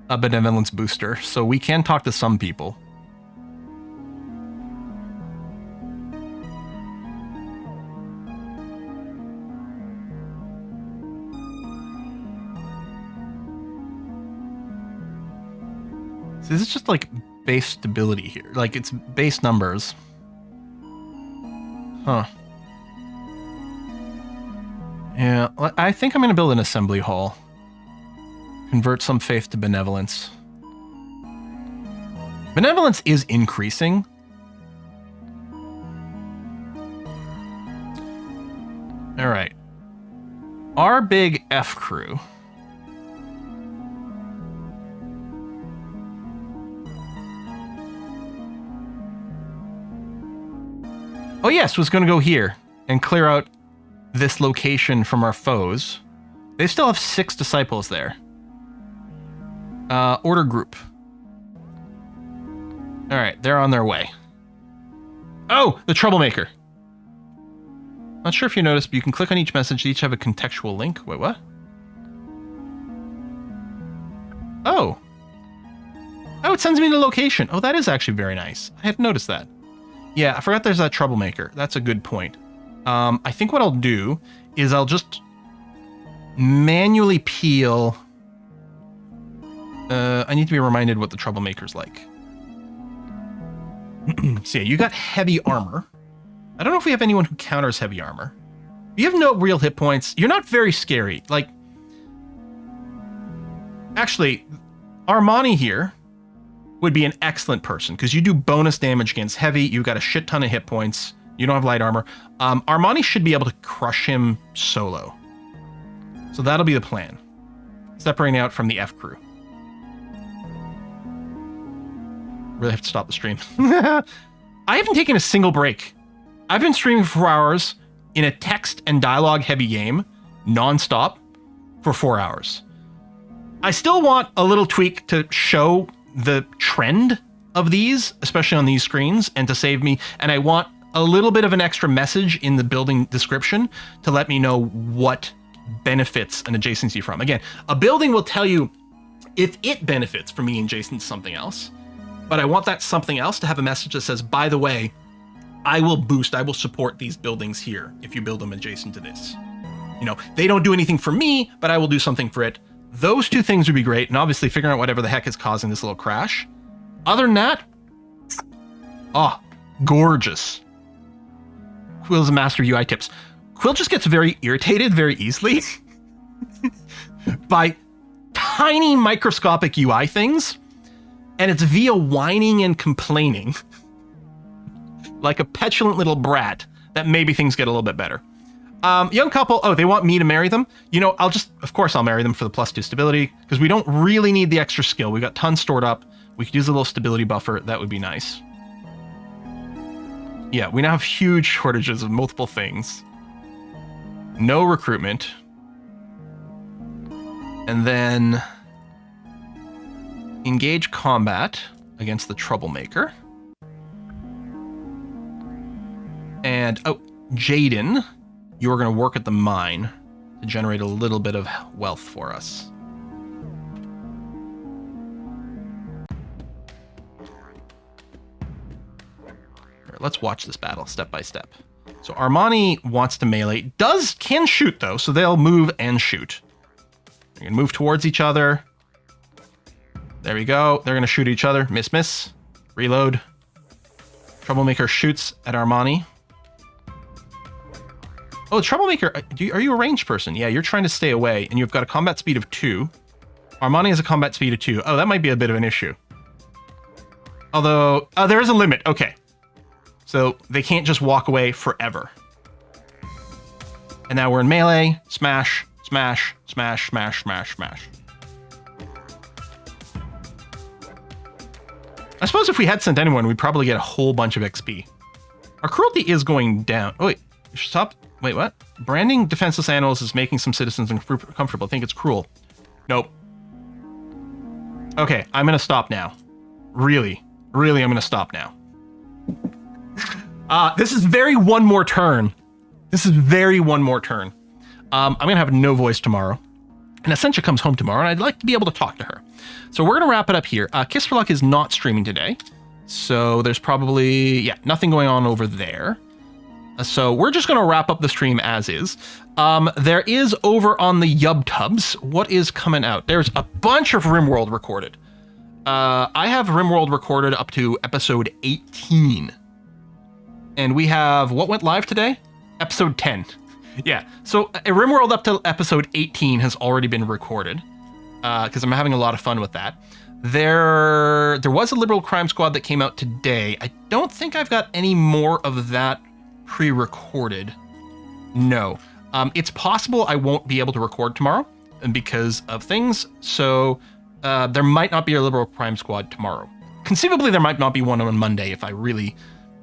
Speaker 1: a benevolence booster, so we can talk to some people. So this is just like base stability here. Like it's base numbers. Huh. Yeah, I think I'm going to build an assembly hall. Convert some faith to benevolence. Benevolence is increasing. All right. Our big F crew. Oh yes, was going to go here and clear out this location from our foes. They still have 6 disciples there. Order group. All right, they're on their way. Oh, the troublemaker. Not sure if you noticed, but you can click on each message. They each have a contextual link. Wait, what? Oh. Oh, it sends me the location. Oh, that is actually very nice. I hadn't noticed that. Yeah, I forgot there's that troublemaker. That's a good point. I think what I'll do is I'll just manually peel. I need to be reminded what the troublemaker's like. So yeah, you got heavy armor. I don't know if we have anyone who counters heavy armor. You have no real hit points. You're not very scary. Like, actually, Armani here would be an excellent person because you do bonus damage against heavy. You've got a shit ton of hit points. You don't have light armor. Armani should be able to crush him solo. So that'll be the plan. Separating out from the F crew. Really have to stop the stream. I haven't taken a single break. I've been streaming for 4 hours in a text and dialogue heavy game, nonstop, for 4 hours. I still want a little tweak to show the trend of these, especially on these screens, and to save me. And I want a little bit of an extra message in the building description to let me know what benefits an adjacency from. Again, a building will tell you if it benefits from being adjacent to something else, but I want that something else to have a message that says, by the way, I will support these buildings here if you build them adjacent to this. You know, they don't do anything for me, but I will do something for it. Those two things would be great, and obviously figuring out whatever the heck is causing this little crash. Other than that, oh, gorgeous. Quill's master UI tips. Quill just gets very irritated very easily by tiny microscopic UI things, and it's via whining and complaining like a petulant little brat that maybe things get a little bit better. Young couple, oh, they want me to marry them? You know, of course I'll marry them for the +2 stability, because we don't really need the extra skill. We've got tons stored up. We could use a little stability buffer. That would be nice. Yeah, we now have huge shortages of multiple things. No recruitment. And then engage combat against the troublemaker. And, oh, Jaden, you're going to work at the mine to generate a little bit of wealth for us. Here, let's watch this battle step by step. So Armani wants to melee, can shoot though, so they'll move and shoot. They're going to move towards each other. There we go. They're going to shoot each other. Miss, miss. Reload. Troublemaker shoots at Armani. Oh, Troublemaker, are you a ranged person? Yeah, you're trying to stay away, and you've got a combat speed of 2. Armani has a combat speed of 2. Oh, that might be a bit of an issue. Although, there is a limit. Okay. So they can't just walk away forever. And now we're in melee. Smash, smash, smash, smash, smash, smash. I suppose if we had sent anyone, we'd probably get a whole bunch of XP. Our cruelty is going down. Oh, wait. Stop. Wait, what? Branding defenseless animals is making some citizens uncomfortable. I think it's cruel. Nope. Okay, I'm going to stop now. Really, I'm going to stop now. This is very one more turn. I'm going to have no voice tomorrow. And Essentia comes home tomorrow, and I'd like to be able to talk to her. So we're going to wrap it up here. Kiss for Luck is not streaming today. So there's probably, yeah, nothing going on over there. So we're just going to wrap up the stream as is. There is over on the YubTubs, what is coming out? There's a bunch of RimWorld recorded. I have RimWorld recorded up to episode 18. And we have, what went live today? Episode 10. Yeah, so RimWorld up to episode 18 has already been recorded, because I'm having a lot of fun with that. There was a Liberal Crime Squad that came out today. I don't think I've got any more of that pre-recorded. No. It's possible I won't be able to record tomorrow because of things, so there might not be a Liberal Crime Squad tomorrow. Conceivably, there might not be one on Monday if I really,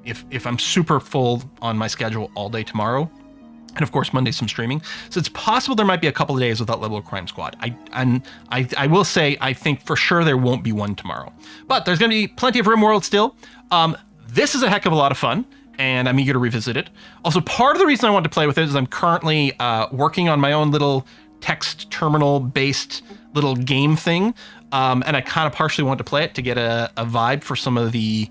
Speaker 1: if I'm super full on my schedule all day tomorrow. And of course, Monday's some streaming. So it's possible there might be a couple of days without Liberal Crime Squad. I will say, I think for sure there won't be one tomorrow. But there's going to be plenty of RimWorld still. This is a heck of a lot of fun, and I'm eager to revisit it. Also, part of the reason I want to play with it is I'm currently working on my own little text terminal-based little game thing. And I kind of partially want to play it to get a vibe for some of the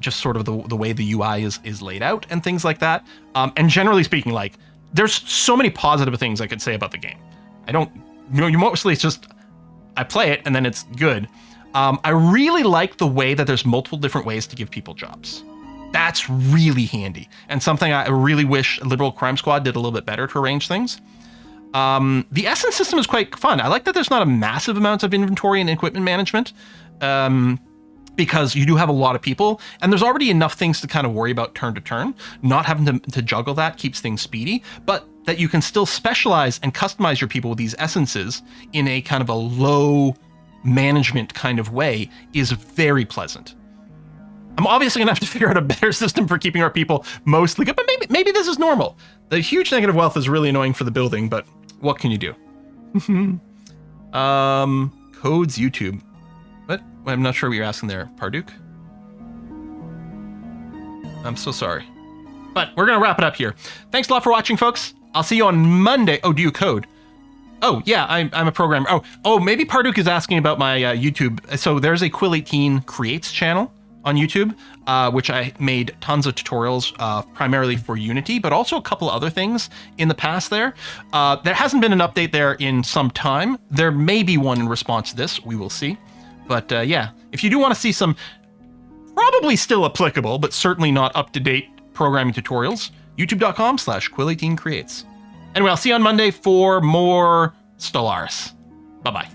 Speaker 1: just sort of the way the UI is laid out and things like that. And generally speaking, like, there's so many positive things I could say about the game. Mostly it's just, I play it and then it's good. I really like the way that there's multiple different ways to give people jobs. That's really handy, and something I really wish Liberal Crime Squad did a little bit better to arrange things. The Essence system is quite fun. I like that there's not a massive amount of inventory and equipment management, because you do have a lot of people, and there's already enough things to kind of worry about turn to turn. Not having to juggle that keeps things speedy, but that you can still specialize and customize your people with these essences in a kind of a low management kind of way is very pleasant. I'm obviously gonna have to figure out a better system for keeping our people mostly good, but maybe this is normal. The huge negative wealth is really annoying for the building, but what can you do? Codes YouTube. What? I'm not sure what you're asking there, Parduk. I'm so sorry. But we're going to wrap it up here. Thanks a lot for watching, folks. I'll see you on Monday. Oh, do you code? Oh, yeah, I'm a programmer. Oh, maybe Parduk is asking about my YouTube. So there's a Quill18 Creates channel on YouTube, which I made tons of tutorials primarily for Unity, but also a couple other things in the past there. There hasn't been an update there in some time. There may be one in response to this. We will see. But yeah, if you do want to see some probably still applicable, but certainly not up-to-date programming tutorials, youtube.com/Quill18Creates. Anyway, I'll see you on Monday for more Stellaris. Bye-bye.